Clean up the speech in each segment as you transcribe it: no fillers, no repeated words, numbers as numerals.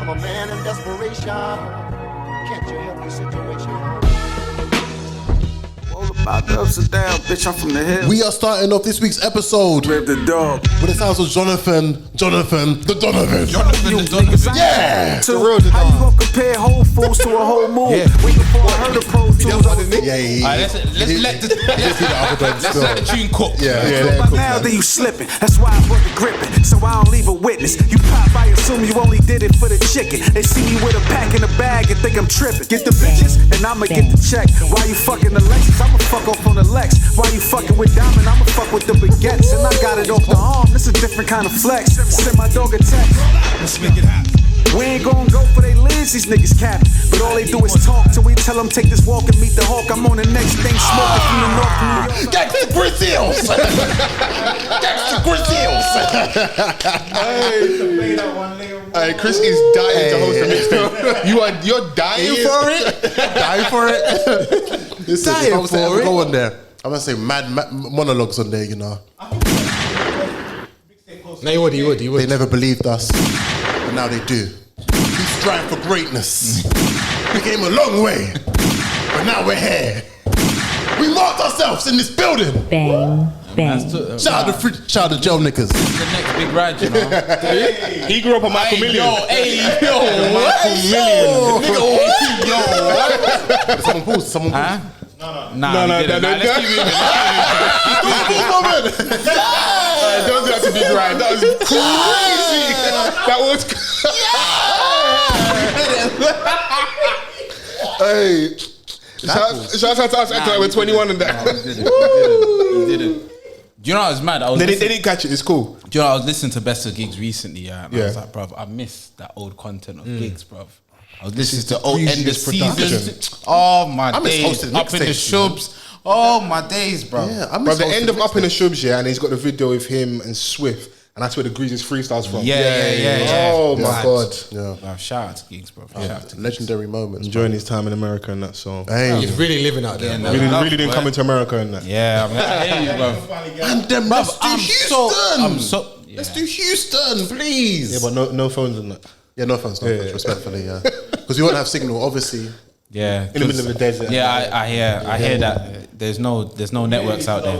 I'm a man in desperation. Can't you help the situation? About the ups and downs, bitch, I'm from the hill. We are starting off this week's episode Rip the dog with the sounds of Jonathan, the Donovan. Yeah! So, how you gonna compare whole fools to a whole move? Yeah. Way before I heard of Pro Tools. Let's let the tune cook. By now, then you slipping. That's why I brought the gripping, so I don't leave a witness. You pop, I assume you only did it for the chicken. They see me with a pack in a bag and think I'm tripping. Get the bitches, and I'ma get the check. Why you fucking the Lexus? I'ma fuck off on the Lex. Why you fucking with Diamond? I'ma fuck with the baguettes. And I got it off the arm. This a different kind of flex. Send my dog a text. Let's make it happen. We ain't gon' go for they lids, these niggas capping. But all they do is talk till we tell them take this walk and meet the hawk. I'm on the next thing, smoking from the North New York. Get to Brazil! Get to Brazil! Hey, Chris is dying to host a mixtape. You're dying for it? Dying for it? Listen, if I was to ever go on there, I'm gonna say mad monologues on there, you know. No, you would. They never believed us, but now they do. We strive for greatness. We came a long way, but now we're here. We marked ourselves in this building. Bang, bang. Shout out to Joe Nickers. This is the next big ride, you know. He grew up on Michael Million. Someone pause. No, let's keep moving. Don't do that to Big Ryan. That was crazy. That was Hey. Shout out to us acting like we're 21 and that. He didn't. Do you know what was mad? They didn't catch it. It's cool. Do you know I was listening to Best of Gigs recently, and I was like, bruv, I miss that old content of Gigs, bruv. I was listening to old end of season. Oh my days, Up in the Shubs. Oh my days, bro. Yeah, Bro, the end of Up in the Shubs, and he's got the video with him and Swift, and that's where the Greasest freestyles from. Yeah. Oh my god. Yeah. Wow, shout out to Gigs, bro. Shout out to Legendary moments. Enjoying his time in America and that song. Hey. He's really living out there. Really didn't come into America and that. Yeah, I hear you, bro. And then let's do Houston. Let's do Houston, please. Yeah, but no phones and that. Yeah, no phones, respectfully, yeah. Because we won't have signal, obviously. Yeah, in the middle of the desert. Yeah, I hear that. There's no networks out there.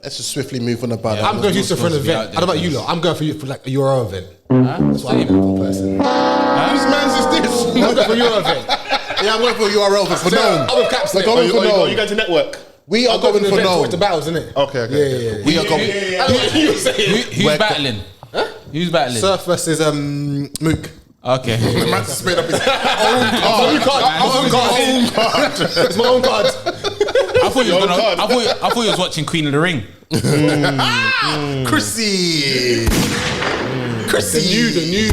Let's just swiftly move on about I'm going to Houston for an event. How about you lot? I'm going for like a Euro event. That's what I'm going for person. Whose man's is this? I'm going for a Euro event. Yeah, I'm going for a URL for Nome. I'm with Caps. We're going for Nome. You going to network? We are going for Nome. It's the battles, isn't it? Okay. Yeah. We are going. Who's battling? Who's battling? Surf versus Mook. Okay. The man sped up his own card. It's my own card. I thought you was watching Queen of the Ring. Chrissy. The new.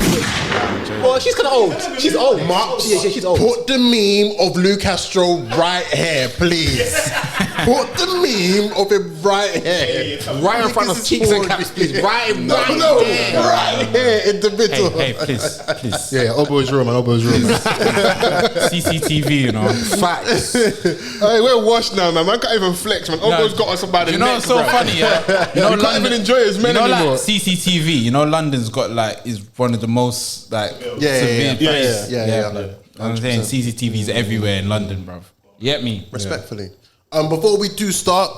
Well, she's kind of old. She's old. Marks, yeah, she's old. Put the meme of Lou Castro right here, please. Put the meme of him right here. Right in front of Cheeks and Caps, please. Right here. Right here in the middle. Hey, please. Yeah, Obo's room, man. CCTV, you know. Facts. Hey, we're washed now, man. Man can't even flex, man. Obo's got us about the You know what's so funny, yeah? You know, can't even enjoy his men anymore. Like CCTV, you know, London's got is one of the most severe places. Yeah. I'm saying CCTV is everywhere in London, bruv. You get me? Respectfully. Before we do start,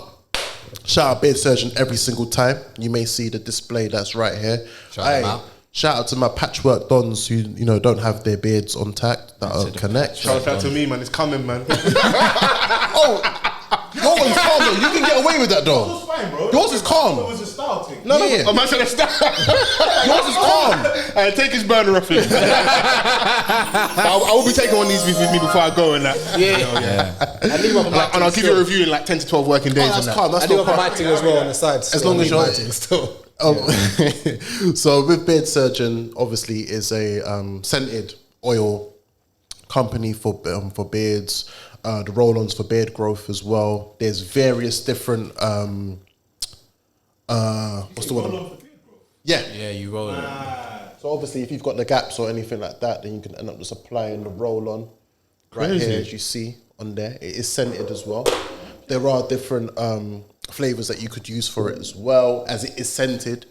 shout out Beard Surgeon every single time. You may see the display that's right here. Shout out to my patchwork dons who, you know, don't have their beards on tact that are connect. Shout out to me, man. It's coming, man. Your one's calm though. You can get away with that though. Yours fine, bro. Yours is calm. It was a style thing. No, I'm actually a style. Yours is calm. Take his burner off it. I will be taking one of these with me before I go and that. And I'll give you a review in like 10 to 12 working days. That's calm. That's I do not have my thing as well on the side. As long as you're still. So with Beard Surgeon, obviously is a scented oil company for beards. The roll-ons for beard growth as well. There's various different what's the word? Yeah, you roll it. So obviously, if you've got the gaps or anything like that, then you can end up just applying the roll-on right here, as you see on there. It is scented as well. There are different flavors that you could use for it as well, as it is scented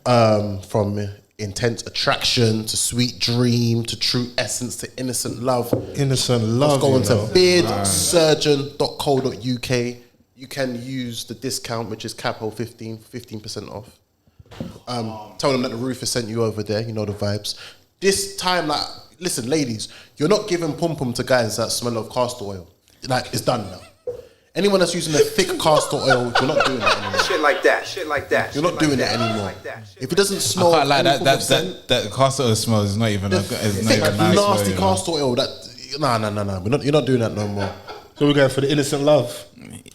from intense attraction to sweet dream to true essence to innocent love. Innocent love. Let's go on to beardsurgeon.co.uk. You can use the discount, which is Capo 15% off. Tell them that the roofer sent you over there. You know the vibes. This time, like, listen, ladies, you're not giving pum pum to guys that smell of castor oil. Like, it's done now. Anyone that's using a thick castor oil, you're not doing that anymore. Shit like that. Shit like that. You're not doing it anymore. If it doesn't smell, I can't lie, that castor oil smell is not even a nice nasty castor oil. That nah. You're not doing that no more. So we're going for the innocent love,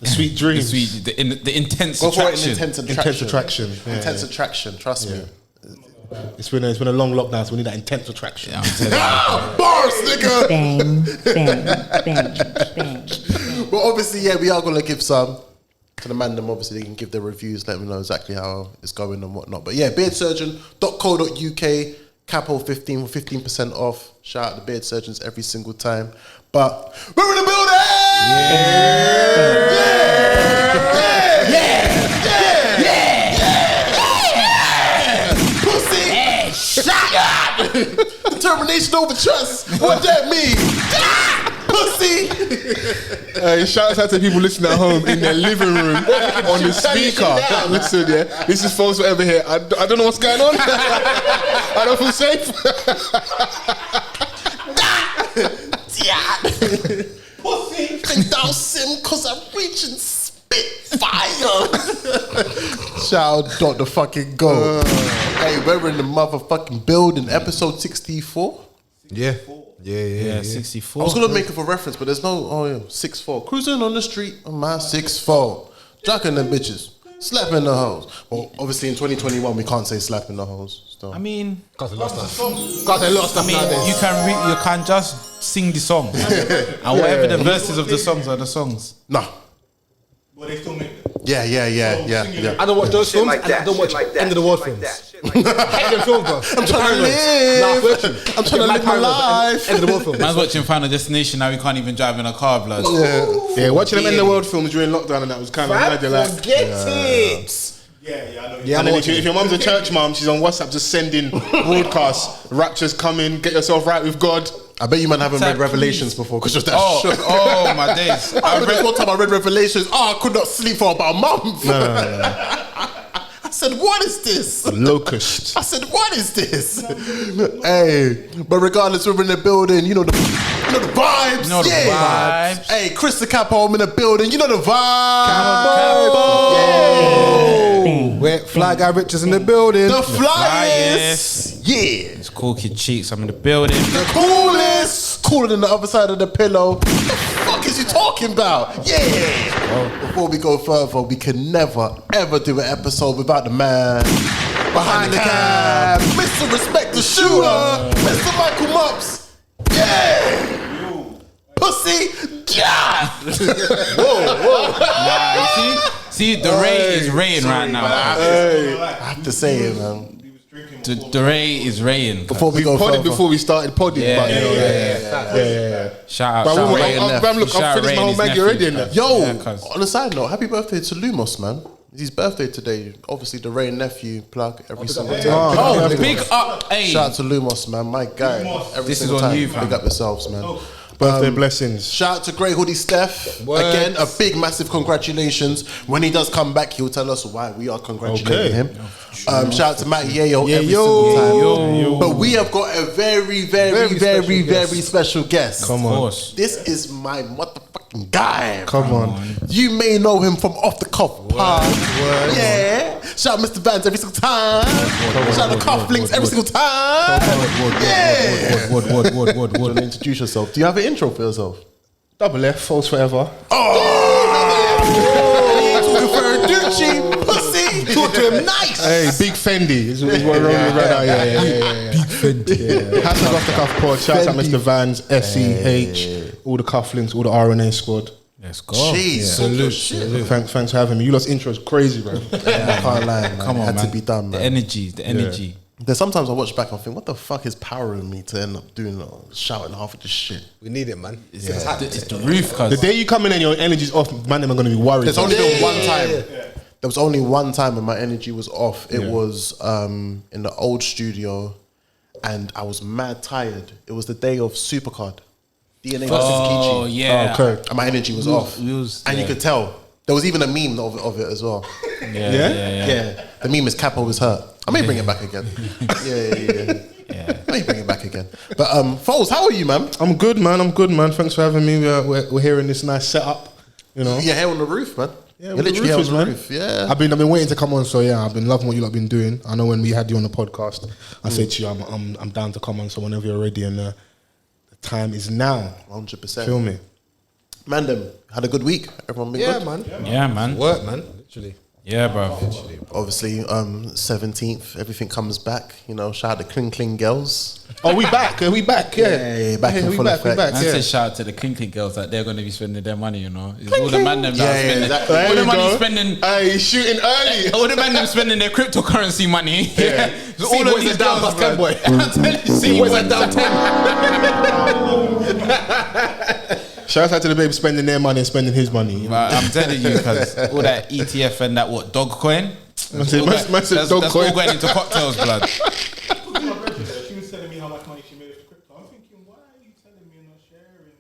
the sweet dreams, the intense Go for it attraction. in intense attraction. Intense attraction. Trust me. It's been a long lockdown, so we need that intense attraction. Yeah, I'm telling you. Bars, nigga. Bang. Well, obviously, yeah, we are gonna give some to the mandem. Obviously, they can give their reviews, let me know exactly how it's going and whatnot. But yeah, beardsurgeon.co.uk, Capo 15% off. Shout out to Beard Surgeons every single time. But we're in the building! Pussy! Shut up! Determination over trust. What that mean? Pussy! Shout out to people listening at home in their living room on the speaker. Listen, yeah, this is Fols Forever here. I don't know what's going on. I don't feel safe. Pussy! Think down sim cause I'm reaching spitfire. Shout out Dr. fucking Go. Hey, we're in the motherfucking building, episode 64. Yeah. 64. I was gonna make it for reference, but there's no 6'4". Cruising on the street on my 6'4". Jacking them bitches. Slapping the hoes. Well, obviously in 2021 we can't say slapping the hoes. Still. I mean, Can't say a lot of stuff nowadays. you can just sing the song, and whatever the verses of the songs are the songs. Nah. But they still make it. Yeah. I don't watch those films, like and I that, don't watch shit like that, end of the world shit like films. that, shit like that. I hate them films, bro. I'm trying to live. I'm trying to live my life. End of the world films. Man's watching Final Destination now. We can't even drive in a car, blood. Yeah, watching them in the world films during lockdown and that was kind of mad. Like, Forget it. Yeah, I know. Yeah, and then if your mum's a church mum, she's on WhatsApp just sending broadcasts. Rapture's coming. Get yourself right with God. I bet you man haven't read Please. Revelations before because you're that shook. Oh my days! I remember one time I read Revelations. I could not sleep for about a month. No. I said, what is this? Locust. I said, what is this? Hey, but regardless, we're in the building. You know the vibes. You know the vibes. Hey, Chris the Capo, I'm in the building. You know the vibes. Where Fly Guy Rich is in the building. The flyest. Yeah. It's cool kid cheeks. I'm in the building. The coolest. Cooler than the other side of the pillow. What the fuck is you talking about? Yeah. Before we go further, we can never, ever do an episode without the man behind the cam. Mr. Respect the Shooter. Mr. Michael Mops. Yeah. Pussy. Yeah. See, the Ray is raying right now. I have to say it, man. The Ray is raying. Before we go Podded further. before we started podding. Yeah, but, yeah. Shout out. But shout Ray. out. Look, Shout I've out finished Ray my and whole his Maggie nephew, already in cuz. that. Yo, Yeah, cuz. on a side note, happy birthday to Lumos, man. It's his birthday today. Obviously, the Ray nephew plug every single time. Oh, big up. Hey. Shout out to Lumos, man. My guy. Every This is single on time. you, fam. Big up yourselves, man. Birthday blessings. Shout out to Grey Hoodie Steph. Again, a big, massive congratulations. When he does come back, he'll tell us why we are congratulating him. Shout out to Matty Yayo every single time. But we have got a very, very special guest. Come Of on. course. This is my motherfucking guy. Come on. You may know him from Off the Cuff Pod. Yeah. Shout out Mr. Vans every single time. Shout out to Cufflinks every single time. Yeah. Wood. Introduce yourself. Do you have an intro for yourself? Double F, Fols Forever. Verducci, pussy. Talk to him nice. Hey, Big Fendi is what we're rolling right now. Yeah. Big Fendi. Hashtag Off the Cuff Pod. Shout out Mr. Vans, SEH, all the cufflinks, all the RNA squad. Let's go. Jeez. Salute. Thanks for having me. You lot's intro is crazy, bro. I can't lie, man. Come on, Had man. to be done, man. The energy. There's sometimes I watch back and think, what the fuck is powering me to end up doing shouting half of this shit? We need it, man. It's the roof, cuz. The day you come in and your energy's off, man, I'm gonna be worried. There's only been one time. There was only one time when my energy was off. It was in the old studio, and I was mad tired. It was the day of Supercard. DNA versus Geechi. Oh, yeah. Okay. And my energy was off. And you could tell. There was even a meme of it as well. Yeah. The meme is Capo was hurt. I may bring it back again. Yeah. I may bring it back again. But Fols, how are you, man? I'm good, man. Thanks for having me. We're here in this nice setup. You know, you're here on the roof, man. Yeah, you're literally here on the roof. Yeah. I've been waiting to come on. So yeah, I've been loving what you lot been doing. I know when we had you on the podcast, I said to you, I'm down to come on. So whenever you're ready, and the time is now. 100%. Feel me? Mandem, had a good week. Everyone been good? Man. Yeah, man. Work, man. Literally. Yeah, bro. Obviously, 17th, everything comes back. You know, shout out to Cling Cling girls. Oh, we back. Yeah, back in full effect. I said shout out to the Cling Cling girls that they're going to be spending their money, you know. It's all the man them that are spending. Exactly. All the money spending. Hey, shooting early. All the man them spending their cryptocurrency money. Yeah. So all of these down girls, past 10, boy. I'm telling you, see Boys are down 10. Shout out to the babe spending their money and spending his money. I'm telling you, because all that ETF and that dog coin, that's all going into cocktails, blood. She was telling me how much money she made with crypto. I'm thinking, why are you telling me you're not sharing?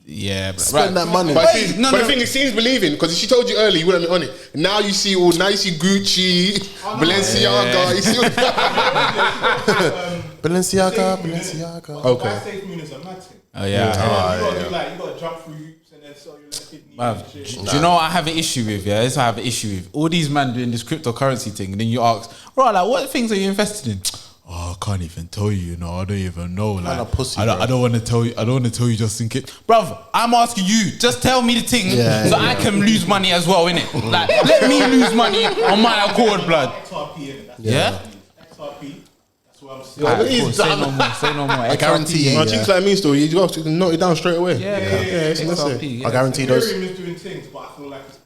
Yeah, spend that money. But the thing is, seems believing, because if she told you early, you wouldn't be on it. Now you see Gucci, Balenciaga. You see Balenciaga. Okay. Safe moon is a mad thing. Oh yeah. You got to jump through hoops and then sell your little kidney. Do you know what I have an issue with? Yeah, this I have an issue with. All these men doing this cryptocurrency thing, and then you ask, right, like, what things are you invested in? Oh, I can't even tell you. You know, I don't even know. Like, I don't want to tell you. I don't want to tell you just in case, bruv. I'm asking you. Just tell me the thing, so I can lose money as well, innit? Like, let me lose money on my accord, blood. XRP, Yeah. XRP. That's what I'm saying. Say no more. I guarantee you. No, chicks like me still, you got to note it down straight away. XRP. I guarantee those. Ethereum is doing things, but I feel like it's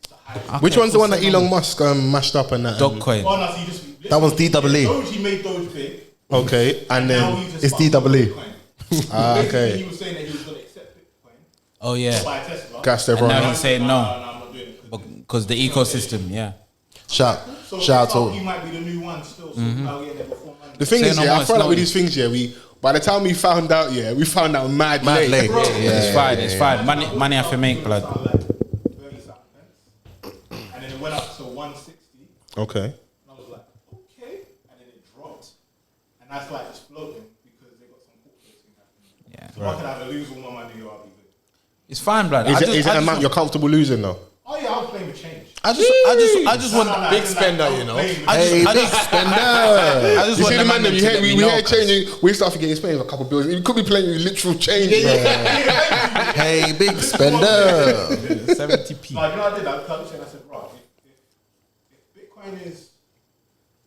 the highest. Which one's the one that Elon Musk mashed up and that? Dogcoin. Oh, no, so you just, That was DEE. Doge, he made Doge big. Okay, and Now then he just it's fucked DEE. Bitcoin. okay. Basically, he was saying that he was going to accept Bitcoin. Oh yeah. Buy Tesla. Gassed And everyone. now he's saying no I'm not doing it. because the ecosystem. Yeah. Shout So out XRP to. might be the new one still. So I'll get there before money. The thing Say is, no yeah, more, I it's feel like not with me. these things, yeah, by the time we found out mad late. It's fine. It's fine. Money I have to make, blood. Like 30-something pence. And then it went up to 160. Okay. And I was like, okay. And then it dropped. And that's like just floating because they got some corporate thing happening. Yeah. So if I could have a lose all my money, I'll be good. It's fine, blood. Is it an amount you're comfortable losing though? Oh yeah, I was playing with change. I just want Big spender, you know. Hey, big spender. I just You want see the man, them we to let me hear know, changing. We start forgetting he's playing with a couple bills. You could be playing with literal change. Hey, big spender. 70p. Like, you know, I did that. I said, right, if Bitcoin is,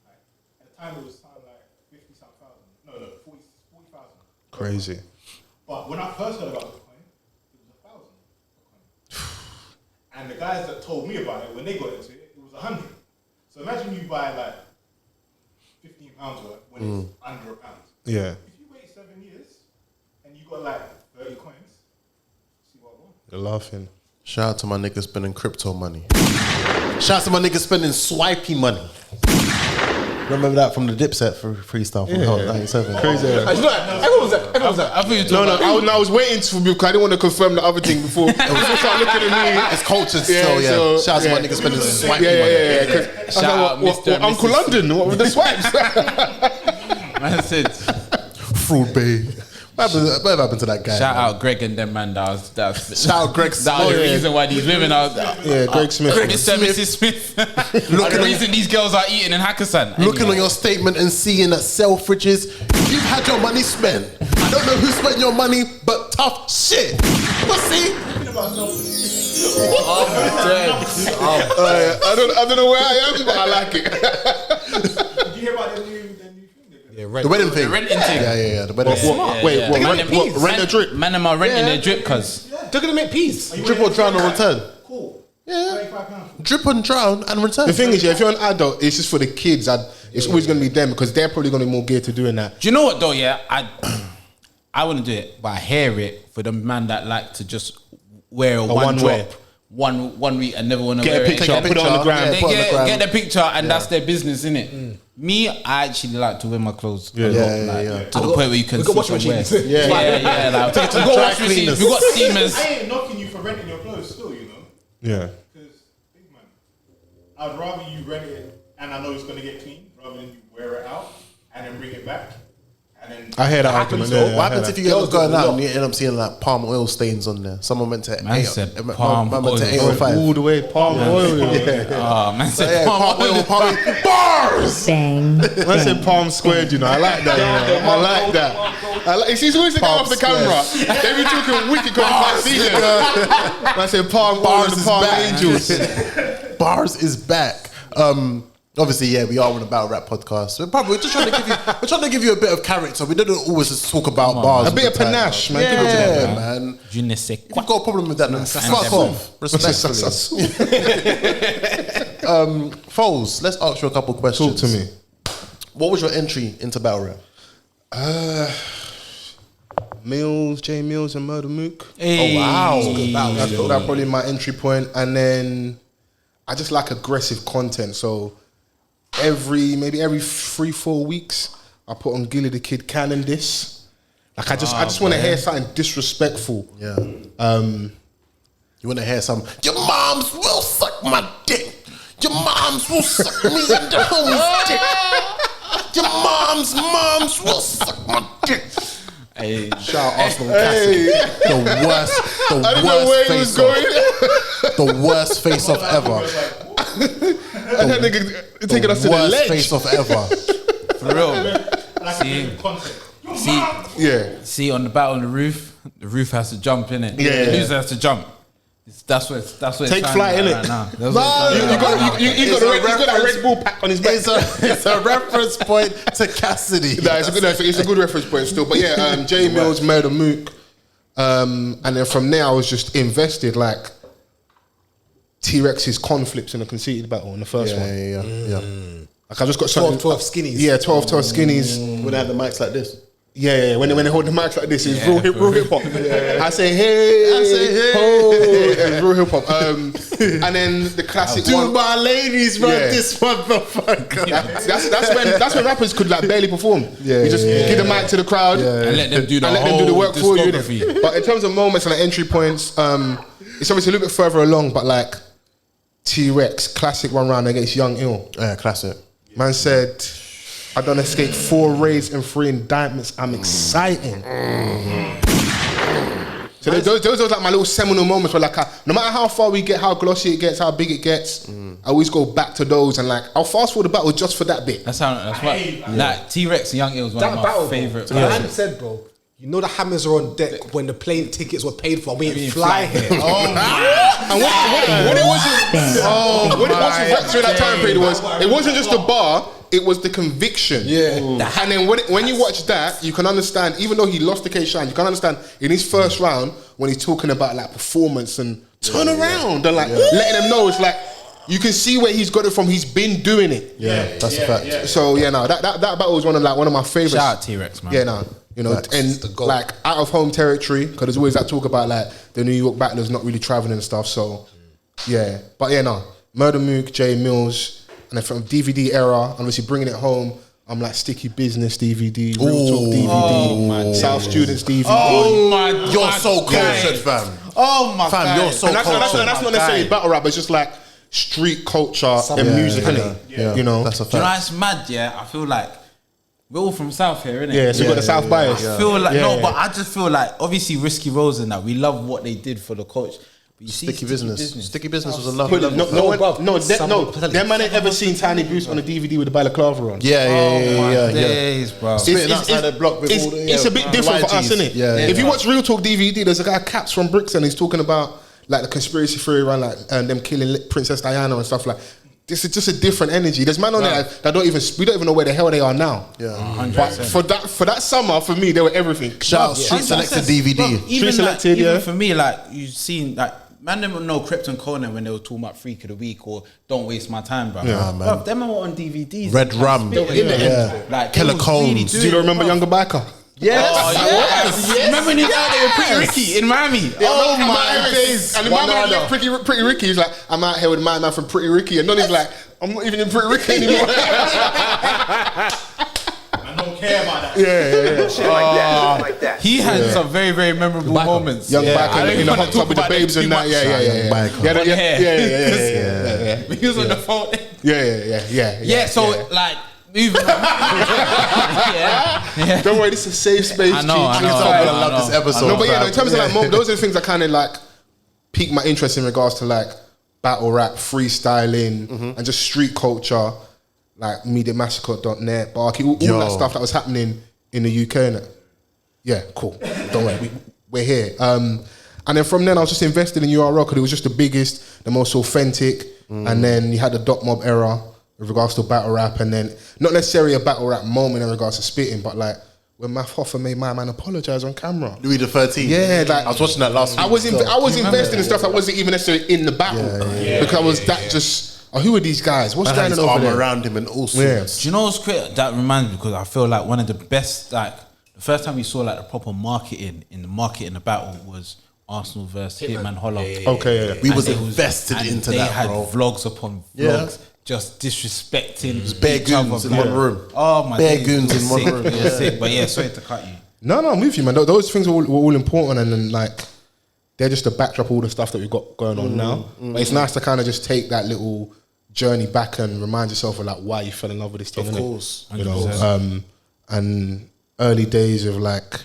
like, at the time it was something like 50-something thousand. No, 40,000. Crazy. But when I first heard about Bitcoin, it was 1,000 Bitcoin. And the guys that told me about it, when they got into it, it was 100. So imagine you buy like £15 worth when it's under £1. Yeah. If you wait 7 years and you got like 30 coins, see what I want. You're laughing. Shout out to my niggas spending crypto money. Shout out to my niggas spending swipey money. Remember that from the Dipset for freestyle from Hot 97. Crazy. Everyone was like, I was waiting for you because I didn't want to confirm the other thing before. People start looking at me. It's culture still, yeah. so, Shout out to my niggas spending swipey money. Yeah. Shout out Mr. and Uncle Mrs. London, what with the swipes? Man said, Fruit Bay. What happened to that guy? shout out Greg and them, man. That's Shout out Greg that was the reason why these women are. Greg Smith. Mr. and Mrs. Smith. The reason these girls are eating in Hakkasan. Looking on your statement and seeing that Selfridges, you've had your money spent. I don't know who spent your money, but tough shit. Pussy. I don't know where I am, but I like it. Did you hear about the new thing? The wedding thing. The renting thing. Yeah. The wedding thing. Wait, rent a drip? Man, am I renting their drip, cuz? they're gonna make peace. Drip or drown or return. Cool. Yeah. £35. Drip and drown and return. The thing is, if you're an adult, it's just for the kids. It's always going to be them because they're probably going to be more geared to doing that. Do you know what though? Yeah, I wouldn't do it, but I hear it for the man that like to just wear a one one-way. drop, one week and never want to Get a wear picture, it again. put it on the gram. They put it on the gram. get the picture and that's their business, innit? Me, I actually like to wear my clothes a lot, like, to the point where you can We got see washing from where. machines. Yeah. Like, we got dry washing machines, cleaners. we got steamers. I ain't knocking you for renting your clothes still, you know. Yeah. Because, big man, I'd rather you rent it and I know it's going to get clean rather than you wear it out and then bring it back. And then I hear that argument. What happens if you get going out and you end up seeing like palm oil stains on there? Someone went to Man said palm oil. 805. All the way, palm oil. Oh, man said palm oil. Bars. Bang. I said palm squared, you know. I like that. You know? I like that. He's always the guy off the camera. They be talking wicked because you can't see them. I said palm bars Bars and is palm back. angels. Bars is back. Obviously, yeah, we are on a battle rap podcast. We're just trying to give you a bit of character. We don't always just talk about bars. A bit all of the time. panache, man. Yeah, Give it to them, man. Je ne sais If quoi. you've got a problem with that, then fuck off. Respectfully. Fols, let's ask you a couple questions. Talk to me. What was your entry into battle rap? Mills, J Mills and Murder Mook. Hey. Oh, wow. That's probably my entry point. And then I just like aggressive content. So maybe every 3-4 weeks, I put on Gilly the Kid Cannon this. Like I just want to hear something disrespectful. Yeah. You want to hear some? Your moms will suck my dick. Your moms will suck me and the homies dick. Your moms will suck my dick. Hey. Shout out Arsenal Cassidy. The worst I don't know where he was going. The worst face off ever. And that nigga taking us to the Worst ledge. face off ever. For real. like a bit of content. Yeah. See, on the battle on the roof has to jump, innit? Yeah. The loser has to jump. That's what it's Take trying flight, to do innit? right now. You got that Red Bull pack on his back. It's a reference point to Cassidy. Nah, it's a good reference point still. But yeah, J Mills, Murder Mook. And then from there, I was just invested like T-Rex's conflicts in a conceited battle in the first one. Yeah. Like I just got something. 12 skinnies. Yeah, 12 skinnies. When they have the mics like this. Yeah. When they hold the mics like this, it's Yeah, real hip hop. I say hey, ho. It's real hip hop. And then the classic one. my ladies run Yeah. this motherfucker. That's when rappers could like barely perform. You just give the mic to the crowd And let them do the and let them whole do the work for you. discography. innit? But in terms of moments and like entry points, it's obviously a little bit further along. But like T-Rex, classic one round against Young Ill. Yeah, classic. Man said, I done escape 4 raids and 3 indictments. I'm exciting. So those are like my little seminal moments where like, no matter how far we get, how glossy it gets, how big it gets, I always go back to those and like, I'll fast forward the battle just for that bit. That's what like T-Rex and Young Ill was one That of battle, my favourite. bro. Man said, bro, you know the hammers are on deck when the plane tickets were paid for. We ain't fly here. And when it wasn't, what it wasn't back during that time period was, it wasn't just a bar, it was the conviction. Yeah. And then when you watch that, you can understand, even though he lost the K-Shine, you can understand in his first round, when he's talking about like performance and turn around and like letting them know, it's like, you can see where he's got it from. He's been doing it. Yeah, that's a fact. Yeah. So yeah, no, that battle was one of my favorites. Shout out T-Rex, man. Yeah, no, you know, Facts. and like out of home territory, because there's always that talk about like the New York battlers not really traveling and stuff. So yeah, but yeah, no, Murder Mook, J Mills, and then from DVD era, obviously bringing it home. I'm like Sticky Business DVD, Real Talk DVD, South Students DVD. Oh my, You're so cultured, fam. Oh my Fam, God. you're so And that's cultured. not necessarily battle rap, it's just like street culture and music, innit? Yeah, You know? that's a Do you know fact. it's mad? Yeah, I feel like we're all from South here, innit? Yeah, so you got the South bias. I feel like Yeah. but I just feel like obviously Risky Rose and that we love what they did for the coach. But you see Sticky Business. Sticky Business was a love. No, Some- them man ain't ever seen Tiny Bruce on a DVD with a balaclava on. Yeah. Days, bro. Spitting outside the block with all the- It's a bit different for us, YGs. isn't it? Yeah. If you watch Real Talk DVD, there's a guy Caps from Brixton. He's talking about like the conspiracy theory around like them killing Princess Diana and stuff like. This is just a different energy. There's man on there that we don't even know where the hell they are now. Yeah. But for that summer, for me, they were everything. Shout out Street Selected DVD. Even, Selected, even yeah. for me, like you've seen like man them know Krypton Conan when they were talking about Freak of the Week or Don't Waste My Time, bro. Yeah, man. Bruv, them were on DVDs. Red Rum. They were in there. Yeah. Like Killer they was really Cones. Do you remember Younger Biker? Yes. Remember when he got there with Pretty Ricky in Miami? Oh my days! And the man like Pretty Ricky, he's like, I'm out here with my man from Pretty Ricky, and Nonny's like, I'm not even in Pretty Ricky anymore. I don't care about that. Yeah. Shit like that. He had some very, very memorable moments. Young back in the hot tub with the babes and that. Yeah. He was on the phone. Yeah. So like. Moving on. Don't worry, this is a safe space. I know. I love this episode. No, but in terms of like, those are the things that kind of like piqued my interest in regards to like battle rap, freestyling, and just street culture, like MediaMassacre.net, Barky, all that stuff that was happening in the UK. Innit? Yeah, cool. Don't worry, we're here. And then from then, I was just invested in URL because it was just the biggest, the most authentic, and then you had the Dot Mob era with regards to battle rap, and then not necessarily a battle rap moment in regards to spitting, but like when Math Hoffa made my man apologise on camera. Louis the 13th. Yeah, like I was watching that last week. I was invested in stuff that wasn't even necessarily in the battle because I was just. Oh, who are these guys? What's going on over there? Around him and all sorts. Yeah. Do you know what's great? That reminds me because I feel like one of the best, like the first time we saw like the proper marketing in the battle was Arsenal versus Hitman Holla. Okay, we was invested into they that, had bro. vlogs upon vlogs. Just disrespecting bare goons in one room. Oh my bare days. goons in one room. Yeah. Sick. But yeah, sorry to cut you. No, I'm with you, man. Those things were all important, and then like they're just to backdrop all the stuff that we've got going on now. But it's nice to kind of just take that little journey back and remind yourself of like why you fell in love with this thing. Of course, you know, and early days of like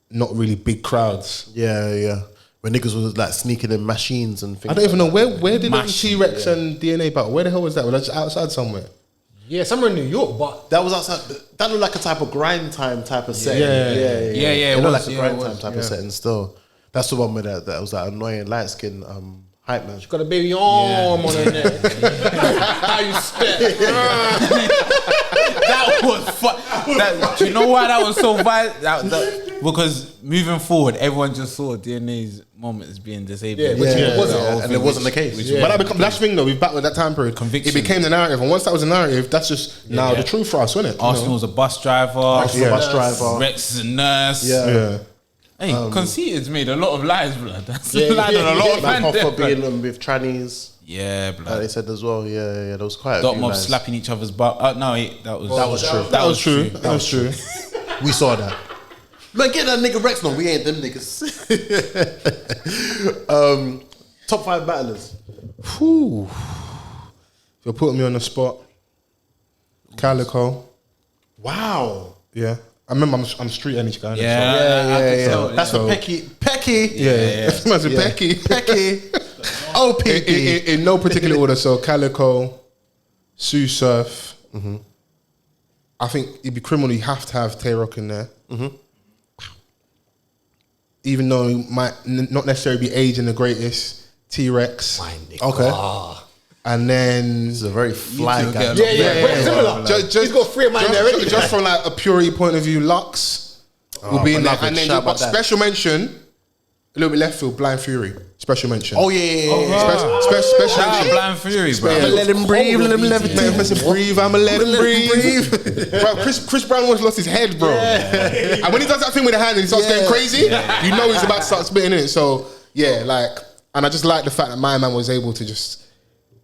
not really big crowds. Yeah. When niggas was like sneaking in machines and things. I don't even know where did the T-Rex and DNA battle? Where the hell was that? Was that just outside somewhere? Yeah, somewhere in New York, but that was outside. That looked like a type of grind time type of setting. Yeah. It looked like a grind time type of setting. Still, that's the one with that was that annoying light skin hype man. she got a baby arm on her neck. How you step? That was fun. Do you know why that was so violent? Because moving forward, everyone just saw DNA's moment as being disabled. And it wasn't the case. But that's the thing though, we've back with that time period. Conviction. It became the narrative, and once that was the narrative, that's just now the truth for us, isn't it? Arsenal was a bus driver. Rex is a nurse. Yeah. Hey, Conceited's made a lot of lies, blood. That's lied on a lot of Man men. Hoffa being with trannies. Yeah, blood. They said as well. Yeah. There was quite a Dot few Mob lines. slapping each other's butt. That was true. That was true. We saw that. Man, get that nigga Rex. No, we ain't them niggas. Top 5 battlers. Whew. You're putting me on the spot. Calico. Wow. Yeah. I remember I'm street energy guy. Yeah. That's for Pecky. Yeah. That's a Pecky. Oh, Pecky. In no particular order. So Calico, Sue Surf. I think it'd be criminal. You have to have Tay-Rock in there. Even though he might not necessarily be aging the greatest, T-Rex. Okay. And then He's a very fly guy. Similar. He's got 3 of mine there already. Just from like a purity point of view, Lux will be in there. And then Shout but about that. special mention, a little bit left field, Blind Fury. Special mention. Oh yeah. Special Shout out mention. Blind Fury, bro. Yeah. Let him breathe. Let him Breathe, I'ma let him breathe. Bro, Chris Brown almost lost his head, bro. And when he does that thing with the hand and he starts going crazy, you know he's about to start spitting in it. So yeah, like, and I just like the fact that my man was able to just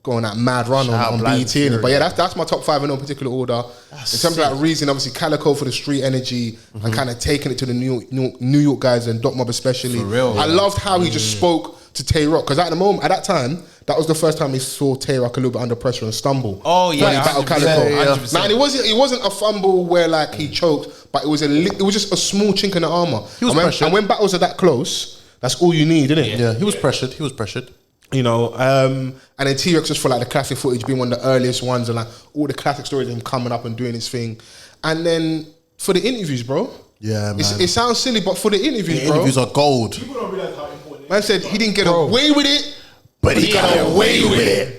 go on that mad run on BET. But yeah, that's my top 5 in no particular order. In terms of that reason, obviously Calico for the street energy and kind of taking it to the New York guys and Dot Mob especially. For real. I loved how he just spoke to Tay-Rock because at that time, that was the first time he saw Tay-Rock a little bit under pressure and stumble. Oh yeah, When he battled Calico. 100%. Now, it wasn't a fumble where like he choked, but it was just a small chink in the armor. And when battles are that close, that's all you need, isn't it? Yeah, he was pressured. You know, and then T-Rex just for like the classic footage being one of the earliest ones and like all the classic stories of him coming up and doing his thing. And then for the interviews, bro. Yeah, man. It sounds silly, but for the interviews, bro. Interviews are gold. People don't realize how important it is. Man said he didn't get away with it, But he got away with it.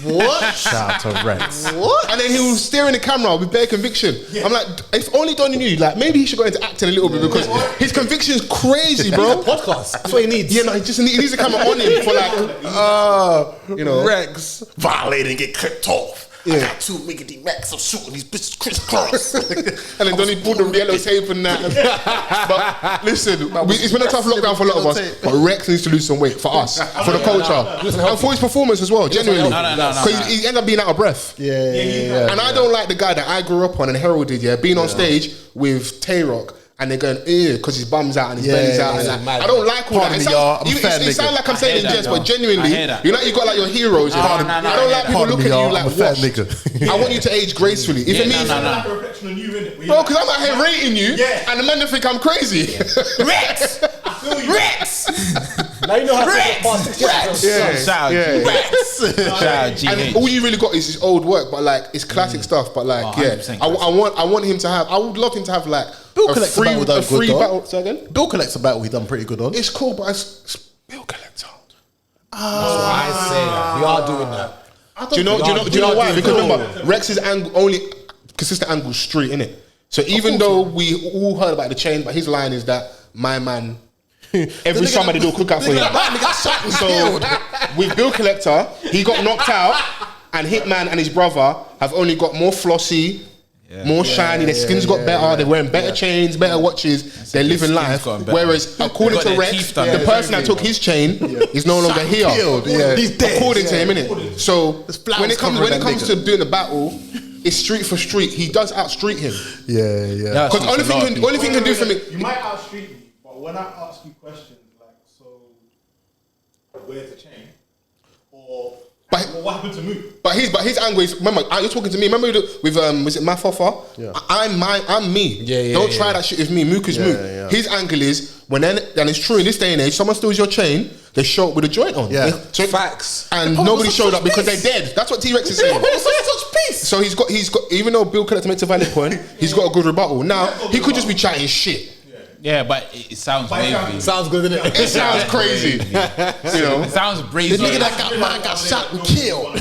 What? Shout out to Rex. What? And then he was staring the camera with bare conviction. I'm like, if only Donnie knew, like maybe he should go into acting a little bit because his conviction is crazy, bro. Podcast. That's what he needs. Yeah, no, he needs the camera on him for like, you know, Rex violated and get clipped off. I got 2 Miggity Max, I'm shooting these bitches crisscross. And then Donnie pulled the yellow tape and that. But listen, it's been a tough lockdown for a lot of us. But Rex needs to lose some weight for us, for the culture, and for his performance as well. Genuinely, because he ended up being out of breath. Yeah. And I don't like the guy that I grew up on and heralded. Being on stage with Tay-Rock. And they're going, because his bum's out and his belly's out. And I don't like all that. It sounds like I'm saying in jest, but genuinely, you got like your heroes. I don't like people looking at you like, what? I want you to age gracefully. If it means, bro, because I'm out here rating you, and the men think I'm crazy. Rex! Rex! Now you know how to get past Shout out Rex. Shout out Geechi. And all you really got is his old work, but like it's classic stuff. But like, I want him to have. I would love him to have like Bill Collector a free battle. Say again? Bill Collector battle he done pretty good on. It's cool, but it's Bill Collector. That's why I say that. We are doing that. Do you know why? Because remember, Rex's only consistent angle street, innit? So even though we all heard about the chain, but his line is that my man. Every summer they do a cookout for him. So with Bill Collector, he got knocked out, and Hitman and his brother have only got more flossy, more shiny. Their skin's got better. They're wearing better chains, better watches. They're living life. Whereas according to Rex, the person that took his chain is no longer here. He's dead. According to him, innit? So when it comes to doing the battle, it's street for street. He does outstreet him. Yeah. Because only thing he can do for me. You might outstreet me. When I ask you questions like, so where's the chain? Or what happened to Mook? But his angle is, remember, you're talking to me. Remember with was it Mafofa? Yeah. I'm me. Don't try that shit with me. Mook is Mook. His angle is and it's true in this day and age, someone steals your chain, they show up with a joint on. So, facts. And nobody showed up because they're dead. That's what T-Rex is saying. Such peace. So he's got even though Bill Collector makes a valid point, he's got a good rebuttal. Now he could just be chatting shit. Yeah, but it sounds wavy. Sounds good, doesn't it? It sounds crazy. It sounds brazy. The nigga that got shot and killed.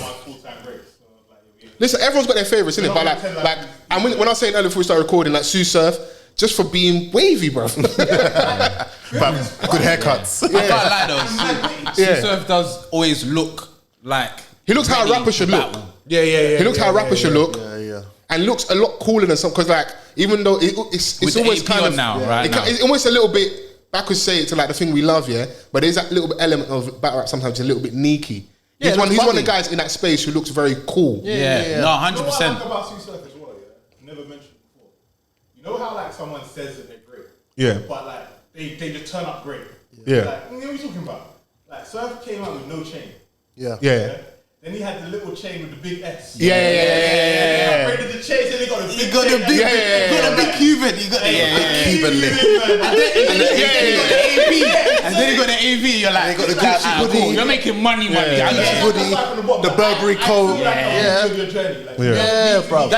Listen, everyone's got their favourites, innit? But like, and when I was saying earlier before we started recording, like Sue Surf, just for being wavy, bro. Good haircuts. I can't lie though. Sue Surf does always look like he looks how a rapper should look. Yeah. He looks how a rapper should look. Yeah. And looks a lot cooler than some, because like, even though it's with always AP kind of now, right now. It's almost a little bit, I could say it to like the thing we love, but there's that little bit element of battle rap sometimes a little bit sneaky. He's one of the guys in that space who looks very cool. Yeah. No, 100%. You know what I like about Sue Surf as well, never mentioned before. You know how like someone says that they're great, but like they just turn up great. Like, you know what are you talking about? Like Surf came out with no chain. Yeah. Then he had the little chain with the big S. Yeah. Upgraded the chain, then he got a big got the big Cuban. You got the Cuban lip. And then he got the AV. You're like, got the Gucci hoodie. Cool. You're making money. Hoodie, the Burberry coat. Bro.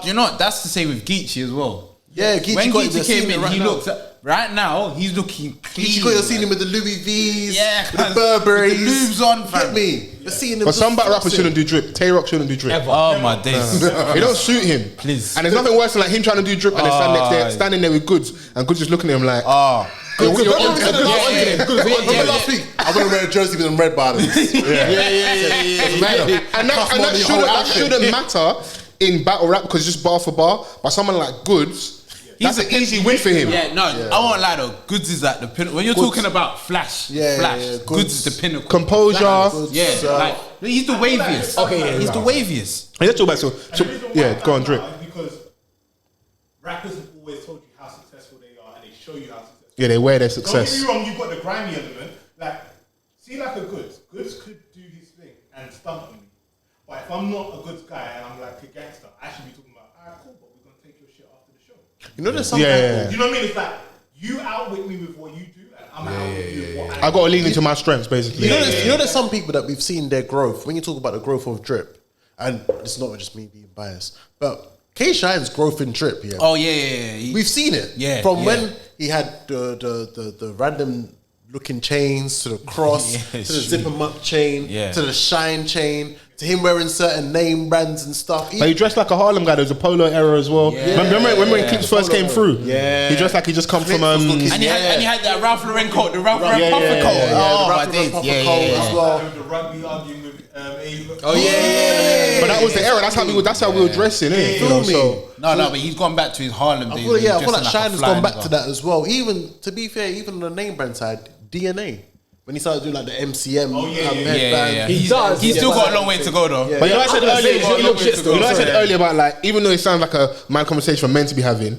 You know, that's the same with Geechi as well. Yeah, Geechi when got Geechi came in, he looked right now. He's looking clean. Geechi got seen him with the Louis V's, with the Burberries, with the lubes on. Get me? You're seeing him. But some battle rappers shouldn't do drip. Tay-Rock shouldn't do drip. Oh my days! It don't suit him. Please. And there's nothing worse than like him trying to do drip and then standing there with Goods, and Goods just looking at him like, Last week, I'm gonna wear a jersey with them red bottoms. And that shouldn't matter in battle rap because it's just bar for bar. But someone like Goods, that's an easy win for him. I won't lie though. Goods is like the pinnacle. When you're talking about Flash, Goods is the pinnacle. Composure, like he's the waviest. He's the waviest. Let's talk about go on, drip. Because rappers have always told you how successful they are, and they show you how successful. Yeah, they wear their success. Don't get me wrong, you've got the grimy element. Like, see like a Goods. Goods could do his thing and stump on me. But if I'm not a Goods guy and I'm like a gangster, I should be talking about, alright, cool, but we're going to take your shit after the show. You know there's some people... You know what I mean? It's like, you outwit me with what you do, and I'm outwit you with what I do. I got to lean into my strengths, basically. You know there's some people that we've seen their growth. When you talk about the growth of drip, and it's not just me being biased, but K-Shine's growth in drip, we've seen it. From when he had the random looking chains to the cross, to the zip 'em up chain, to the shine chain, to him wearing certain name brands and stuff. But he dressed like a Harlem guy. There was a polo era as well. Remember when clips first came through? He dressed like he just come from and he had that Ralph Lauren coat, the Ralph Lauren puffer coat. The rugby arguing with Oh yeah. But that was the era. That's how we were dressing, innit? You know, so No, but he's gone back to his Harlem days. I feel like dressing Shine a has gone fly back to that as well. Even, to be fair, even on the name brand side, DNA. When he started doing like the MCM headband. He does. He's still got a long way to go though. Yeah. But you know what I said earlier? You know what I said Sorry. earlier about like, even though it sounds like a mad conversation we're meant to be having,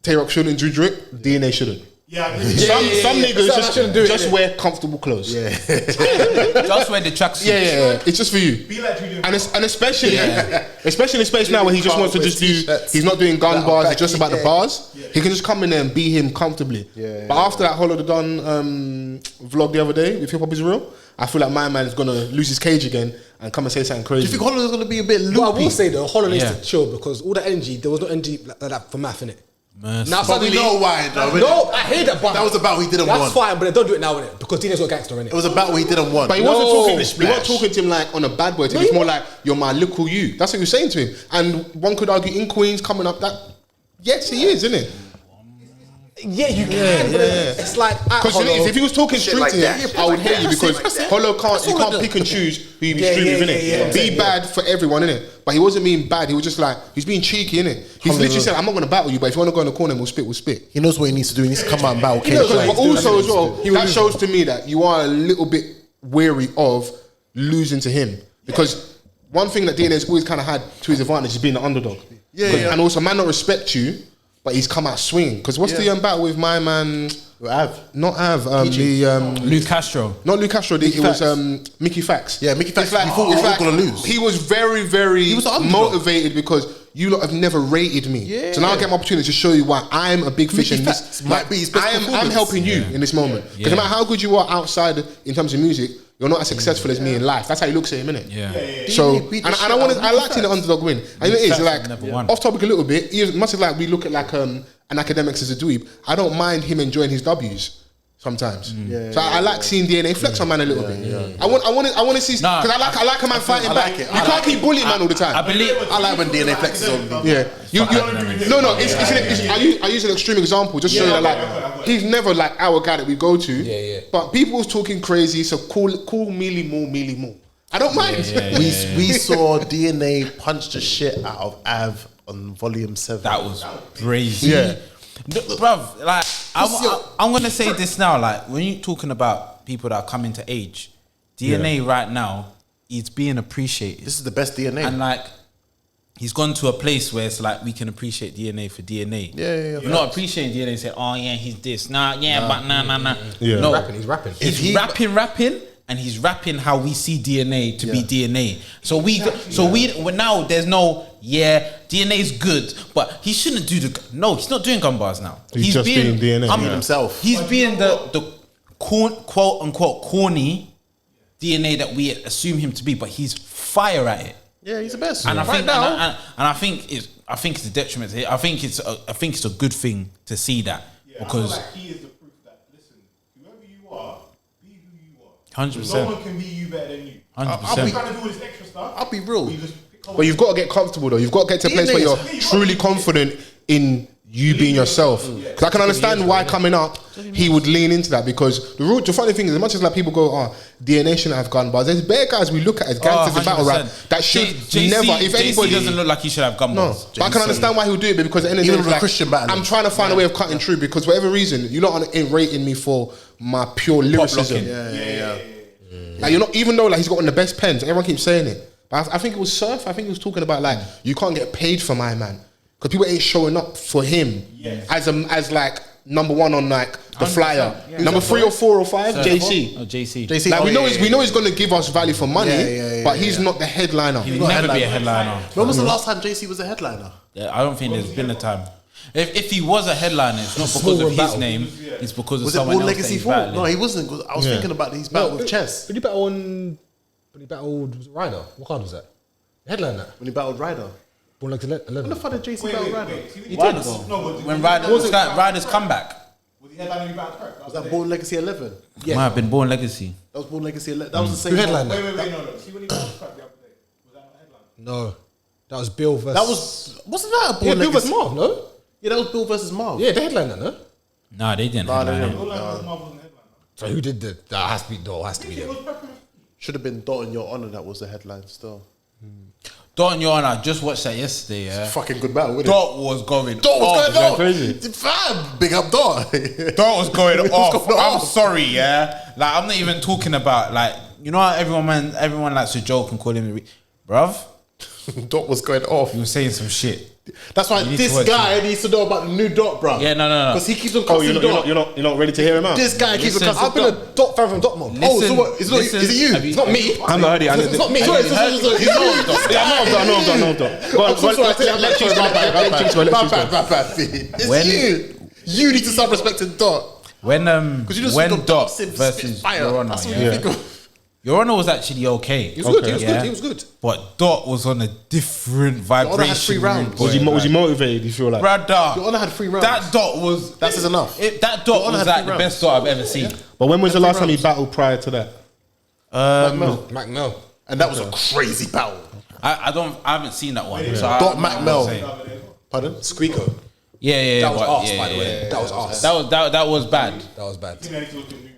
Tay-Rock shouldn't do drip, DNA shouldn't. Some niggas just wear comfortable clothes. Yeah. Just wear the tracksuit. Yeah. It's just for you. Be like Julian. And especially in a space now where he just wants to just do, he's not doing gun bars, it's just about the bars. He can just come in there and be him comfortably. But after that Hollow the Don vlog the other day with Hip Hop Is Real, I feel like my man is gonna lose his cage again and come and say something crazy. Do you think Hollow is going to be a bit loopy? But I will say though, Hollow needs to chill because all the energy, there was no energy like that for Math in it. Now But we suddenly, know why, though. no, I hear that, but That was about what he didn't want. That's fine, but they don't do it now, innit? Because DNA's got gangster in It it. was about what he didn't want. But he wasn't talking to him like on a bad boy thing. It's more like, you're my little you. That's what he was saying to him. And one could argue in Queens coming up that, yes, he is, isn't it? Yeah, you can. But it's like Because if he was talking straight like to him, that. I would hear you because Hollow can't pick and choose who you be streaming with, innit? Be bad for everyone, innit? But he wasn't being bad. He was just like, he's being cheeky, innit? He's literally saying, I'm not going to battle you, but if you want to go in the corner, we'll spit. He knows what he needs to do. He needs to come out and battle. But also as well, that shows to me that you are a little bit wary of losing to him. Because one thing that DNA's always kind of had to his advantage is being the underdog. And also, man not respect you, but he's come out swinging. Because what's the battle with my man? Not Av. Luke Castro. Not Luke Castro. It was Mickey Fax. Yeah, Mickey Fax. He thought we were going to lose. He was very, very was the underdog. motivated because you lot have never rated me. So now I get my opportunity to show you why I'm a big fish in this. Might be his best I'm performance. helping you in this moment. Because no matter how good you are outside in terms of music, you're not as successful as me in life. That's how he looks at him, innit? Yeah. So, and I like seeing the underdog win. And it is like, off topic a little bit, much as like we look at like an academics as a dweeb, I don't mind him enjoying his W's sometimes. So I like seeing DNA flex on man a little bit. I want to see, because I like a man fighting back. You can't keep bullying man all the time. I like when DNA flexes on me. I use an extreme example just to show you that like he's never like our guy that we go to. But people's talking crazy, so cool mealy moo. I don't mind. We saw DNA punch the shit out of Av on volume 7. That was crazy. No, bruv, like I'm gonna say this now. Like when you're talking about people that are coming to age, DNA right now, it's being appreciated. This is the best DNA. And like he's gone to a place where it's like we can appreciate DNA for DNA. Yeah. We're not appreciating DNA and say, oh yeah, he's this. But nah. Yeah. No, He's rapping. He's rapping, and he's rapping how we see DNA to be DNA. So we now there's no DNA's good, but he shouldn't do he's not doing gun bars now. He's just being DNA himself. He's being the quote unquote corny DNA that we assume him to be, but he's fire at it. Yeah, he's the best. And I think it's a detriment. I think it's a good thing to see that because I feel like he is the proof that listen, whoever you are, be who you are. 100%. No one can be you better than you. 100%. I'm trying to do all this extra stuff. I'll be real. But you've got to get comfortable though. You've got to get to a place where you're truly confident in you being yourself. Because I can understand why coming up he would lean into that, because the funny thing is, as much as like people go, DNA shouldn't have gun bars, there's bare guys we look at as gangsters in battle rap that should never, if anybody doesn't look like he should have gun bars. But I can understand why he would do it, because at the end of the day, like, Christian battle, I'm trying to find a way of cutting through, because for whatever reason you're not rating me for my pure lyricism. Like you're not, even though like he's got one of the best pens, everyone keeps saying it. But I think it was Surf. I think he was talking about like you can't get paid for my man because people ain't showing up for him as like number one on like the flyer. Number 3 or 4 or 5, JC. Oh, JC. Like we know he's gonna give us value for money, but he's not the headliner. He'll never be a headliner. When was the last time JC was a headliner? Yeah, I don't think there's been a time. If he was a headliner, it's not because of his name. It's because of someone else. Was it Legacy 4? No, he wasn't. I was thinking about his battle with Chess. Did he battle when he battled Ryder? What card was that? Headline that? When he battled Ryder. Born like 11. When the fuck did JC battle Ryder? He did. When Ryder's comeback. Was he headlining about Kirk? Was that Born Legacy 11? Might have been Born Legacy. That was Born Legacy 11. That was the same. Who headlined Wait, no. See when he battled Kirk the other day? Was that not a headline? No. That was Bill versus... That wasn't that a Born Bill Legacy? versus Marv, no? Yeah, that was Bill versus Marv. Yeah, they headlined that, no? Nah, they didn't headline it. All I was Marvel and headline. So who did that? That has to be them. It was Pepper. Should have been Dot on Your Honor. That was the headline still. Dot on Your Honor, I just watched that yesterday, yeah. Fucking good battle, wasn't Dot was going it? Dot was going off. crazy. Fam, big up Dot. Dot was going off. I'm sorry, yeah. Like, I'm not even talking about, like, you know how everyone likes to joke and call him, bruv. Dot was going off. He was saying some shit. That's why this guy needs to know about the new Dot, bro. Yeah, no. Because he keeps on cussing Dot. You're not ready to hear him out? This guy keeps on cussing I've been a Dot fan from Dot Mode. Oh, so what? Is it you? It's not me. I'm not heard it. It's not me. Sorry, I know Dot. Go on, let Cheeks go. It's you. You need to start respecting Dot. When Dot Sim versus Spitfire. Your Honor, That's what you think of. Your Honor was actually okay. He was good. He was good. But Dot was on a different vibration. Honor had 3 rounds. Was he motivated? You feel like? Brother, Your Honor had 3 rounds. that Dot was. That's enough. That Dot Honor was had like 3 the rounds. best Dot I've ever seen. But when was the last time he battled prior to that? Mac Mel. And that was a crazy battle. I haven't seen that one. So Dot I Mac can't Mel. say. Pardon? Squeako. Yeah. That was but- arse, by the way. That was arse. That was bad. That was bad. You need to look at new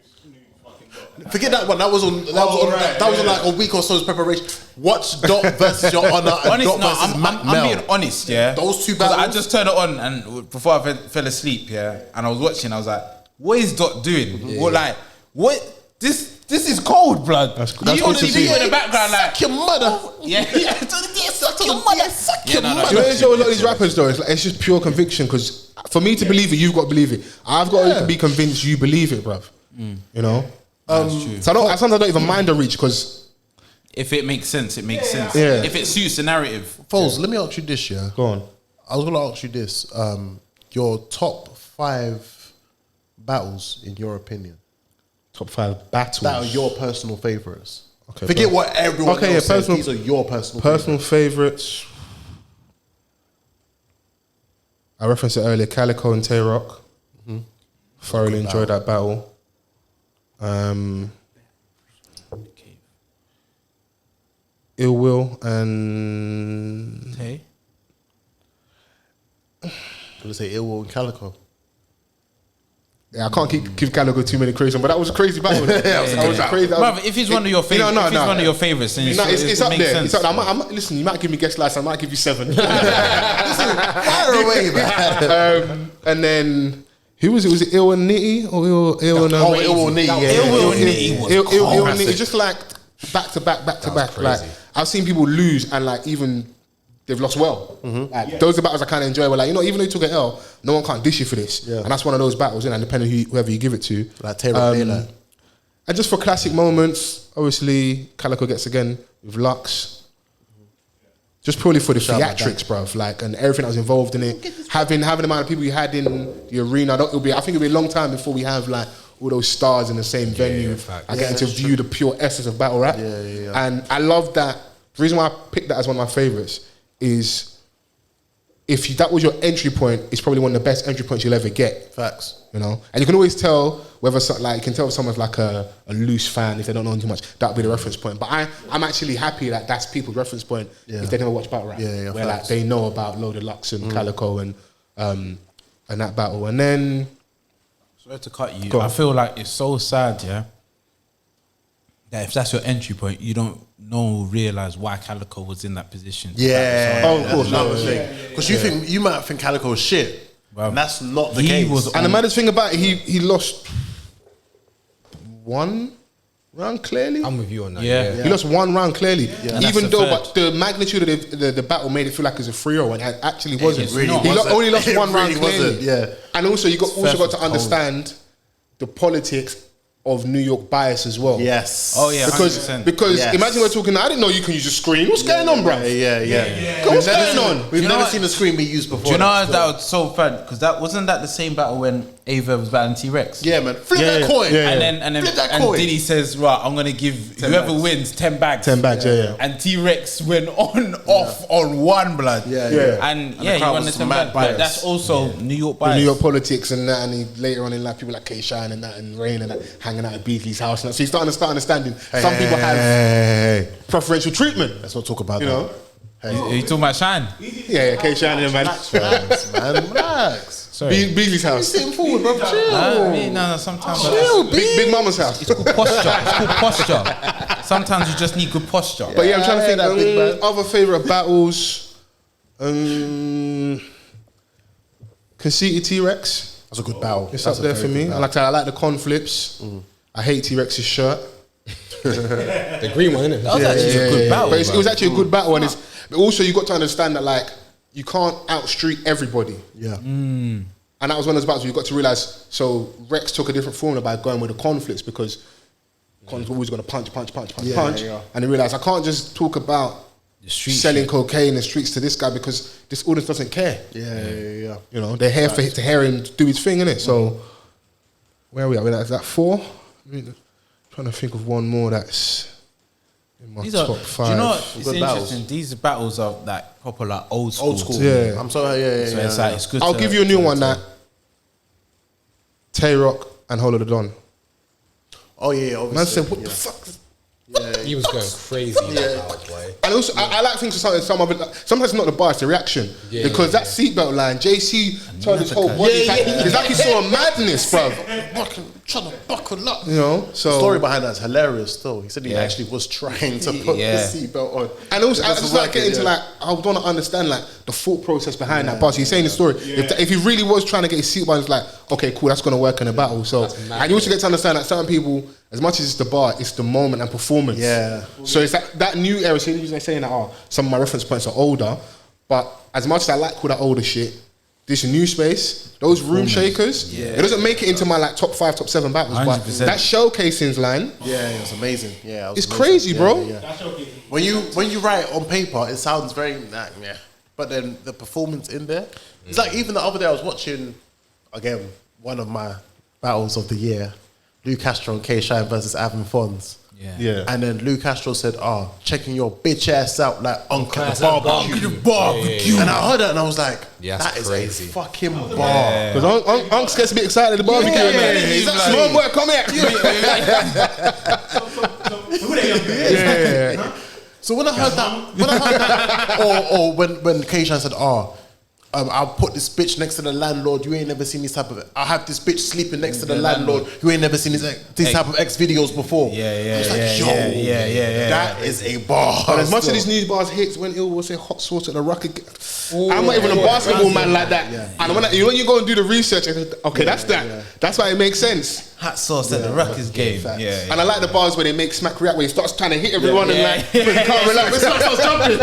fucking Dot. Forget that one. That was on like a week or so's preparation. Watch Dot versus Your Honor and Honest, Dot no, versus Mac Mel. I'm being honest, yeah. Those 2 'Cause I battles. just turned it on and before I fell asleep, yeah, and I was watching. I was like, "What is Dot doing? What? This is cold blood." That's You cool to see see. in the background, like, Suck your mother. yeah. Suck your mother. Suck your no, mother. You know, it's a lot of these rappers though. It's just pure conviction. Because for me to believe it, you've got to believe it. I've got to be convinced you believe it, bruv. You know. So I sometimes don't even mind a reach because If it makes sense, it makes sense. Yeah. If it suits the narrative. Fols, let me ask you this, yeah. go on. I was gonna ask you this. Your top 5 battles in your opinion Top 5 battles. that are your personal favourites. Okay, Forget bro. what everyone Okay, else yeah, says. personal- These are your personal Personal favourites. I referenced it earlier. Calico and Tay Rock. Thoroughly enjoyed that battle. Ill Will and Hey. I'm gonna say Ill Will and Calico. yeah, I can't give Calico too many crazy ones, but that was a crazy battle. That was a crazy. Brother, if he's one of your favorites, one of your favorites, then No, it's up makes there. sense. It's up there. Listen, you might give me guest last. I might give you 7. Fire away, man. And then who was it? Was it Ill and Nitty or Ill and Oh, Ill Will Nitty, yeah. Ill Will Nitty was Ill cold. and Nitty, just like back to back. Like I've seen people lose and like even they've lost well. Like those are battles I kind of enjoy. Where like you know, even though you took an L, no one can't dish you for this. Yeah. And that's one of those battles, and depending whoever you give it to. Like Taylor Daylight. And just for classic moments, obviously Calico gets again with Lux. Just purely for the theatrics, bruv, like and everything that was involved in it. Having the amount of people you had in the arena, I think it'll be a long time before we have like all those stars in the same venue. I get to view the pure essence of battle rap. And I love that. The reason why I picked that as one of my favorites is if that was your entry point, it's probably one of the best entry points you'll ever get. Facts. You know, and you can always tell whether you can tell if someone's like a loose fan if they don't know too much. That'll be the reference point. But I'm actually happy that that's people's reference point if they never watch battle rap. Where facts. like they know about Loaded Lux and Calico and that battle. And then Sorry to cut you. I feel like it's so sad, yeah, that if that's your entry point, you don't realize why Calico was in that position. Yeah. Oh, of course. Because you might think Calico is shit. And that's not the He case. was and the maddest thing about it, he lost one round clearly. I'm with you on that. Yeah. He lost one round clearly, And even that's the though third. but the magnitude of the battle made it feel like it was a 3-0 and it actually wasn't. It really He wasn't. only lost It one round really clearly. wasn't, yeah. And also you got First to was understand the politics of New York bias as well. Yes. Oh yeah, Because 100%. Yes. imagine we're talking. I didn't know you can use a screen. What's going on, bro? Yeah. What's going on? We've You know never what? seen a screen be used before. Do you know that was so fun? Because that wasn't that the same battle when Ava was battling T-Rex. Yeah, man. Flip that coin. Yeah. And then Flip that coin. Diddy says, right, I'm gonna give whoever wins 10 bags. 10 bags, yeah. And T-Rex went off on one blood. Yeah. And the yeah, you crowd won was the 10 mad bags. bias. But that's also New York The bias. New York politics and that, and he, later on in life, people like K-Shine and that, and Rain and that, hanging out at Beasley's house. And that. So you start understanding some people have preferential treatment. Let's not talk about You that. know? Are you talking about Shine? Yeah, K-Shine and man. Relax, man. Relax. Sorry. Beasley's house. Sitting forward, bro. Chill. No, sometimes. Chill, Big Mama's house. It's called posture. It's called posture. Sometimes you just need good posture. But yeah, I'm trying to think. that big man. Other favorite battles. Conceited T-Rex. That's a good battle. It's That's up a there very for me. good I like the con flips. I hate T-Rex's shirt. The green one, innit? That was actually a good battle. But it was actually a good battle, and but also you got to understand that like you can't outstreet everybody. Yeah. And that was one of those battles where you got to realize. So Rex took a different formula by going with the conflicts because Con's always going to punch, Yeah. and he realized I can't just talk about selling cocaine in the streets to this guy because this audience doesn't care. Yeah. You know, they're here to hear him do his thing, innit? So where are we at? Is that 4? Trying to think of one more that's in my top 5. Do you know what? It's Good interesting. battles. These battles are like proper like old school. Yeah. I'm so yeah. So it's like it's good. I'll give you a new one that Tay-Rock and Holo the Don. Oh yeah, obviously. Man said, what the fuck? He was going crazy in that battle, boy. And also, I like things for sometimes not the bar, it's the reaction. Because that seatbelt line, JC turned his whole body. It's like he saw a madness, bruv. Trying to buckle up. You know, so. The story behind that is hilarious still. He said he actually was trying to put the seatbelt on. And also, I just like getting into like, I want to understand like the thought process behind that bar. So he's saying the story. If he really was trying to get his seatbelt, it's like, okay, cool, that's going to work in a battle. So, and you also get to understand that certain people, as much as it's the bar, it's the moment and performance. Yeah. So it's that new era. So they're saying that some of my reference points are older, but as much as I like all that older shit, this new space, those room shakers, it doesn't make it into my like top 5, top 7 battles. 100%. But that showcasings line, it was amazing. Yeah, it's crazy, bro. When you write it on paper, it sounds very but then the performance in there, it's like even the other day I was watching again one of my battles of the year, Lou Castro and K Shine versus Avin Fons. Yeah. And then Lou Castro said, checking your bitch ass out like Uncle the Barbecue. And I heard that and I was like, that is crazy. A fucking bar. Because Unks gets a bit excited at the barbecue. He's like, small boy, come here. So when I heard that, or when K Shine said, I'll put this bitch next to the landlord. You ain't never seen this type of. I have this bitch sleeping next to the landlord. You ain't never seen these type of X videos before. That is a bar. But as much of these new bars hits, when it will say hot sauce at the rock again. I'm not even a basketball man like that. And when you go and do the research, okay, that's that. That's why it makes sense. Hot sauce at the Ruckus game. And I like the bars where they make Smack react, where he starts trying to hit everyone and like, can't relax. Smack starts jumping.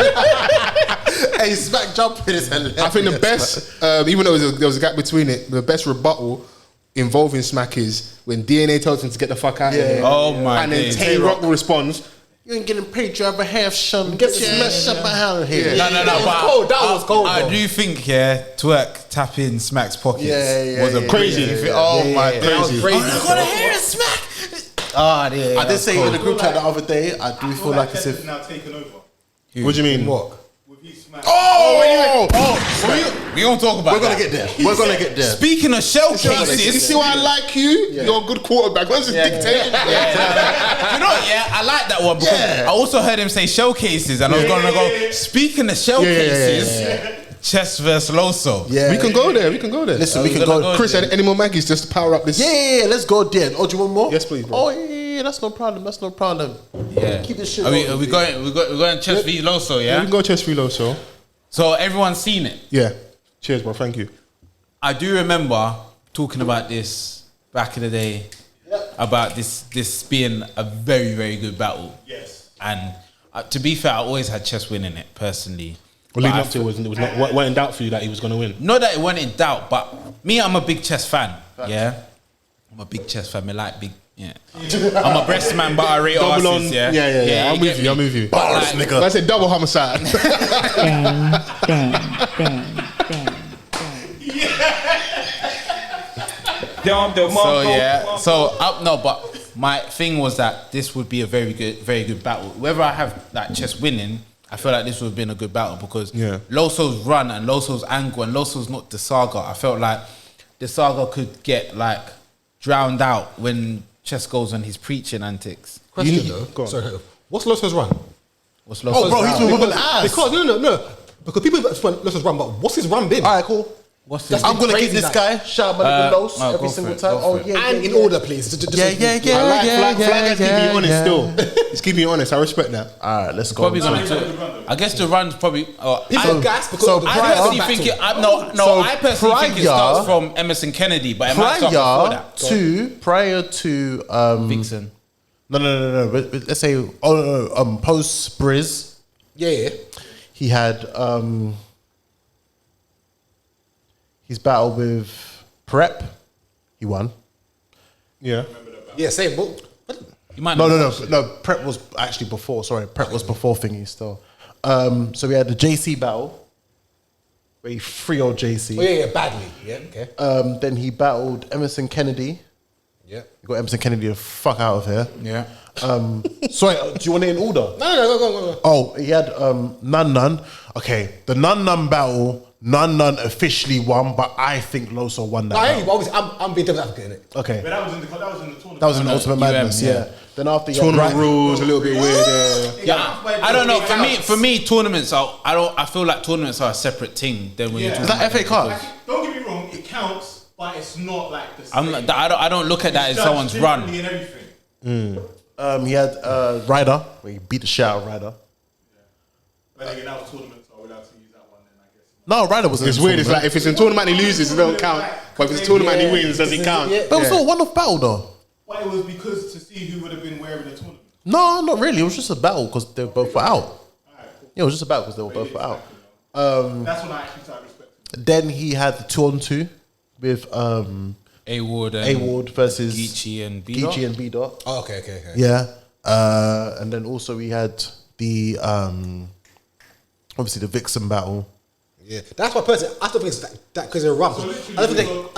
Hey, Smack jumping is hilarious. I think the best, even though there was a gap between it, the best rebuttal involving Smack is when DNA tells him to get the fuck out of here. Oh my And then Tay-Rock responds, you ain't getting paid, you have a half shun. Get smashed up out of here. No. That was cold. I do think, Twerk tap in Smack's pockets was a crazy. Oh my That days. was crazy. I gotta hear it, Smack. I did say in the group chat the other day, I do feel like as if. now taken over. what do you mean? What? With his smack. We don't talk about We're gonna get there. We're gonna get there. Speaking of shell cases, You see why I like you? You're a good quarterback. When's this dictating? you know what, I like that one because I also heard him say showcases and I was gonna go, speaking of showcases, Chess versus Loso. Yeah, We can go there. Listen, we can go. Chris, any more Maggies just to power up this? Yeah, let's go there. Oh, do you want more? Yes, please, bro. Oh, yeah, that's no problem. Yeah. Keep this shit Are we going. going Chess v Loso, We can go chest free low, so. So everyone's seen it. Yeah. Cheers, bro. Thank you. I do remember talking about this back in the day, about this being a very, very good battle. Yes. And to be fair, I always had Chess winning it personally. Well, leading up to it was not weren't in doubt for you that he was going to win. Not that it wasn't in doubt, but me, I'm a big Chess fan. Yeah, I'm a big Chess fan. I like big. Yeah, I'm a breast man, but I rate Double artists. on. Yeah. I'm you with get you. me? Bars, Like, nigga. I said double homicide. Bang. But my thing was that this would be a very good battle. Whether I have that Chess winning, I feel like this would have been a good battle because Loso's run and Loso's angle and Loso's not the saga. I felt like the saga could get like drowned out when Chess goes on his preaching antics. Question though. Sorry, what's Loso's run? What's Loso's Oh, bro, he's run? been whipping ass. Because no. Because people explain Loso's run, but what's his run been? All right, cool. What's That's this? I'm gonna crazy get this night. guy. Shout out my nigga Los no, every go single for it, time. go Oh for it. yeah, And in order, please. Just yeah. I like Flag keeping me honest still. It's keeping me honest. I respect that. All right, let's go. Probably on. gonna do. I guess the run's probably. People gas because so of the I personally think it. I personally think it starts from Emerson Kennedy, but it might start before that. Prior to Vixen. No. But let's say post Briz, Yeah. he had his battle with Prep. He won. Yeah. Yeah, same. But You might No. Prep was actually before. Sorry, Prep was before thingy still. So we had the JC battle where he 3-0 JC. oh yeah, badly. Yeah, okay. Then he battled Emerson Kennedy. Yeah. You got Emerson Kennedy the fuck out of here. Yeah. Sorry, do you want it in order? No, go. Oh, he had Nun. Okay, the Nun battle. Nun officially won, but I think Loso won that. No, I battle. ain't, but obviously, I'm being devil's advocate in it. Okay, But that was in the tournament. that was in Ultimate Madness. yeah. Yeah. Then after you Tournament had rules a little bit weird. Yeah, I don't know. For me, tournaments are. I feel like tournaments are a separate thing than when you're Yeah. talking Is that FA Cup? Don't get me wrong, it counts, but it's not like the same. I don't look at that as It's someone's judged run. differently and everything. He had Ryder, where he beat the shit out of Ryder. But again, that was tournament, so I would have to use that one then, I guess. No, Ryder was. It's weird. It's like if it's in tournament and he loses, it don't count. But if it's tournament and he wins, does it count? Yeah. But it was not a one-off battle though. Well, it was because to see who would have been wearing the tournament. No, not really. It was just a battle because they both were out. Yeah, it was just a battle because they were both out. That's when I actually started respecting. Then he had the 2-on-2 with A-Ward versus Geechi and B-Dot. Geechi and B-Dot. Oh, okay. Yeah. And then also we had the obviously the Vixen battle. Yeah, that's my person. I don't think it's that because they're run. I don't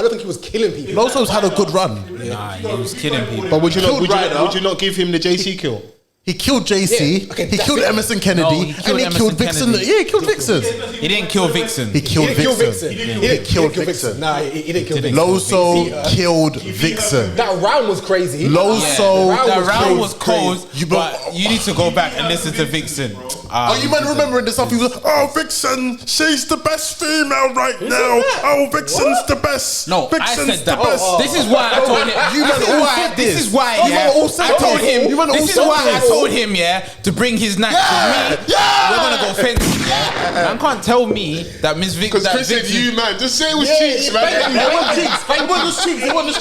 think he was killing people. Loso's had a good run. Nah, he was killing people. But would you Killed Ryder. would you not give him the JC kill? He killed JC. Yeah, okay, he that's killed it. Emerson Kennedy. No, he killed and he Emerson killed Vixen. Kennedy. Yeah, he killed Vixen. He didn't kill Vixen. He killed He didn't kill Vixen. Vixen. He didn't kill Vixen. Nah, he didn't kill Vixen. Loso killed Vixen. That round was crazy. Loso. That round killed was cold, You but you need to go back and listen to Vixen. Oh, you might remembering this stuff. He was, oh, Vixen, she's the best female right now. Oh, Vixen's the best. No, I Vixen's said that. the best. This is why I told him. You man all said This this. is why. You Yeah, man all said I told this. him. You man all This is said why I this. told him. Yeah, to bring his knack to me. Yeah. We're gonna go fencing. Yeah, man can't tell me that Miss Vic. Because that Chris said Vixen- you, man. Just say it was cheeks, man. It wasn't cheeks. It wasn't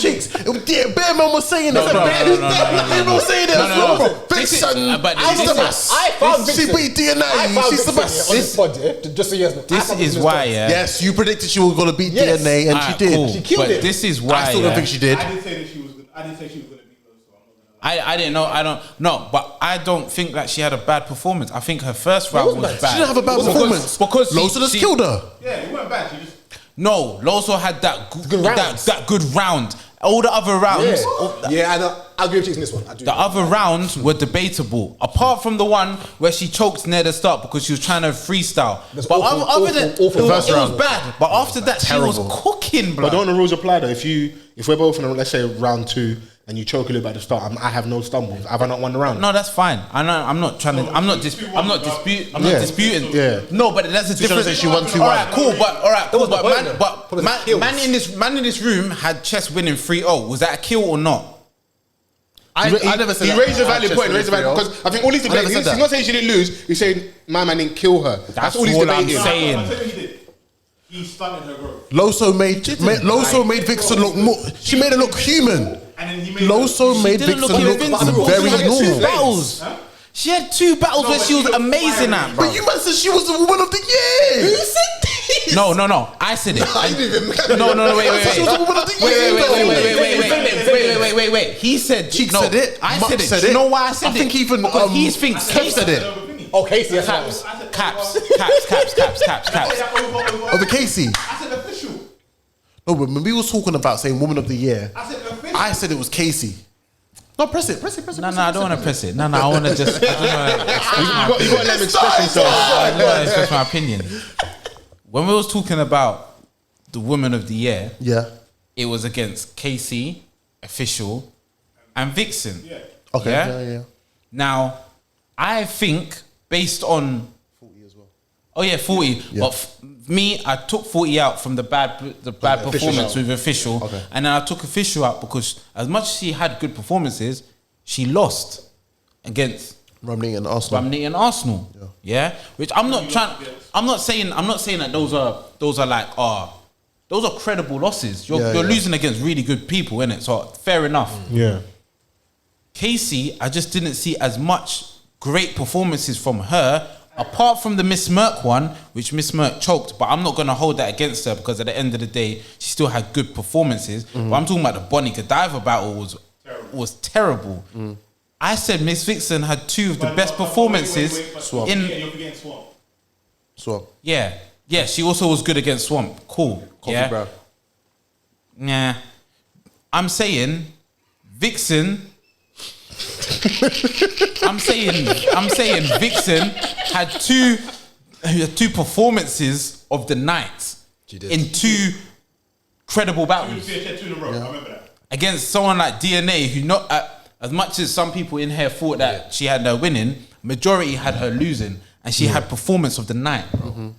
cheeks. It wasn't cheeks. Bear man was saying No, that. no, no, no, no, He was saying that. No. This is- Vixen, but she's this the is- best. I found She Vixen. beat DNA. I found She's the Vixen, best. yeah, on this pod, yeah. Just so you guys know. I This found is Vixen why. on Yeah. Yes, you predicted she was going to beat Yes. DNA, and she Alright, did. cool. She killed But it. this is why. I still don't think she did. I didn't say that she was. I didn't say she was going to beat those. So I'm not gonna lie. I didn't know. I don't know, but I don't think that she had a bad performance. I think her first round wasn't was bad. bad. She didn't have a bad performance. because Loso just killed her. Yeah, it weren't bad. She just. No, Loso had that Good rounds. that good round. All the other rounds, Yeah, I know. I'll give you in this one. I do. the other rounds were debatable. Apart from the one where she choked near the start because she was trying to freestyle. That's But awful, other than awful, awful. it was First round. bad. But after that, she was cooking, bro. But don't the rules apply though? If we're both in, let's say, round 2 and you choke a little bit at the start, I have no stumbles. Have I not won the round? No, that's fine. I know. I'm not trying to. I'm not disputing. Yeah. No, but that's a She's trying different. to say she won 2-1. All right, cool. But point, man, though. but Put us kills. man in this room had chess winning 3-0. Was that a kill or not? I never said He that. raised a valid point. Raised a valid because I think all he's I never debating. said He's that. not saying she didn't lose. He's saying my man didn't kill her. That's all he's all I'm debating. saying. I'll tell you what he did. He stunted her growth. Loso made Vixen look more. She made her look human. And then he made Loso made didn't Vixen look look invincible. very She had two normal. battles. She had 2 battles where but she was she was amazing at, bro. But you man said she was the woman of the year. Who said this? No. I said it. I didn't even. No, wait. She was the woman of the year. Wait. He said Cheek no, said it. I Muck said it. said Do you it. know why I said I it? think even Because he thinks Kev said it. Oh, Casey, that's Caps. Of the Casey. I said official. No, but when we was talking about saying woman of the year, I said official. I said it was Casey. No, press it. No, I don't want to press it. No, I want to just. I just want to You got to let him express himself. I just want to express my opinion. When we was talking about the woman of the year, Yeah. it was against Casey, Official, and Vixen. Yeah. Okay. Yeah? Yeah. Now, I think based on 40 as well. Oh yeah, 40. But me, I took 40 out from the bad performance with official, and then I took official out because as much as she had good performances, she lost against Romney and Arsenal. Yeah. Which I'm not saying that those are like those are credible losses. You're losing against really good people, innit? So fair enough. Yeah. Casey, I just didn't see as much great performances from her, apart from the Miss Merck one, which Miss Merck choked, but I'm not going to hold that against her because at the end of the day, she still had good performances. But I'm talking about the Bonnie Godiva battle was terrible. I said Miss Vixen had two of the best performances You're forgetting Swamp. Yeah, she also was good against Swamp. Cool. Coffee bro. Nah. I'm saying Vixen Vixen had two performances of the night in two credible battles. Two in a row. I remember that. Against someone like DNA, who not as much as some people in here thought that she had her winning, majority had her losing, and she had performance of the night, bro.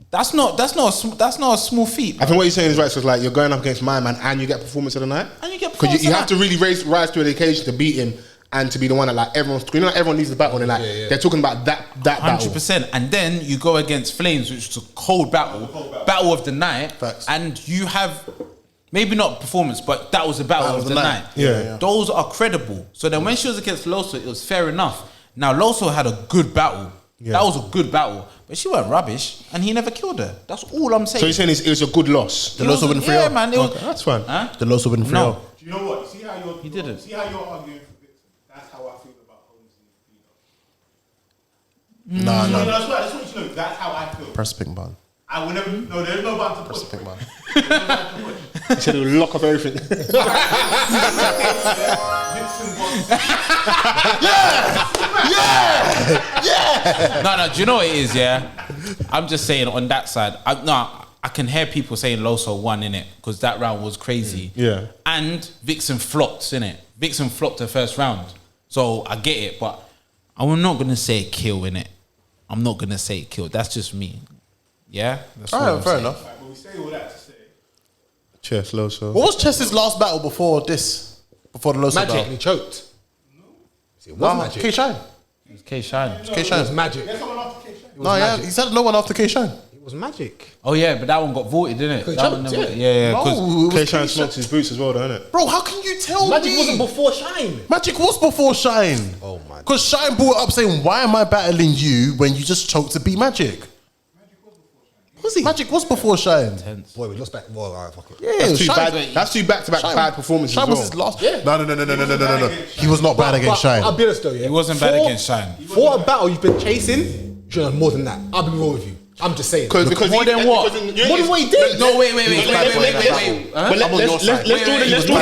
That's not a small feat. I think what you're saying is right. So it's like you're going up against my man, and you get performance of the night. And you get because you have to really rise to the occasion to beat him, and to be the one that like everyone's. You know, like everyone needs the battle, and like they're talking about that battle. 100%. And then you go against Flames, which was a cold battle of the night, and you have maybe not performance, but that was a battle of the night. Yeah. Those are credible. So then when she was against Loso, it was fair enough. Now Loso had a good battle. That was a good battle, but she weren't rubbish, and he never killed her. That's all I'm saying. So you're saying it was a good loss? The Loso win 3-0. Yeah, man. That's fine. The Loso win 3-0. No. Do you know what? See how you're arguing for Vixen? That's how I feel about Homicide. Nah. No, that's right. I just want you to know that's how I feel. Press pink button. I will never. No, there's no button to push. Press pink button. There's no button to push. He said it would lock up everything. Vixen No, do you know what it is, yeah? I'm just saying on that side, I can hear people saying Loso won, innit? Because that round was crazy. Yeah. And Vixen flopped, innit? Vixen flopped her first round. So I get it, but I'm not going to say kill, innit? I'm not going to say kill. That's just me. Yeah? That's All right, fair enough. Right, but we say all that to say. Chess, Loso. What was Chess's last battle before this? Before the Loso Magic, and battle? he choked. It was Magic. K-Shine. It was K-Shine. It was Magic. There's someone after K-Shine. No, yeah, he said no one after K-Shine. It was Magic. Oh, yeah, but that one got voted, didn't it? He That one choked, never- yeah. Yeah, because No, it was K-Shine smoked his boots as well, don't it? Bro, how can you tell Magic me? wasn't before Shine. Magic was before Shine. Oh my. Because Shine brought it up saying, why am I battling you when you just choked to beat Magic? Was he? Magic was before Shine. Boy, we lost back. Well, all right, fuck it. Yeah, That's two back-to-back Shine- bad performances Shine as was well. his last. Yeah. No. He was not bad against Shine. I'll be honest though, yeah. he wasn't bad against Shine. For a battle you've been chasing, you should have more than that. I'll be real with you. I'm just saying. Because More than what? More than what he did. No, wait. But let's do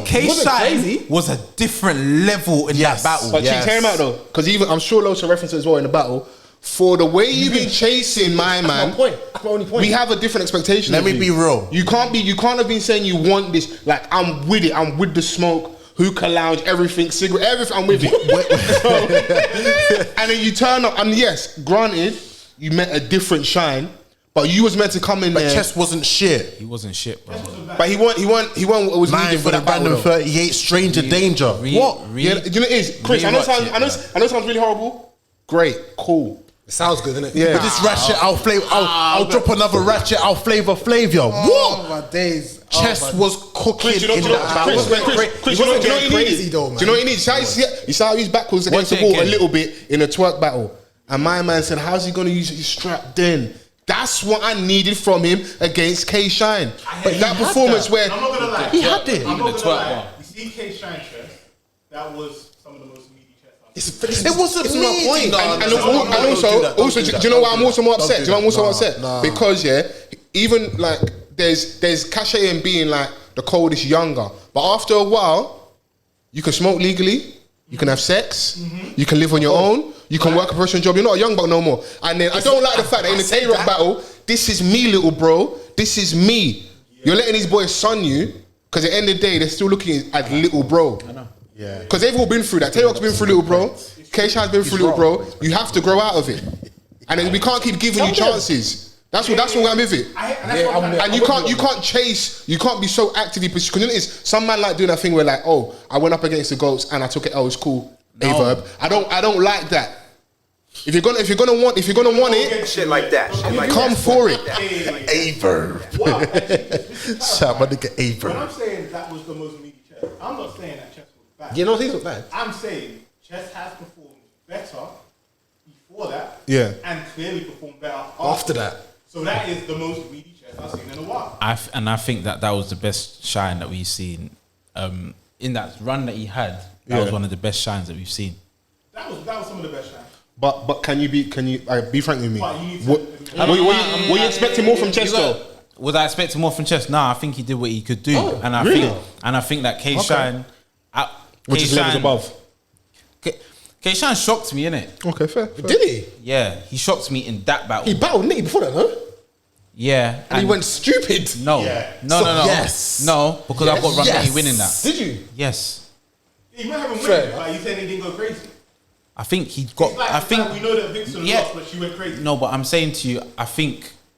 K-Shine. K-Shine was a different level in that battle. But check him out though, because even I'm sure Loso referenced it as well in the battle. For the way you've been chasing my man, That's my point. That's my only point. we have a different expectation. Let of me you. be real. You can't have been saying you want this. Like I'm with it. I'm with the smoke. Hookah lounge, everything, cigarette, everything. I'm with it. And then you turn up, and yes, granted, you met a different Shine, but you was meant to come in But there. Chess wasn't shit. He wasn't shit, bro. But he won what was 9 needed for for the that battle. random though. 38 Stranger Danger. What? Yeah, you know what it is, Chris. I know it sounds really horrible. Great, cool. It sounds good, doesn't it? Yeah. But this ratchet, I'll drop another ratchet, I'll flavor Flavia. What? my days. Chess was cooking Chris, you know in that battle. Chris, you know what you crazy need? though, Do man. you know what you need? You saw how he's backwards against the Watch it wall a again. little bit in a twerk battle. And my man said, how's he going to use his strap then? That's what I needed from him against K-Shine. But that performance where... I'm not gonna lie. He had it. I'm not the gonna twerk lie. one. You see K-Shine chest, that was some of the most meaty chest I've It wasn't It's me. my point. No, And no, also, do you know why I'm also more upset? Do you know why I'm also more upset? Because even like there's cachet in being like the coldest younger, but after a while, you can smoke legally, you can have sex, you can live on your own, you can work a professional job. You're not a young buck no more. And then I don't like the fact that in the Tay-Rock battle, this is me, little bro. This is me. You're letting these boys son you because at the end of the day, they're still looking at little bro. I know. Yeah. Because they've all been through that. Tay-Rock's been through little bro. K-Shine's been through little bro. You have to grow out of it. and then we can't keep giving you chances. That's what I'm with it. And you can't chase. You can't be so actively pursuing. Because it is some man like doing that thing where like, oh, I went up against the GOATs and I took it. Oh, it's cool. No. A-verb. I don't like that. If you're gonna want it, shit like that. Come for it. A-verb. Shout my nigga A-verb. When I'm saying that was the most meaty chess, I'm not saying that chess was bad. You know things were bad. I'm saying chess has performed better before that. Yeah. And clearly performed better After that. So that is the most meaty chess I've seen in a while. I think that was the best shine that we've seen. In that run that he had, that was one of the best shines that we've seen. That was some of the best shines. But can you be frank with me? But you need to- Were you expecting more from Chess though? Was I expecting more from Chess? Nah, I think he did what he could do, Oh, and I really? think that K Shine, Which is levels above. K Shine shocked me, innit? Okay, fair. Did he? Yeah, he shocked me in that battle. He battled Nitty before that, no? Yeah, And he went stupid. no, Yeah. no, Yes. no, because I've got Rum Yes. Nitty winning that. Did you? Yes, He might have a Fair. win, but he said he didn't go crazy. I think he got. It's like, I think we know that Vixen lost, but she went crazy. No, but I'm saying to you,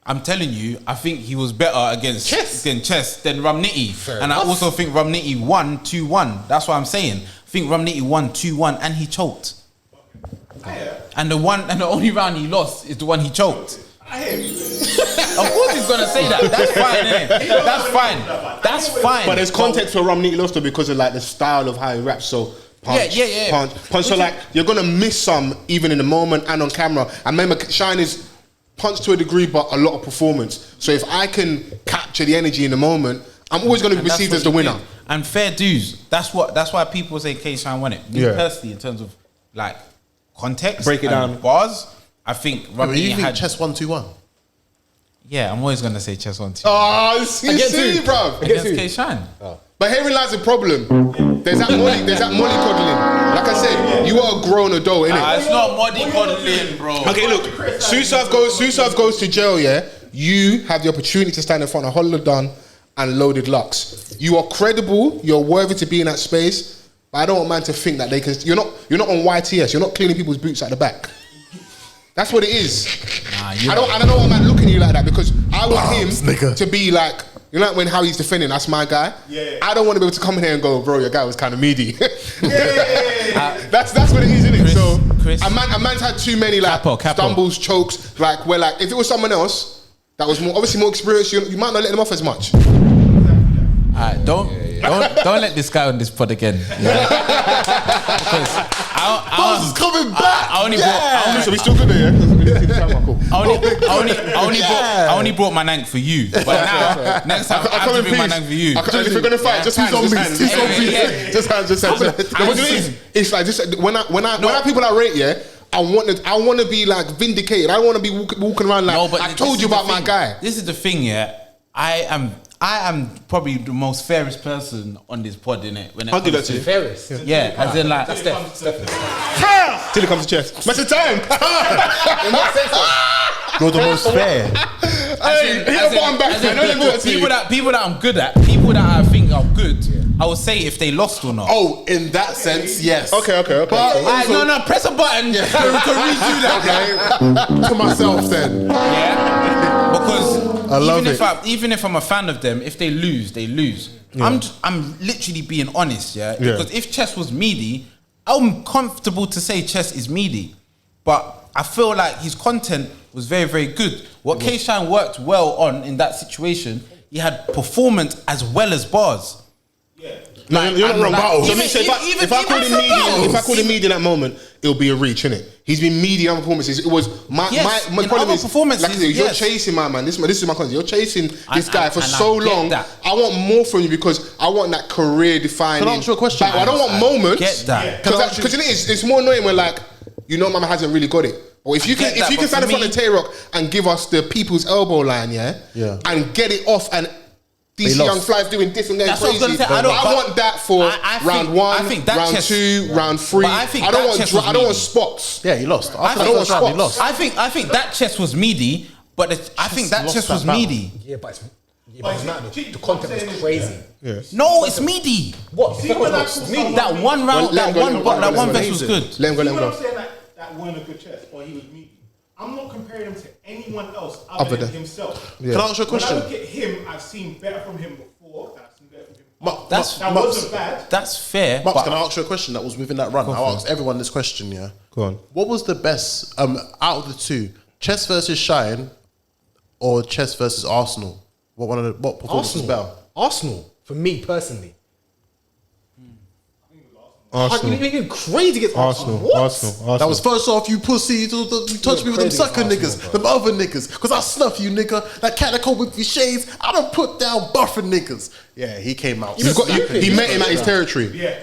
I'm telling you, I think he was better against Chess than Rum Nitty. And I also think Rum Nitty won 2-1. That's what I'm saying. I think Rum Nitty won 2-1 and he choked. And the only round he lost is the one he choked. I hear you. Of course he's gonna say that. That's fine, innit? That's fine. That's fine. But there's context for Rum Nitty lost because of like the style of how he raps. So punch. So like you're gonna miss some even in the moment and on camera. And remember, Shine is punch to a degree, but a lot of performance. So if I can capture the energy in the moment, I'm always gonna be perceived as the winner. Did. And fair dues. That's why people say K Shine won it. Me personally, in terms of like context, break it down, bars. I think Rum Nitty had Chess 1-2-1. Yeah, I'm always gonna say Chess 1-2. Oh, you see, bro. Against K Shine. But herein lies the problem. There's that mollycoddling. Like I said, you are a grown adult, innit? It's not mollycoddling, bro. Okay, look. Susav goes to jail, yeah? You have the opportunity to stand in front of Hollow Dunn and Loaded Lux. You are credible, you're worthy to be in that space, but I don't want man to think that they can... You're not on YTS, you're not cleaning people's boots at the back. That's what it is. I don't want man looking at you like that because I want him to be like... You know like when how he's defending, that's my guy. Yeah. I don't want to be able to come in here and go, bro, your guy was kind of meaty. That's what it is, isn't it? So a man's had too many like stumbles, chokes, like where like if it was someone else that was obviously more experienced, you might not let them off as much. Don't let this guy on this pod again. Because Fols is coming back. So we still good there, yeah? I only brought my nank for you, but now next time I have to bring my nank for you. If we're gonna fight, just hands. It's like just when I people I rate, yeah. I want to be like vindicated. I don't want to be walking around like I told you about my guy. This is the thing, yeah. I am probably the most fairest person on this pod, innit? When it I'll do that comes to you. Fairest. Yeah, as in like Steph. Till it comes to chess. What's the time? You're the most fair. People that I'm good at, people that I think are good, I would say if they lost or not. Oh, in that sense, yes. Okay. But no, press a button to redo that. Okay. To myself then. Yeah, because I love even if I'm a fan of them, if they lose, they lose. Yeah. I'm literally being honest, yeah. Because if Chess was meaty, I'm comfortable to say Chess is meaty, but I feel like his content was very, very good. What K Shine worked well on in that situation, he had performance as well as bars. Yeah. No, you're not wrong. If I called him meaty in that moment, it'll be a reach, innit? He's been meaty in other performances. It was my problem is like you're chasing my man. This is my concept. You're chasing this guy for so long. I want more from you because I want that career defining. Can I answer a question? I don't want moments. Get that because it's more annoying when like my man hasn't really got it. Or if you can stand in front of Tay-Rock and give us the people's elbow line, and get it off and. These young flies doing different games crazy. I want that for round one, round two, round three. I don't want spots. Yeah, he lost. I don't want spots. He lost. I think that chess was meaty, but I think that chess was meaty. Yeah, but it's not. The content was crazy. Yeah. No, it's meaty. What? That one round, that one verse was good. Let him go. I'm saying that weren't a good chess, or he was meaty. I'm not comparing him to anyone else other than himself. Can I ask you a question? When I look at him, I've seen better from him before, and I've seen better from him. That wasn't bad. That's fair. Max, can I ask you a question that was within that run? I'll ask everyone this question, yeah? Go on. What was the best, out of the two, Chess versus Shine or Chess versus Arsenal? What performance was better? Arsenal, for me personally. Arsenal. You're crazy against Arsenal. What? Arsenal. That was first off, you pussy. You touch me with them sucker niggas, them other niggas. Because I snuff you, nigga. That catacomb with your shades. I done put down buffer niggas. Yeah, he came out. He met him at his territory. Yeah.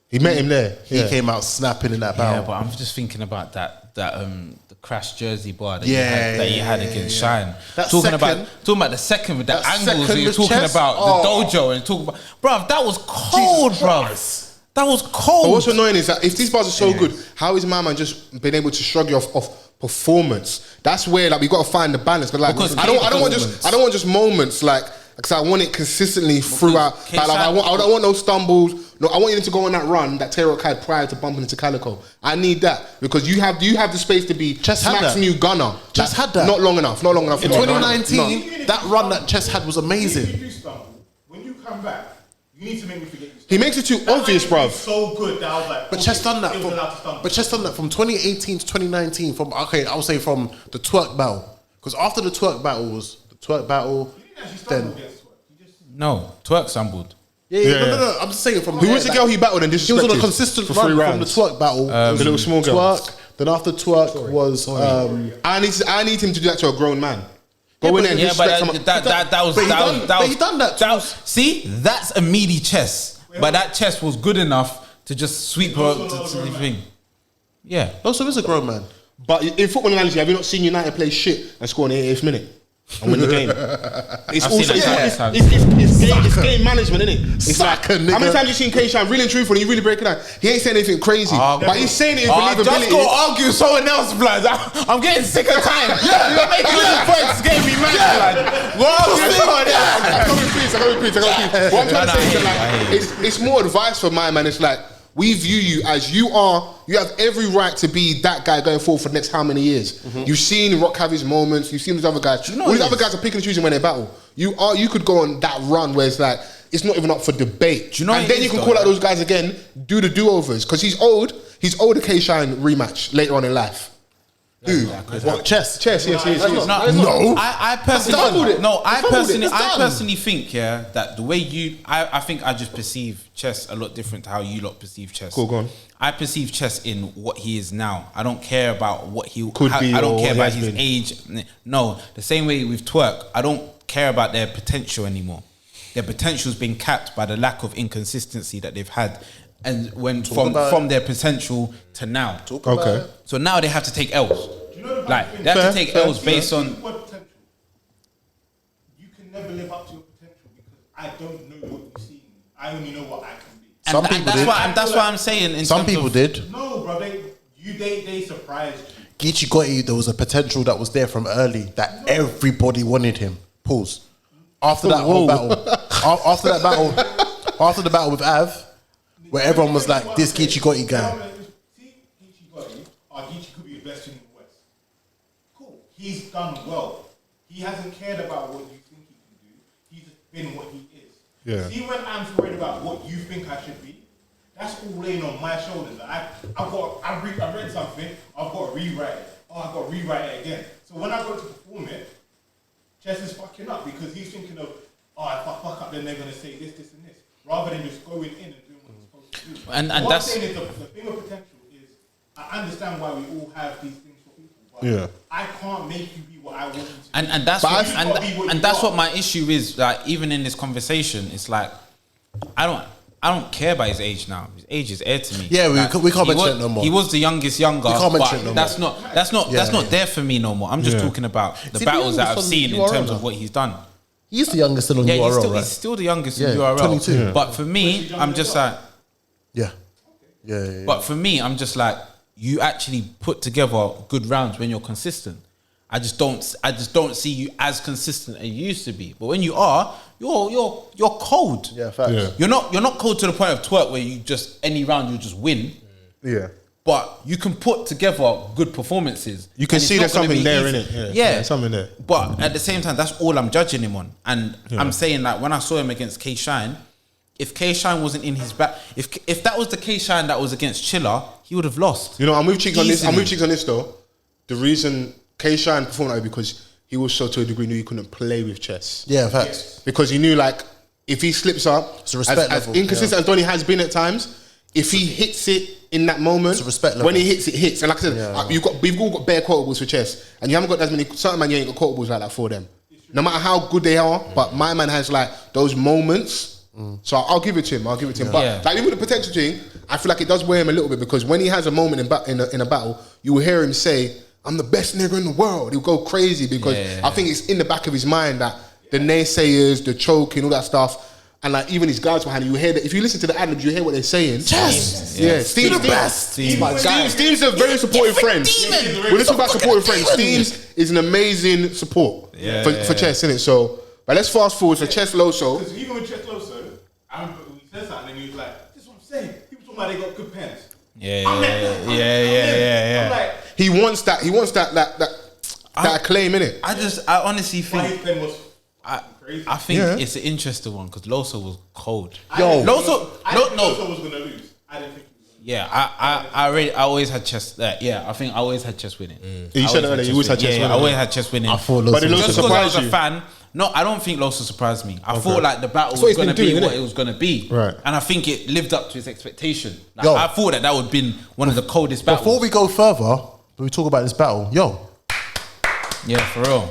He met him there. He came out snapping in that Yeah, barrel. but I'm just thinking about that the crash jersey bar that Yeah, you had against Shine. That Talking second- about the second with the that angles second that you're with talking chest? about Oh. the dojo and talking about, bruv, that was cold, Jesus bruv. Christ. That was But cold. what's annoying is that if these bars are so good, how is my man just been able to shrug you off performance? That's where like we got to find the balance. But like Because I don't want just moments like because I want it consistently throughout. Like, I don't want no stumbles. No, I want you to go on that run that Taylor had prior to bumping into Calico. I need that because you have the space to be Chess had Smack's that. new gunner. Chess had that. Not long enough. In No. 2019, that run that Chess had was If amazing. you do stumble, when you come back, you need to make me forget you stumbled. He makes it too obvious, bruv. So good that I was like, But okay, Chess done that. he was allowed to stumble. But Chess done that from 2018 to 2019. I would say from the twerk battle. Because after the twerk battle, He didn't actually stumble then against Twerk. He just No, Twerk stumbled. no. I'm just saying from Who was the girl he battled and He was on a disrespected consistent for run 3 from the rounds? twerk battle. The little small girl. Twerk. Then after twerk was I need him to do that to a grown man. Go in there and Yeah, but disrespect someone. that was But he done that. See, that's a meaty chess. But that chess was good enough to just sweep her to the thing. Yeah. Loso is a grown man. But in football analogy, have you not seen United play shit and score in the 88th minute and win the game? It's I've also seen that countless times. it's game management, isn't it? It's Soccer, like, nigga. how many times you seen K-Shine really and truthful and you really break it down? He ain't saying anything crazy, but he's saying it in Just believability. go argue with someone else, blood. I'm getting sick of time. You're making these points getting me mad, blood. Go argue with someone else. I got me please. What I'm trying to say is that like, it's more advice for my man. It's like we view you as you are. You have every right to be that guy going forward for the next how many years. You've seen Rock have his moments. You've seen these other guys. All these other guys are picking and choosing when they battle. You could go on that run where it's like it's not even up for debate. Do you know and what then it you is can though, call out yeah? those guys again, do the do-overs because he's owed a K-Shine rematch later on in life. Who? What? Chess? Yes. No. I personally, fumbled it. no, I He fumbled it. personally, It's I done. personally think, yeah, that the way I think I just perceive chess a lot different to how you lot perceive chess. Cool, go on. I perceive chess in what he is now. I don't care about what he Could be I don't or care what about he his has been. age. No, the same way with Twerk, I don't care about their potential anymore. Their potential's been capped by the lack of inconsistency that they've had, and from their potential to now. Okay. So now they have to take L's. Do you know the bad Like thing? they have to take L's based on. Word potential. You can never live up to your potential because I don't know what you see in me. I only know what I can be. Some people did. That's why I'm saying. In Some terms people of- did. No, bro, they surprised you. Geechi Gotti, there was a potential that was there from early that everybody wanted him. Pause. After that whole battle, after the battle with Av, where everyone was like, "This Geechi Gotti guy." See, Geechi Gotti, Geechi could be the best in the West. Cool. He's done well. He hasn't cared about what you think he can do. He's just been what he is. Yeah. See, when I'm worried about what you think I should be, that's all laying on my shoulders. I read something, I've got to rewrite it. Oh, I've got to rewrite it again. So when I go to perform it, Chess is fucking up because he's thinking of, if I fuck up, then they're going to say this, and this. Rather than just going in and doing what he's supposed to do. And what that's- I'm saying is the thing of potential is, I understand why we all have these things for people, but Yeah. I can't make you be what I want you to be. And that's But what, you've gotta be what and you that's are. what my issue is. Like even in this conversation, it's like I don't care about his age now. His age is air to me. Yeah, Like, we can't he mention was- it no more. He was the youngest younger. We can't mention but it no that's more. not that's Yeah, not yeah. there for me no more. I'm just Yeah. talking about the he battles the that I've youngest seen on in terms URL of what he's done. He's the youngest still on Yeah, URL, he's right? still the youngest Yeah, in URL. 22. Yeah. But for me, I'm just like. Yeah. But for me, I'm just like, you actually put together good rounds when you're consistent. I just don't see you as consistent as you used to be. But when you are, you're cold. Yeah, facts. Yeah. You're not cold to the point of Twerk where you just any round you just win. Yeah. But you can put together good performances. You can and it's see not there's gonna something be there, easy. innit? Yeah, something there. But at the same time, that's all I'm judging him on. And I'm saying that when I saw him against K Shine, if K Shine wasn't in his back, if that was the K Shine that was against Chiller, he would have lost. You know, I'm with Cheeks on this. I'm Easily. with Cheeks on this though. The reason K Shine performed that way because he also to a degree knew he couldn't play with chess. Yeah, facts. Because he knew like if he slips up, It's a respect as level, inconsistent as Donny has been at times, if he hits it in that moment, It's a respect level. when he hits, it hits. And like I said, we've all got bare quotables for chess, and you haven't got as many. Certain man, you ain't got quotables like that for them. No matter how good they are, but my man has like those moments. So I'll give it to him. But like even with the potential thing, I feel like it does wear him a little bit because when he has a moment in a battle, you will hear him say, "I'm the best nigga in the world." He'll go crazy because I think it's in the back of his mind that the naysayers, the choking, all that stuff. And like even his guys behind you hear that. If you listen to the ad-libs, you hear what they're saying. Chess. Yeah, Steve's the best. Steve's a very supportive friend. When it's about supportive friends, Steve's is an amazing support for chess, isn't it? So, but let's fast forward for Chess Loso. Because even with Chess Loso, I remember we said something and he was like, "This is what I'm saying." People talking about they got good pens. I'm like, He wants that acclaim, innit? I honestly why his think. pen was crazy. I think it's an interesting one because Loso was cold. I didn't think Loso Loso was gonna lose. I didn't think he was gonna lose. Yeah, I always had chess. I think I always had chess winning. You said earlier you always had chess winning. I always had chess winning. I thought But it Loso looks Just because I was surprised a you. fan. No, I don't think Loso surprised me. I thought like the battle what was he's going to been be doing, what innit? it was going to be. Right. And I think it lived up to his expectation. Like, Yo. I thought that would have been one of the coldest battles. Before we go further, when we talk about this battle, Yeah, for real.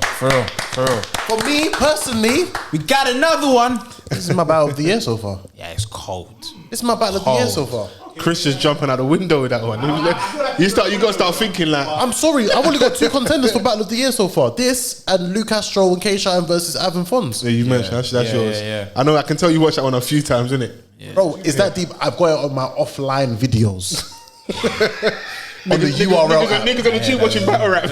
for me personally, We got another one. this is my battle of the year so far. Yeah, it's cold. This is my battle of the year so far. Chris just jumping out the window with that one. You gotta start thinking like, I'm sorry, I've only got 2 contenders for battle of the year so far. This and Luke Castro and K Shine versus Avon Fons. yeah, you mentioned that's yours. yeah. I know. I can tell you watched that one a few times, innit? Bro, is that deep? I've got it on my offline videos. On the URL app. Niggas on the tube watching battle rap.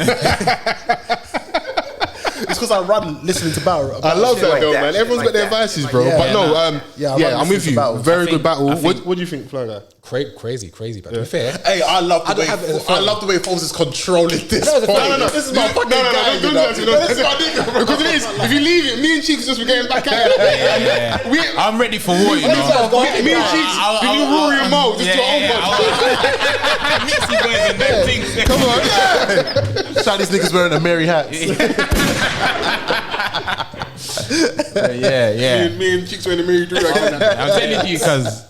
It's because I run listening to battle. I love that though, that, man. shit Everyone's like got their that. vices, bro. Yeah. But no, I'm I'm with listening to you. battles. Very good battle. I think- What do you think, Florida? Crazy. But to be fair, Hey, I love the I don't way have it as a I fan. love the way Foles is controlling this. No, point. This is my fucking guy. Don't do that to me. This is my nigga, bro. Because it is. If you leave it, me and Cheeks just be getting back at it. We, I'm ready for war, you know. me and Cheeks, the new Rory and Mo, just to our own pod. Mixy boys and them things. Come on. Shout these niggas wearing a Mary hat. Yeah. Me and Cheeks wearing the Mary Drew. I'm telling you, cuz.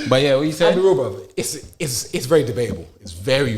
But yeah, what you I'll said? be real, bro. It's very debatable. It's very.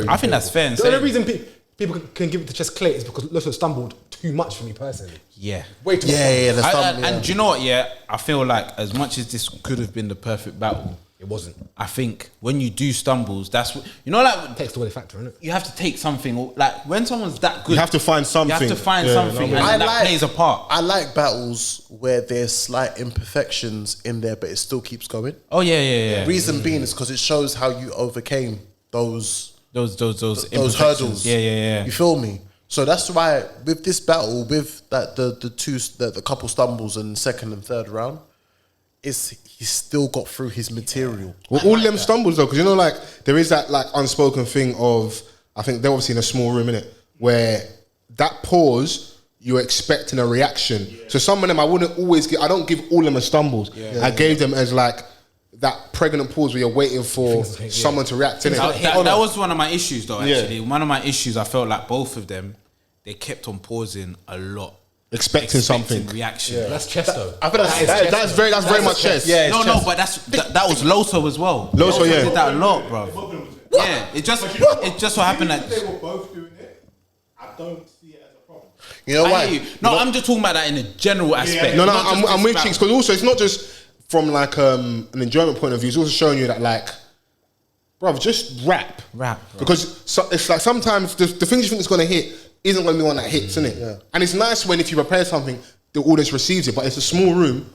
I think that's fair and The only safe. reason people can give it to Chess Clay is because Loso stumbled too much for me personally. Yeah. Way too much. Yeah, that's And do you know what? Yeah, I feel like as much as this could have been the perfect battle, It wasn't. I think when you do stumbles, that's what you know. Like Takes away the factor, innit? you have to take something. Like when someone's that good, You have to find something. You have to find Yeah, something, no, and I that like- plays a part. I like battles where there's slight imperfections in there, but it still keeps going. Oh yeah. Reason being is because it shows how you overcame those Those those hurdles. Yeah. You feel me? So that's why with this battle, with that the couple stumbles in second and third round, he's still got through his material. Well, all them stumbles though, because you know, like there is that like unspoken thing of, I think they're obviously in a small room, innit, where that pause you're expecting a reaction. So some of them I wouldn't always give. I don't give all them as stumbles. I gave them as like that pregnant pause where you're waiting for someone to react. Innit? That was one of my issues, though. Actually, one of my issues. I felt like both of them, they kept on pausing a lot, expecting something. reaction. That's chess though. I feel that's very much chess. Yeah, No, but that was Loso as well. Loso, yeah. did that a lot, bro. Yeah, it just so happened that. They were both doing it. I don't see it as a problem. You know I why? hear you. No, I'm just talking about that in a general aspect. No, not just I'm this with battle. Cheeks because also it's not just from like an enjoyment point of view. It's also showing you that like, bro, just rap. Bro. Because it's like sometimes the things you think is going to hit isn't going to be one that hits, isn't it? Yeah. And it's nice when if you prepare something, the audience receives it. But it's a small room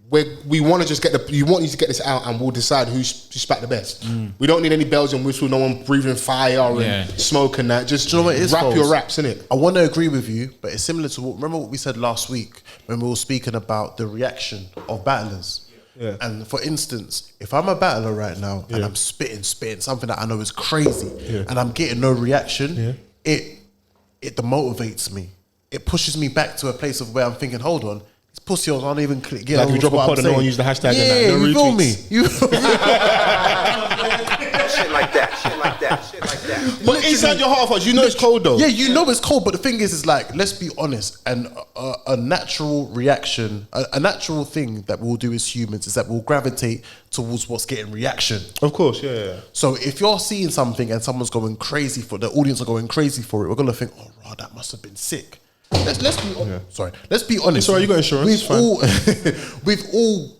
where we want to just you want you to get this out, and we'll decide who's spat the best. We don't need any bells and whistles, no one breathing fire and smoke and that. Just Do you know what it is, rap Foles? your raps, innit? I want to agree with you, but it's similar to remember what we said last week when we were speaking about the reaction of battlers. Yeah. And for instance, if I'm a battler right now and I'm spitting something that I know is crazy and I'm getting no reaction, it demotivates me. It pushes me back to a place of where I'm thinking, hold on, these pussy hoes aren't even get Like you drop a pod and no one use the hashtag and that. No you feel me? Shit like that. But inside your heart of hearts, you know it's cold though. Yeah, you know it's cold, but the thing is like, let's be honest, and a natural reaction, a natural thing that we'll do as humans is that we'll gravitate towards what's getting reaction. Of course, yeah. So if you're seeing something and someone's going crazy for it, the audience are going crazy for it, we're gonna think, oh, wow, that must have been sick. Let's be sorry. Let's be honest. Sorry, you got insurance. We've all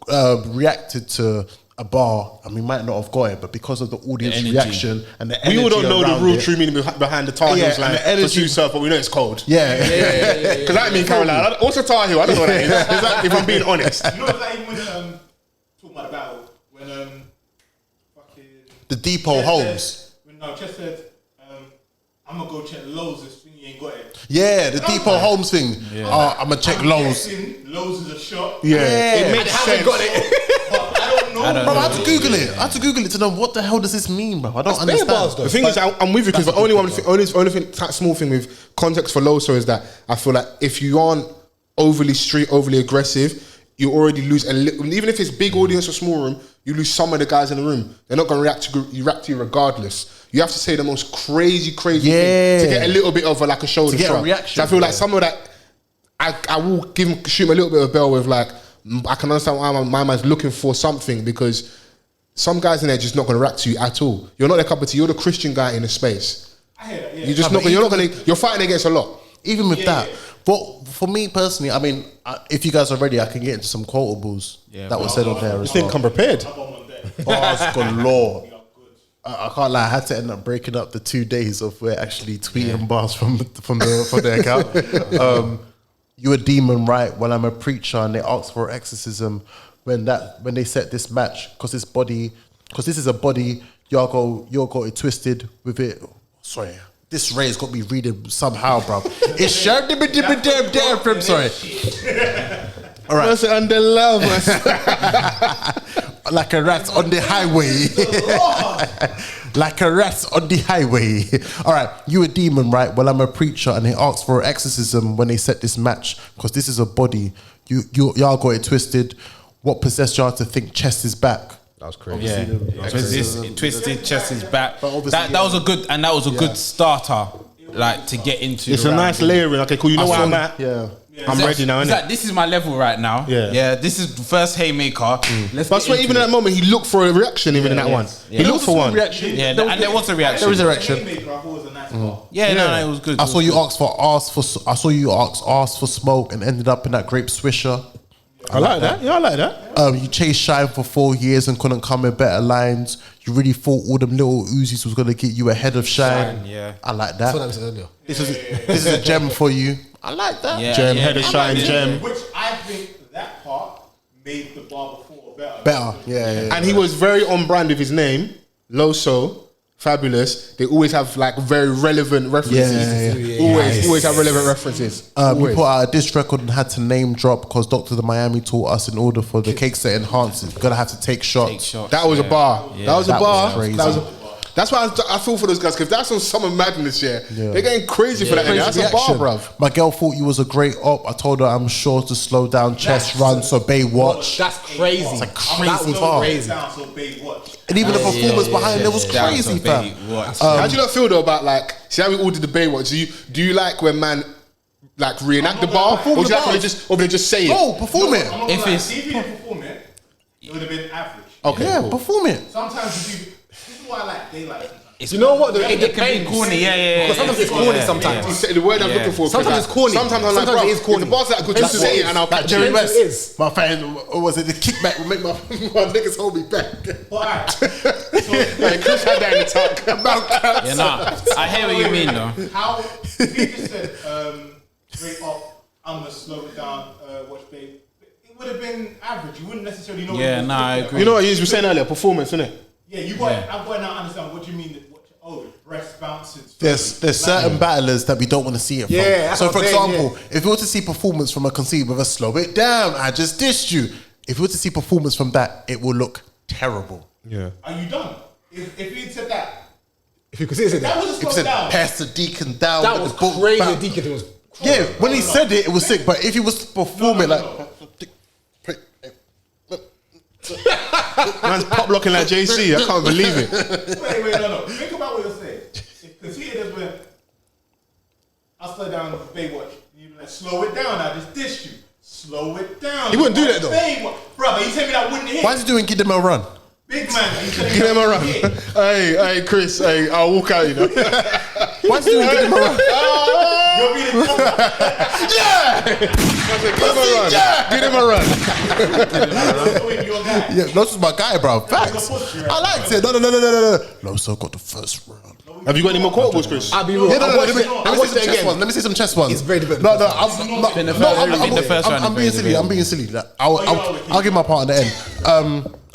reacted to a bar, and we might not have got it, but because of the audience reaction and the energy, we all don't know the real it, true meaning behind the Tar Heels line for Sue Surf, but we know it's cold. Yeah. Because I mean Carolina. What's a Tar Heel? I don't know what that is. Is that, if I'm being honest. You know what that even when talking about the battle when fucking The Depot Holmes. Chess said I'm gonna go check Lowe's this thing, you ain't got it. Yeah, the Depot Holmes thing. I'm gonna check Lowe's. Lowe's is a shop. Yeah, it makes sense. But I don't know. Bro, I had to Google it. I had to Google it to know what the hell does this mean, bro. I don't understand. The thing is, I'm with you because the only thing, that small thing with context for Loso is that I feel like if you aren't overly street, overly aggressive, you already lose a little. Even if it's big audience or small room, you lose some of the guys in the room. They're not going to react to you regardless. You have to say the most crazy thing to get a little bit of a shoulder to get shrug. a reaction. So I feel like some of that, I will shoot him a little bit of a bell with like, I can understand why my man's looking for something because some guys in there just not going to react to you at all. You're not their cup of tea. You're the Christian guy in the space. I hear that, yeah. You're just not. You're not going to. You're fighting against a lot. Even with that, but for me personally, I mean, if you guys are ready, I can get into some quotables that were said on there. Just didn't come prepared. Bars galore. I can't lie. I had to end up breaking up the 2 days of we're actually tweeting bars from the account. You a demon, right? Well, I'm a preacher, and they asked for exorcism when they set this match because this is a body. Y'all got it twisted with it. Sorry, this Ray's got me reading somehow, bro. It's sharp, damn. Sorry. All right. What's under love? Like a rat on the highway. Like a rat on the highway. All right, you a demon, right? Well, I'm a preacher, and they asked for exorcism when they set this match because this is a body. Y'all got it twisted. What possessed y'all to think chest is back? That was crazy. Yeah, twisted chest is back. That was a good, and that was a good starter, like to get into. It's a nice layering. Okay, cool. You know where I'm at. Yeah. I'm ready now, innit? This is my level right now. Yeah. This is the first haymaker. But I swear, even in that moment, he looked for a reaction. Even in that one, he looked for one. Reaction. Yeah, and there was a reaction. There was a reaction. Haymaker, I thought was a nice bar. Yeah, no, it was good. I saw you ask for smoke and ended up in that grape swisher. I like that. Yeah, I like that. You chased Shine for 4 years and couldn't come with better lines. You really thought all them little Uzis was gonna get you ahead of Shine. Yeah, I like that. That's what I said earlier. This is a gem for you. I like that. Yeah, Gem, head of Shine, gem. Which I think that part made the bar before better. Better. Yeah. And he was very on brand with his name, Loso. Fabulous. They always have very relevant references. Always have relevant references. We put out a diss record and had to name drop because Dr. The Miami taught us in order for the cakes to enhance it, you're gonna have to take shots. That was a bar. Yeah. That was a That bar. was crazy. That's why I feel for those guys because that's some summer madness. They're getting crazy for that. That's a bar, bruv. My girl thought you was a great op. I told her I'm sure to slow down chest runs, so Baywatch. That's crazy. It's a That crazy was bar. crazy. And even the performance behind it was crazy, fam. How do you not feel though about see how we all did the Baywatch? Do you like when man reenact the bar, or do you like when they just say it? Oh, perform it. If you didn't perform it, it would have been average. Okay, Yeah, cool. perform it. Sometimes you do. This is why I like daylight. You know what? It it can be corny. Yeah. Because sometimes it's corny. Sometimes. You said the word I'm looking for. Sometimes it's corny. Sometimes I'm like, Sometimes bro, it is corny. if the bar's that good, just say it and I'll catch Jerry it. West. It is. My fan, or was it the kickback will make my niggas hold me back? But alright. Like, Chris had that in the talk about cats. Yeah, nah. I hear what you mean though. How if you just said straight up, I'm gonna slow it down, watch babe. It would have been average. You wouldn't necessarily know. Yeah, what nah, I looking at. agree. You know what you were saying earlier? Performance, innit? Yeah, I've got to now understand what you mean. Breast bounces. There's certain battlers that we don't want to see it from. Yeah, that's So what for I'm saying, example, if you want to see performance from a conceit with a slow it down, I just dissed you. if we were to see performance from that, it will look terrible. Yeah. Are you done? If you said that, If you consider that that, was a If you slow said down. pass the Deacon down, that with was the ball crazy. back. Deacon was. Yeah, when he said it, it was sick. But if he was to perform it like, Man's pop locking like JC. I can't believe it. Wait, no. Think about what you're saying. Because he just went, I'll slow down Baywatch. You like, slow it down. I just dissed you. Slow it down. He wouldn't do that though. Baywatch. Brother, you tell me that wouldn't hit. why is he doing give them a run? Big man. You telling me Give that him a run. wouldn't hit. Hey, Chris. Hey, I'll walk out. You know. Why is he doing give them a run? You're being a Give him a run. your guy. Yeah, Loso's my guy, bro. Facts. I liked it. No. Loso got the first round. Have you got any more quotables, Chris? I'll be real. Yeah, no, I let me watched see some it chess again. ones. Let me see some chess ones. It's very difficult. No, I'm being silly. Like, I'll give my part at the end.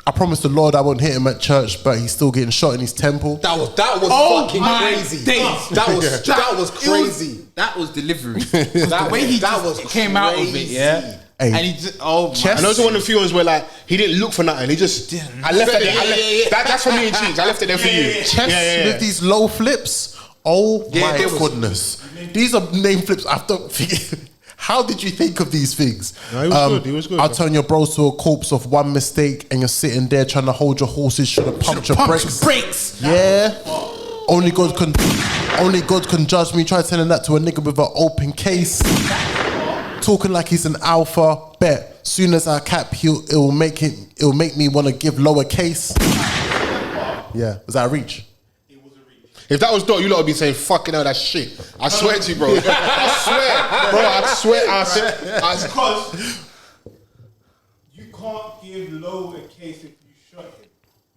I promised the Lord I won't hit him at church, but he's still getting shot in his temple. That was fucking crazy. days. That was crazy. That was delivery. The way he just came out of it, yeah. Hey, And he just, oh my. chess. And those are one of the few ones where like he didn't look for nothing. He just I left it there. That's for me and Cheeks. I left it there for you. Chess with these low flips. Oh my there was- goodness. These are name flips after. How did you think of these things? No, he was good. He was good. I'll turn your bros to a corpse of one mistake, and you're sitting there trying to hold your horses. Should have pumped your brakes. Yeah. Only God can judge me. Try telling that to a nigga with an open case. Talking like he's an alpha. Bet. Soon as I cap, it'll make me want to give lower case. Yeah. Was that a reach? If that was Dot, you lot would be saying fucking hell, that's shit. I swear to you, bro. I swear. Because you can't give Low a case if you shot him.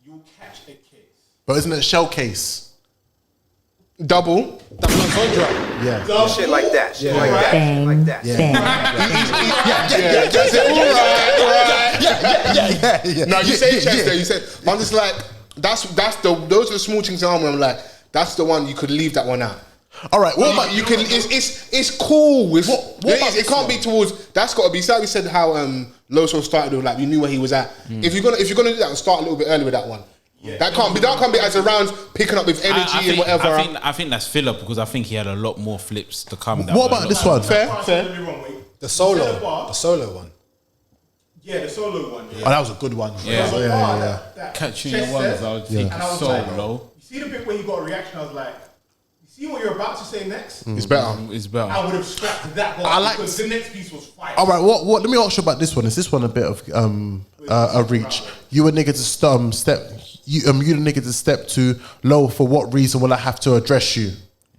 You'll catch a case. But isn't it a shell case? Double. Yeah. Shit like that. Shit like that. Shit like that. Yeah. No, you say chest there. You said, I'm just like, those are the small things in armor. I'm like, that's the one you could leave that one out. All right. What about You can. It's cool. With it can't be towards. That's got to be. So we said how Loso started with like you knew where he was at. If you're gonna do that, start a little bit early with that one. Yeah. That can't be as a round picking up with energy and whatever. I think that's filler because I think he had a lot more flips to come. What about this one? Fair. The solo one. Yeah, the solo one. Oh, that was a good one. Yeah. Catching your ones, I would think And I was so like, low. You see the bit where he got a reaction? I was like, you see what you're about to say next? It's better. It's better. I would have scrapped that I like- because the next piece was fire. All right. What? Let me ask you about this one. Is this one a bit of a reach? You a nigga to step. You the nigga to step to low. For what reason will I have to address you?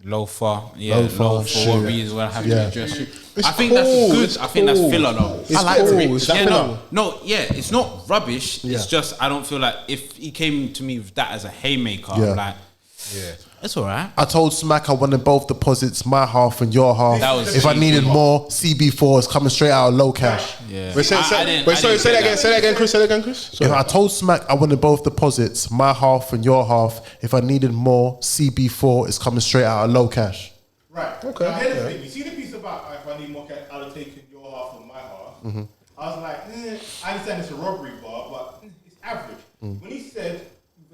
Low for Low for, for what reason will I have Yeah. to address you? I think cool, that's good. it's I think that's cool. filler though. It's cool. Is that Yeah, filler? no, it's not rubbish. Yeah. It's just I don't feel like if he came to me with that as a haymaker, Yeah. I'm like, it's alright. I told Smack I wanted both deposits, my half and your half. That was if I cheeky. needed more, CB4 is coming straight out of low cash. Yeah. Wait, say that again. Say that again, Chris. Say that again, Chris. If I told Smack I wanted both deposits, my half and your half, if I needed more, CB4 is coming straight out of low cash. Right. Okay. Now, here's the thing. You see the piece about if I need more cash, I'll have taken your half and my half. I was like, I understand it's a robbery bar, but it's average. When he said,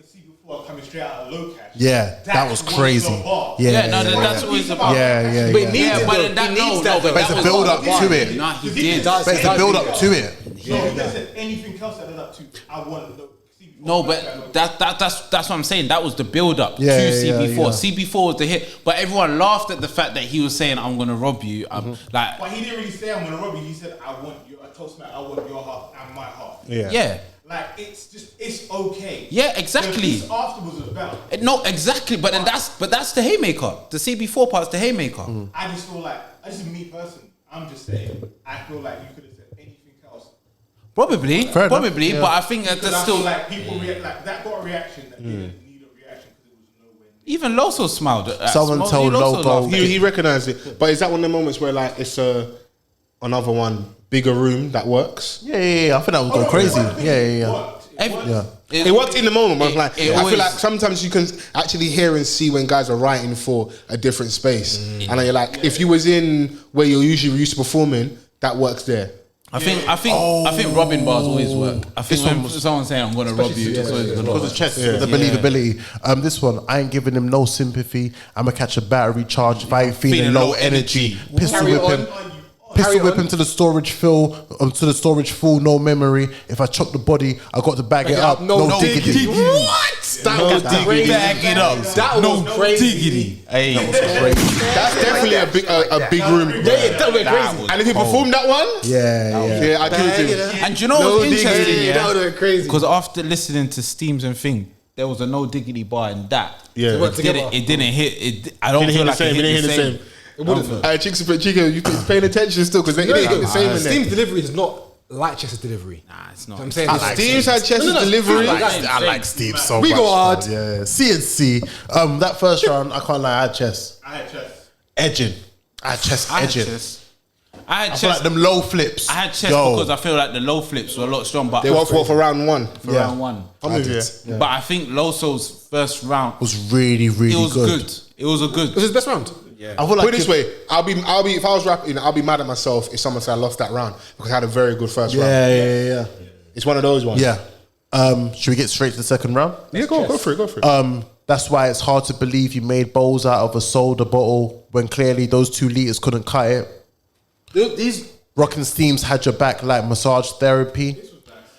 C4 coming straight out of low cash. Yeah, that was crazy. Yeah, no, that's always about. Yeah. But he needs Yeah, it, but though. that He needs no, that, no, though. But it's a build up to it. Nah, he did. But it's a build up to it. So if they said anything else that led up to, I want the C4. No, but that's what I'm saying. That was the build up Yeah, to yeah, CB4. yeah. CB4 was the hit, but everyone laughed at the fact that he was saying, "I'm gonna rob you." Like, But he didn't really say I'm gonna rob you. He said I told Smack I want your half and my half. yeah. Like it's okay. Yeah, exactly. The piece afterwards was better. No, exactly. But that's the haymaker. The CB4 part's the haymaker. I just feel like, this is me personally. I'm just saying, I feel like you could have said anything else. Probably, Fair enough. but I think that Because there's I feel still like people react like that got a reaction that didn't need a reaction because it was nowhere near. even Loso smiled. Someone told Loco- He recognised it, but is that one of the moments where like it's another one bigger room that works? Yeah. I think that was going crazy. Yeah. It worked in the moment, but like it I always- feel like sometimes you can actually hear and see when guys are writing for a different space, and then you're like, if you was in where you're usually used to performing, that works there. I think robbing bars always work. I think when someone's saying I'm gonna rob you, it's always gonna work. Because of chest, the believability. This one, I ain't giving him no sympathy. I'ma catch a battery charge if I ain't feeling low energy. Pistol whip him to the storage full, no memory. If I chop the body, I got to bag it up. No diggity. What? That was crazy. Bag it up. That was crazy. Hey, That's definitely a big room. Yeah, that was crazy. And if he performed that one, Yeah. I give it to him. and do you know what's interesting? That would have been crazy. Because after listening to Steams and Thing, there was a no diggity bar in that. Yeah. It didn't hit. I don't feel like it hit the same. It wouldn't. Chico, you paying attention still because they didn't hit the same in there. Steam's delivery is not like Chess's delivery. Nah, it's not. I'm saying Steve's had Chess's delivery. I like Steve so much. We go hard. Yeah. CNC. That first round, I can't lie, I had chess. Edging. I had chess edging. I feel like them low flips. I had chess because I feel like the low flips were a lot strong. But They were for round one. round one. I'm with you. But I think Loso's first round was really, really it was good. It was a good. It was his best round. I feel like Put it this way, I'll be if I was rapping, I'll be mad at myself if someone said I lost that round because I had a very good first round. Yeah. It's one of those ones. Yeah. Should we get straight to the second round? Yeah, go for it. That's why it's hard to believe you made bowls out of a soda bottle when clearly those 2 liters couldn't cut it. These Rockin' Steams had your back like massage therapy.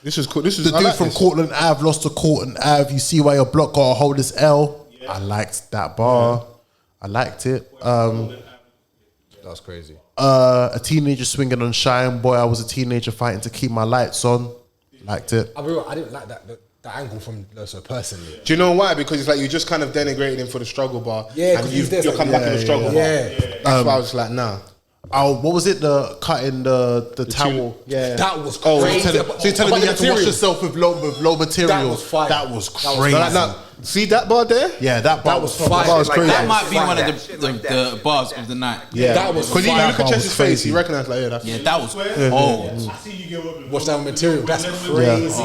This is cool. This is The dude from Cortland Ave lost to Cortland Ave. You see why your block got to hold this L. I liked that bar. I liked it. That's crazy. A teenager swinging on Shine Boy. I was a teenager fighting to keep my lights on. Liked it. I didn't like that angle from Loso personally. Do you know why? Because it's like you just kind of denigrated him for the struggle bar. Yeah, and because you're coming back in the struggle bar. That's why I was like, nah. Oh, what was it? The cutting the towel. Yeah, That was crazy. So you're telling me you had to wash yourself with low material? That was fire. That was That was crazy. Now, see that bar there? Yeah, that bar was was fire. That was crazy. That might be Fuck one of that. the bars of the night. Yeah, That was Because you fire. look at Chess's face, crazy. you recognise like, yeah, that's Yeah, that was I see you get with Watch that material. That's crazy.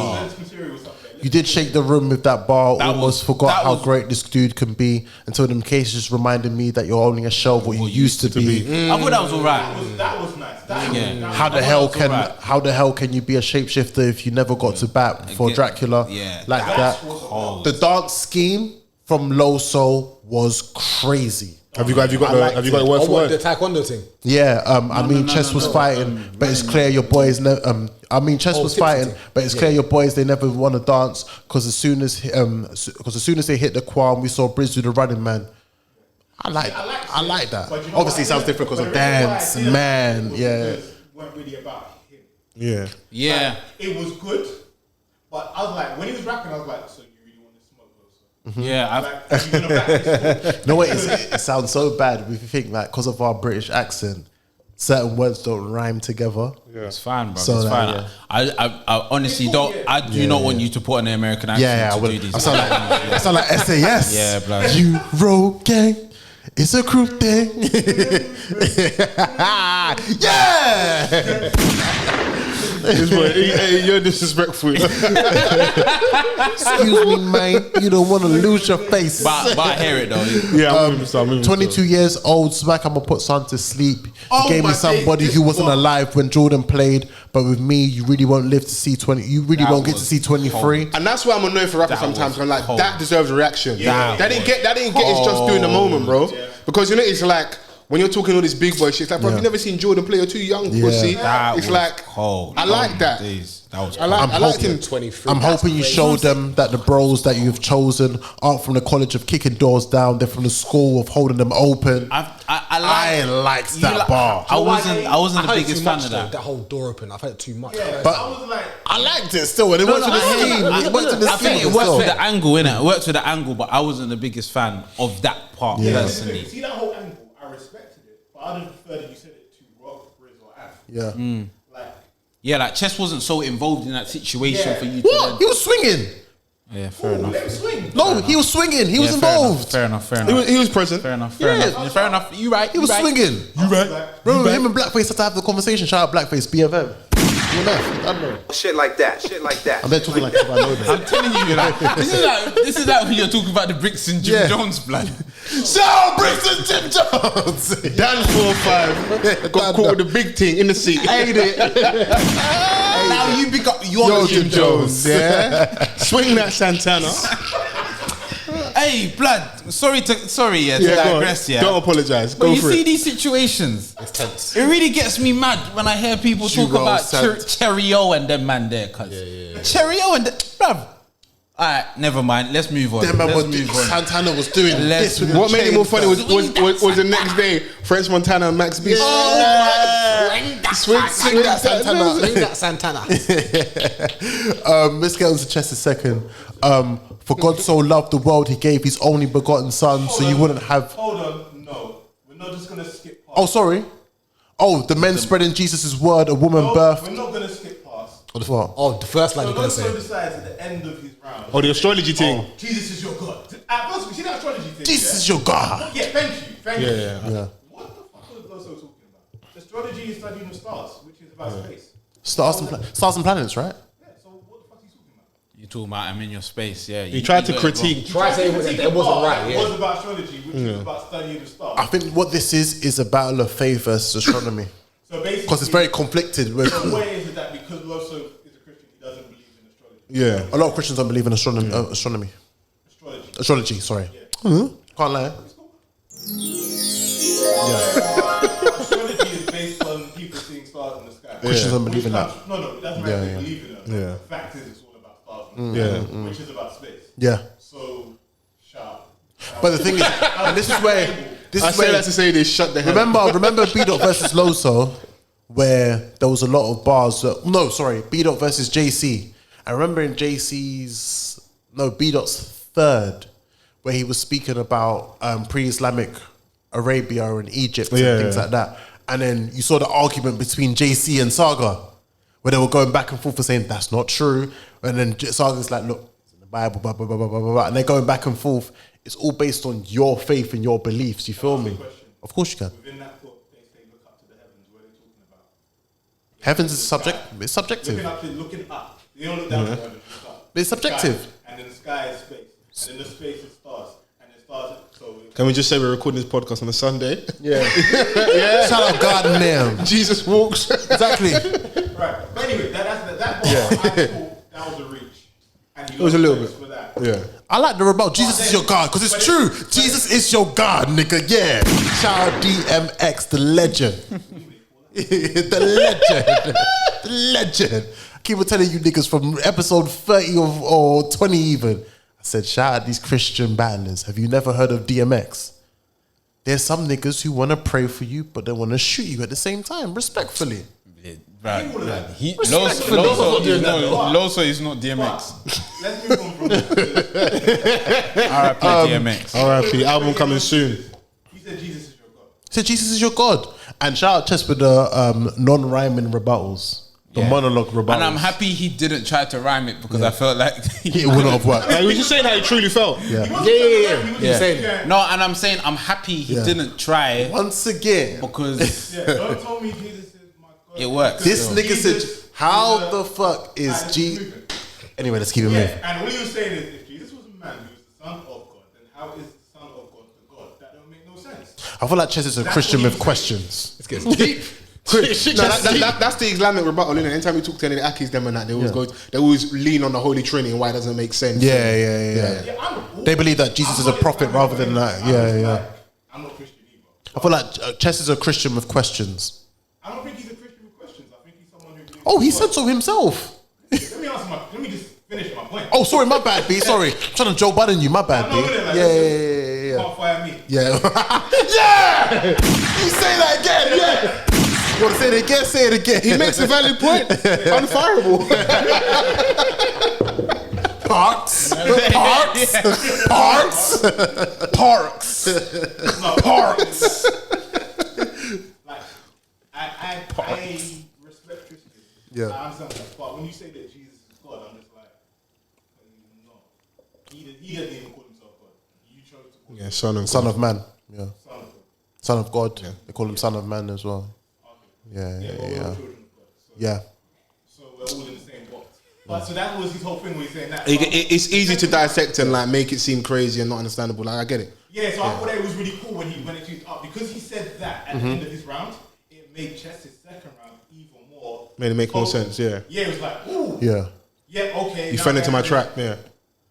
You did shake the room with that bar. That Almost was- forgot that how was- great this dude can be until them cases just reminded me that you're only a shell of what you used to be. I thought that was alright. That was nice. Yeah. How the hell can you be a shapeshifter if you never got to bat for Again, Dracula? yeah. Like that. The dance scheme from Loso was crazy. Have you got the word Oh, for what, the word? taekwondo thing? Yeah, I mean, Chess was fighting, but it's clear your boys never. I mean, Chess was fighting, but it's clear your boys they never want to dance because as soon as they hit the qualm, we saw Briz do the running man. I like that. But you know Obviously, it what? sounds different because of dance, man. Yeah, weren't really about him. Yeah. Yeah. It was good, but I was like, when he was rapping, I was like, so you really want to smoke Loso? Yeah. Like, are you gonna back this? no wait, it sounds so bad if you think like because of our British accent, certain words don't rhyme together. It's fine, bro. So it's that, fine. I honestly don't. I do not want you to put an American accent Yeah, I to will. do these. I sound like SAS. Yeah, blood. Euro gang. It's a crew thing. Yeah. You're disrespectful. Excuse me, mate. You don't want to lose your face. But I hear it though. Yeah, I'm moving some. 22 years old, smack. I'ma put son to sleep. You Oh gave me my somebody days, who this wasn't one. alive when Jordan played, but with me, you really won't live to see 20. You really That won't get to was see 23. And that's why I'm annoyed for rappers That sometimes. was I'm like, cold. that deserves a reaction. That That didn't get his just doing the moment, bro. Because you know it's like when you're talking all this big boy shit, it's like, bro, you've never seen Jordan play. You're too young, pussy. That It's was like cold. I like that. That was I like him. 23. I'm hoping you show them that the bros that you've chosen aren't from the college of kicking doors down. They're from the school of holding them open. I liked that bar. I wasn't the biggest fan of that. That whole door open. I've heard it too much. But I was like, I liked it still, and it worked with the scheme. It worked with the I think scheme. it works still. with the angle, innit? It works with the angle, but I wasn't the biggest fan of that part personally. see that whole angle, I respected it, but I didn't prefer that you said it to Rock, Briz, or Af. Yeah. Like, Yeah, like Chess wasn't so involved in that situation for you. What? He was swinging. Yeah, fair enough. let him swing. No, he was swinging. He was Yeah, fair enough, involved. Fair enough. He was present. Fair enough. He was swinging. You right? Bro, him and Blackface had to have the conversation. Shout out Blackface, BFM. EMF. I don't know. Shit like that. Shit like that. I'm there talking like if I know that. I'm telling you, like, this is like when you're talking about the Bricks and Jim Jones blood. Shout Bricks and Jim Jones. Dan 4-5 got caught with the big thing in the seat. Hate it. Now you pick up your Jim Jones. Yeah. Swing that Santana. Hey, blood. Sorry to digress. Yeah. Don't apologize. But Go you for see it. these situations. It's tense. It really gets me mad when I hear people talk Churro, about Sant. Cheerio and them man there, cuz. Cheerio and bruv. Alright, never mind. Let's move on. That man Let's was move on. Santana was doing this with What the made it chain more funny was stuff. the next day, French Montana and Max B. Swing that Santana. Swing that Santana. Let's get on to Chester's second. For God so loved the world, he gave his only begotten son, so you wouldn't have. Hold on, no. We're not just going to skip past. Oh, sorry. Oh, the men spreading Jesus' word, a woman birthed. We're not going to skip past. What? Oh, the first line So you're going to Loso say. decides at the end of his round. Oh, the astrology thing. Jesus is your God. At first, we see that astrology thing. Jesus yeah? is your God. Yeah, thank you. Thank you. Yeah. What the fuck was Loso talking about? Astrology is studying the stars, which is about space. Stars and planets, right? Yeah, so what the fuck is he talking about? You talking about I'm in your space, yeah. He tried to got it critique. Try to say it wasn't right, It yeah. was about astrology, which is about studying the stars. I think what this is a battle of faith versus astronomy. So basically, Because it's very conflicted with. So what is it that because Loso is a Christian, he doesn't believe in astrology? Yeah. A lot of Christians don't believe in astronomy. Astrology. Astrology, sorry. Can't lie. Astrology is based on people seeing stars in the sky. Christians don't believe in that. No, it doesn't matter if they believe in it. Yeah. The fact is, it's all about stars, in the sky, which is about space. Yeah. So, sharp. But the thing is, and this is where. I say that to say they shut the hell up. Remember B Dot versus Loso, where there was a lot of bars. B Dot versus JC. I remember in B Dot's third, where he was speaking about pre-Islamic Arabia and Egypt and things like that. And then you saw the argument between JC and Saga, where they were going back and forth and saying that's not true. And then Saga's like, look, it's in the Bible, blah, blah, blah, blah, blah, blah. And they're going back and forth. It's all based on your faith and your beliefs. You feel me? Of course you can. Within that book, they say look up to the heavens. What are they talking about? Heavens is it's subjective. Looking up. You don't look down to the heavens. Look up. It's subjective. Sky, and then the sky is space. And then the space is stars. And the stars. Can we just say we're recording this podcast on a Sunday? Yeah. Shout out God and them. Jesus walks. Exactly. Right. But anyway, that part, I thought that was a reach. And It was a little bit. for that. Yeah. I like the rebuttal. Jesus is your God, because it's true. Jesus is your God, nigga. Yeah. Shout out DMX, the legend. The legend. The legend. I keep on telling you niggas from episode 30 or 20 even. I said, shout out these Christian battlers. Have you never heard of DMX? There's some niggas who want to pray for you, but they want to shoot you at the same time, respectfully. Loso is not DMX. Let's move on from this. RIP DMX. R.I.P. Album coming soon. He said Jesus is your God. He said, Jesus is your God. And shout out Chess with the non-rhyming rebuttals. The monologue rebuttals. And I'm happy he didn't try to rhyme it because I felt like it wouldn't have worked. Like, he was just saying how he truly felt. Yeah. No, and I'm saying I'm happy he didn't try Once again, because Don't tell me Jesus is my God. it works. this still. nigga Jesus said, how is the fuck is and G... it's moving. Anyway, let's keep it moving. And what he was saying is, if Jesus was a man who was the son of God, then how is the son of God the God? That don't make no sense. I feel like Chess is a Christian what with he questions. Let's get deep. That's the Islamic rebuttal, innit? Anytime we talk to any of the Akis, them and that, they always lean on the Holy Trinity and why it doesn't make sense. Yeah. They believe that Jesus is a prophet rather than that. Yeah. I'm not Christian either. I feel like Chess is a Christian with questions. I don't think he's a Christian with questions. I think he's someone who believes. Oh, he said so himself. Let me just finish my point. Oh, sorry, my bad, B. Sorry. I'm trying to Joe Budden you, my bad, B. You can't fire me. Yeah. Yeah! You say that again, yeah! You want to say it again? Say it again. He makes a valid point. Unfireable. Parks. Like, I respect Christians. Yeah. I understand that. But when you say that Jesus is God, I'm just like, no. He doesn't even call himself God. You chose to call him Son of Man. Yeah. Son of God. Son of God. They call him Son of Man as well. Yeah. So But so that was his whole thing when he's saying that. It's easy to dissect and like make it seem crazy and not understandable. Like I get it. Yeah, so I thought that it was really cool when it used up because he said that at the end of this round, it made Chess's second round even more. Made it make more sense. Yeah. Yeah, it was like, ooh. Yeah. Yeah. Okay. You fell into my trap. Yeah.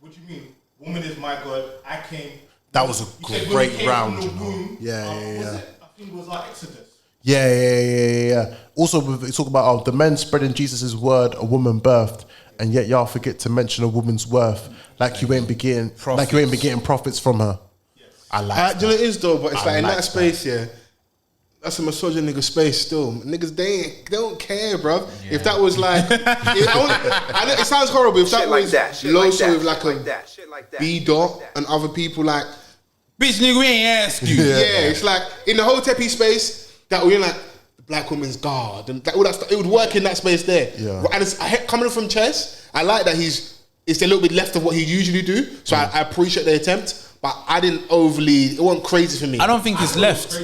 What do you mean? Woman is my God. I came. That was a great round. From the womb, Yeah. I think it was like Exodus. Yeah. Also, we talk about the men spreading Jesus' word, a woman birthed, and yet y'all forget to mention a woman's worth, like you ain't be getting profits from her. Yes. I like. Do you know it is though? But it's like in that that. space, yeah. That's a misogyny nigga space still. Niggas, they don't care, bro. Yeah. If that was like, it sounds horrible. If that was Loso with like a B-Dot and other people like, bitch nigga, we ain't ask you. Yeah, it's like in the whole Teppy space that we're like the black woman's God and like, all that stuff. It would work in that space there. Yeah. And it's coming from Chess. I like that it's a little bit left of what he usually do. So I appreciate the attempt, but I didn't overly. It wasn't crazy for me. I don't think it's left.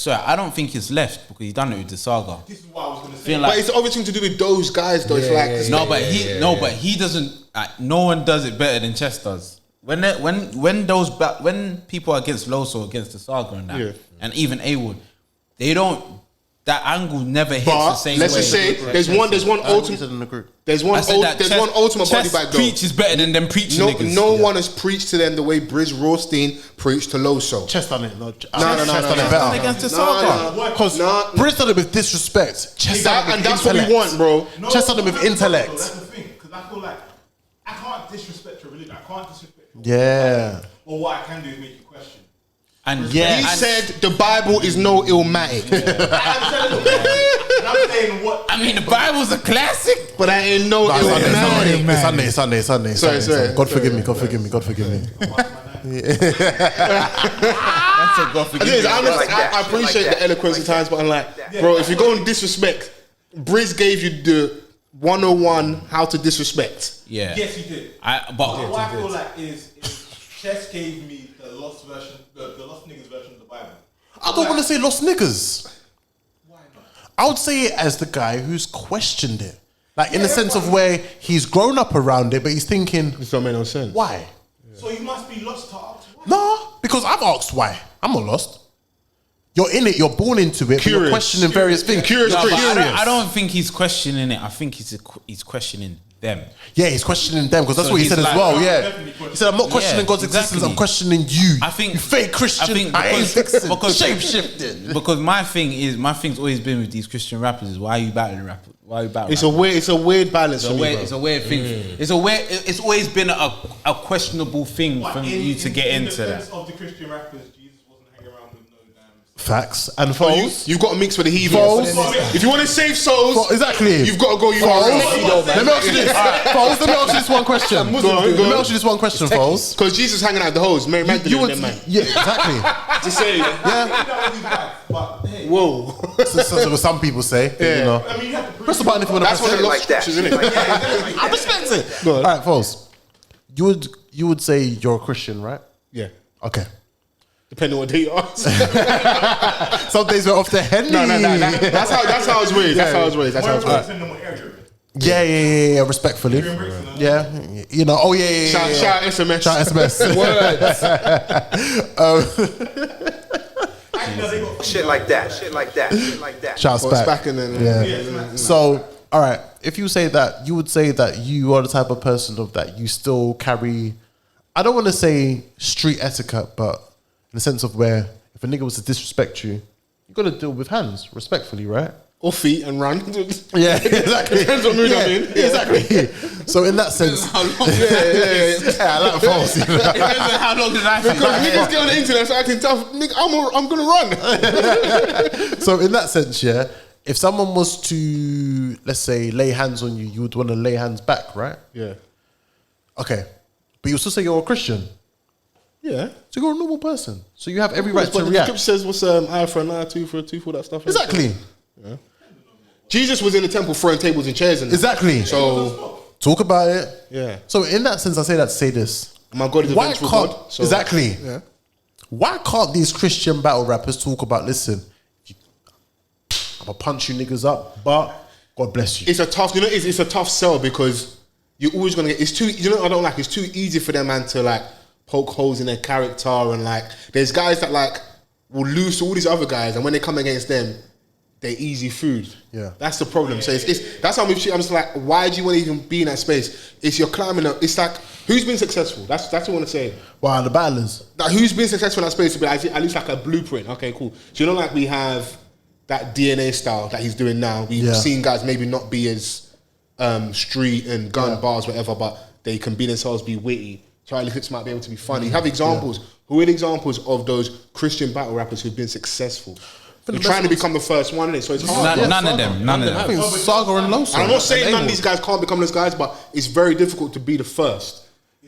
I don't think it's left because he's done it with the saga. This is what I was going to say. But it's obviously to do with those guys though. It's like but he doesn't. No one does it better than Chess does. When people are against Loso, against the saga and that, and even A-Wood, they don't. That angle never hits the same way. Let's just say there's one ultimate in the group. There's one ultimate body bag though. Preach is better than them preaching niggas. No one has preached to them the way Briz Rothstein preached to Loso. Chess done it. No. Chess done it better. Against the saga. Because Briz done it with disrespect. Chess done it with that's intellect. what we want, bro. Chess done it with intellect. That's the thing, because I feel like I can't disrespect your religion. I can't disrespect your Yeah. Or what I can do is make you question. And he said the Bible is no Illmatic. I'm saying what? I mean, the Bible's a classic, but I ain't no Illmatic. Sunday. God forgive me. That's a God forgive me. I appreciate the eloquence at times, but I'm like, bro, if you're going disrespect, Briz gave you the 101 how to disrespect. Yeah. Yes, he did. What I feel like is Chess gave me the lost version, the lost niggas version of the Bible. I don't want to say lost niggas. Why not? I would say it as the guy who's questioned it. Like in the sense of where he's grown up around it, but he's thinking, this don't make no sense. Why? So you must be lost to ask why. No, because I've asked why. I'm not lost. You're in it, you're born into it, but you're questioning various things. I don't think he's questioning it. I think he's questioning them. Yeah, he's questioning them because that's what he said as well. Yeah, he said, "I'm not questioning God's existence. I'm questioning you. I think you fake Christian. I ain't fixing because shape shifting. Because my thing's always been with these Christian rappers is why are you battling rappers? Why are you battling? It's a weird balance. It's a weird thing. It's always been a questionable thing for you to get into that. In defense of the Christian rappers, Jesus wasn't hanging around with no damn. Facts and Fols. You've got to mix with the heathens. If you want to save souls, exactly, you've got to go. Let me ask you this, Fols. Let me ask you this one question. Let me ask you this one question, Fols. Because Jesus hanging out the hoes, Mary Magdalene, man. Yeah, exactly. Just say, whoa. So some people say, you know. I mean, you have to press the button if you want to press it. Like that. I respect it. All right, Fols. You would say you're a Christian, right? Yeah. Okay. Depending on what day you ask. Some days we're off the Henry. No. That's how I was raised. Yeah. Respectfully. Yeah. You know. Oh yeah. Shout SMS. Shout SMS. Words. Shit like that. Shouts back. And then. Yeah. So, all right. If you say that, you would say that you are the type of person of that you still carry. I don't want to say street etiquette, but in the sense of where if a nigga was to disrespect you, you got to deal with hands respectfully, right? Or feet and run. Yeah, exactly. Depends what mood I'm in. Exactly. So in that sense, how long? Yeah, I like Fols. You know? Depends on how long did I feel. Because niggas get on the internet so acting tough. Nigga, I'm gonna run. So in that sense, yeah, if someone was to, let's say, lay hands on you, you would want to lay hands back, right? Yeah. Okay. But you still say you're a Christian. Yeah. So you're a normal person. So you have every right to react. The scripture says what's eye for an eye, tooth for a tooth, all that stuff. Exactly. Yeah. Jesus was in the temple throwing tables and chairs. Exactly. So talk about it. Yeah. So in that sense, I say that to say this. My God is a vengeful God. So exactly. Yeah. Why can't these Christian battle rappers talk about, listen, I'm going to punch you niggas up, but God bless you. It's a tough, it's a tough sell because you're always gonna get. It's too, I don't like. It's too easy for them man to like poke holes in their character and like. There's guys that like will lose to all these other guys, and when they come against them, they're easy food. Yeah, that's the problem. So it's that's how I'm just like, why do you want to even be in that space? It's you're climbing up. It's like who's been successful. That's what I want to say. Wow, the battlers. Like who's been successful in that space to be at least like a blueprint. Okay, cool. So you know, like we have that DNA style that he's doing now. We've seen guys maybe not be as street and gun bars, whatever, but they can be themselves, be witty. Charlie Clips might be able to be funny. You have examples. Who are the examples of those Christian battle rappers who've been successful? They're trying to become the first one in it, so it's hard. None of them. I think Saga and Loso. And I'm not saying none of these guys can't become those guys, but it's very difficult to be the first.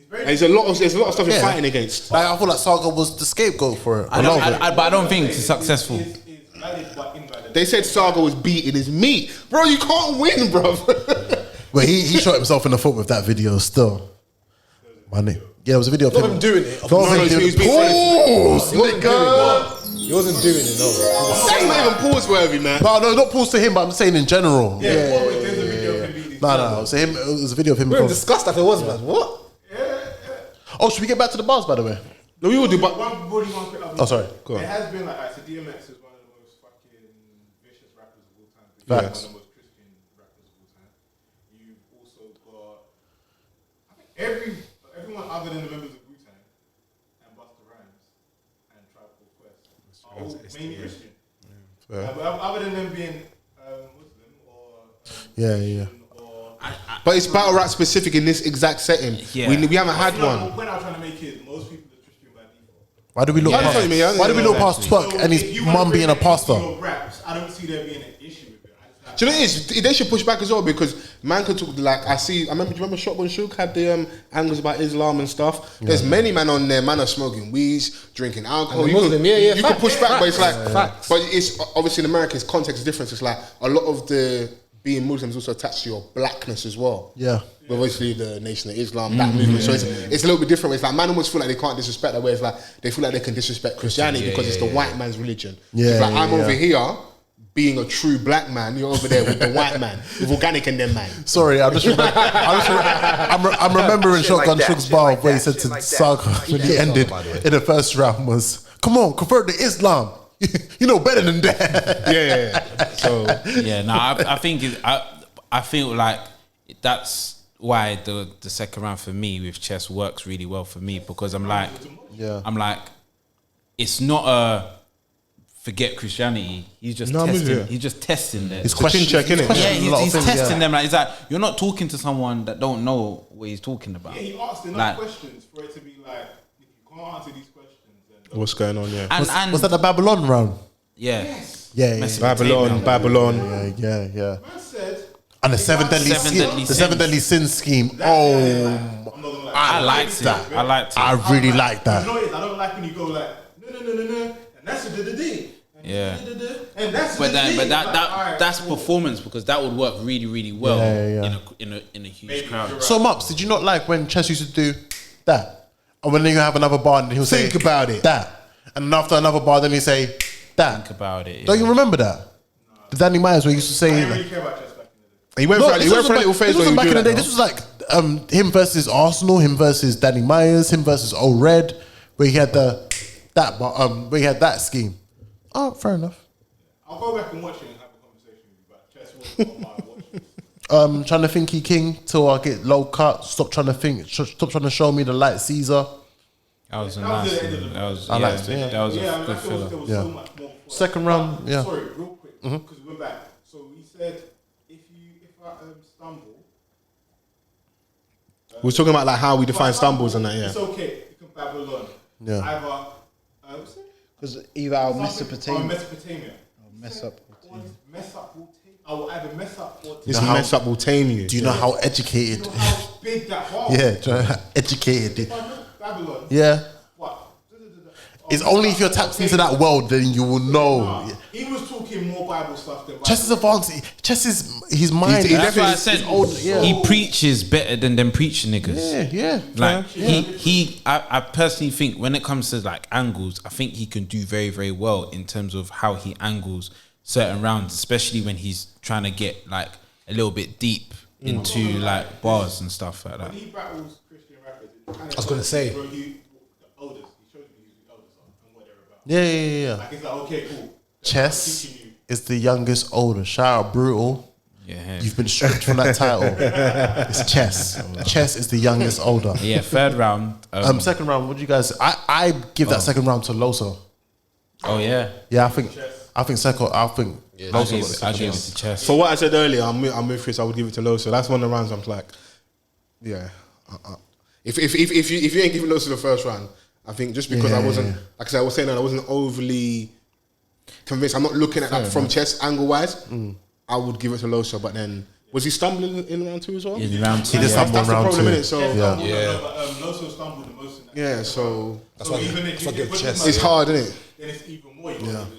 There's a lot of stuff you're fighting against. Like, I feel like Saga was the scapegoat for it. But I don't think it's successful. They said Saga was beating his meat. Bro, you can't win, bro. Well, he shot himself in the foot with that video still. My name. Yeah, it was a video of him doing it. He wasn't doing it, no. That's not even pause worthy, man. No, not pause to him, but I'm saying in general. Yeah. No. So it was a video of him. We were discussed if it was, man. What? Oh, should we get back to the bars, by the way? No, we will do, but... Oh, sorry. Go on. It has been like, so DMX is one of the most fucking vicious rappers of all time. Facts. One of the most Christian rappers of all time. You've also got, I think everyone other than the members of Wu-Tang and Busta Rhymes and Tribe Called Quest are all mainly Christian. Other than them being Muslim or But it's battle rap specific in this exact setting. Yeah. We haven't had one. The point I'm trying to make is most people are Christian by default. Why do we look past Twerk and his mum being a pastor? I don't see there being an issue with it. Do you know what it is? They should push back as well because man could talk like I remember Shotgun Shook had the angles about Islam and stuff. There's many men on there, man are smoking weeds, drinking alcohol. You could push back, but it's like but it's obviously in America, context is different. It's like a lot of the being Muslims also attached to your blackness as well. Yeah. But obviously the Nation of Islam, that movement. So it's a little bit different. It's like man almost feel like they can't disrespect that way. It's like they feel like they can disrespect Christianity because it's the white man's religion. It's like I'm over here being a true black man, you're over there with the white man, with organic and them man. Sorry, I'm remembering Shotgun Shook's bar where he said to Saga when he ended in the first round was, "Come on, convert to Islam. You know better than that." So I think I feel like that's why the second round for me with chess works really well for me because I'm like, it's not a forget Christianity. He's just testing. He's just testing them. He's question checking it. He's testing them. Like it's like you're not talking to someone that don't know what he's talking about. Yeah, he asked enough questions for it to be like, if you can't answer these questions, then what's going on? Yeah. And was that the Babylon round? Yeah. Yes. Yeah. Babylon. Yeah. Man said, and the seven deadly sin scheme. I liked that. I really liked that. You know what it is? I don't like when you go like no, and that's a da-da-da. Yeah, and that's that's performance because that would work really, really well in a huge crowd. So Mops, did you not like when Chess used to do that? And when you have another bar and he'll say think about it, that, and after another bar then he say that. Think about it. Yeah. Don't you remember that? The Danny Myers where he used to say. I didn't really care about Chess back in the day. He went for a little phase. This wasn't back in the day. This was like him versus Arsenal, him versus Danny Myers, him versus Old Red, where he had where he had that scheme. Oh, fair enough. I'll go back and watch it and have a conversation with you, but Chess wasn't on my watch list. Trying to think he king till I get low cut. Stop trying to show me the light Caesar. That was a nice. That was a good filler. There was so much more. Second round, yeah. Sorry, real quick, because we went back. So we said if I stumble. We're talking about like how we define stumbles and that. Yeah. It's okay. You can Babylon. Yeah. Either. Because either I'll Mesopotamia. Or I will either mess up or this mess up will tame you. Do you know how educated? You know how big that bar? Yeah, do you know how educated. Babylon. Yeah. What? It's only if you're tapped into that world then you will know. He was talking more Bible stuff than Bible. Chess is advanced. Chess is his mind. That's why I said he preaches better than them preaching niggas. Yeah. Like I personally think when it comes to like angles, I think he can do very, very well in terms of how he angles certain rounds, especially when he's trying to get like a little bit deep into like bars and stuff like that. When he battles Christian rappers, I was gonna say. Bro, the oldest. He showed me who the eldest are and what they're about. Yeah. Like it's like, okay, cool. Chess is the youngest older. Shout out Brutal. Yeah, you've been stripped from that title. It's Chess. Chess is the youngest older. Yeah, third round. Second round. What do you guys? I give that second round to Loso. Oh yeah. Yeah, I think second. I think Loso. I gave it to Chess. For what I said earlier, I'm with Chris. I would give it to Loso. That's one of the rounds I'm like, yeah. If you ain't giving Loso the first round, I think just because I wasn't, like I said, I was saying that I wasn't overly convinced. I'm not looking at that from Chess angle wise. I would give it to Loso, but then was he stumbling in round 2 as well? In round 2, he did stumble that's in round the problem, 2. innit? So Loso stumbled the most in that. yeah, so That's why I give Chess. it's hard, isn't it? Then it's even more.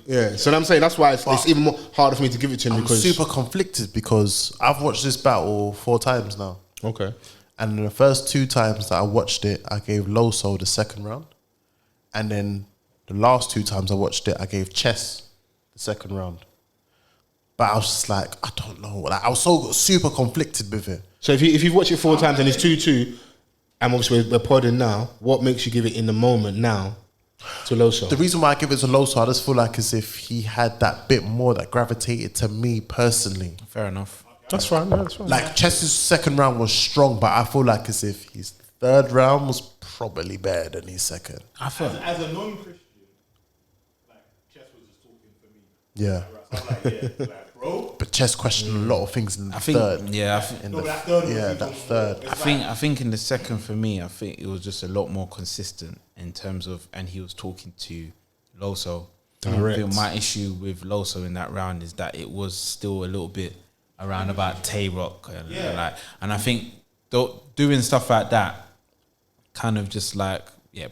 Yeah. So I'm saying that's why it's even more harder for me to give it to him I'm because super conflicted because I've watched this battle 4 times now. Okay. And the first 2 times that I watched it, I gave Loso the second round. And then the last 2 times I watched it, I gave Chess the second round. But I was just like, I don't know. Like, I was so super conflicted with it. So if you've watched it 4 times and it's 2-2, and obviously we're podding now, what makes you give it in the moment now to Loso? The reason why I give it to Loso, I just feel like as if he had that bit more that gravitated to me personally. Fair enough. That's fine. That's fine. Like Chess's second round was strong, but I feel like as if his third round was probably better than his second. I feel As a non-Christian, like Chess was just talking for me. Yeah. So I'm like, like, bro. But Chess questioned a lot of things in the I think, third. yeah, I think, In No, the, but that third was yeah, even that more. third. I think in the second for me, I think it was just a lot more consistent in terms of, and he was talking to Loso. Direct. I think my issue with Loso in that round is that it was still a little bit around about Tay Rock and I think doing stuff like that kind of just like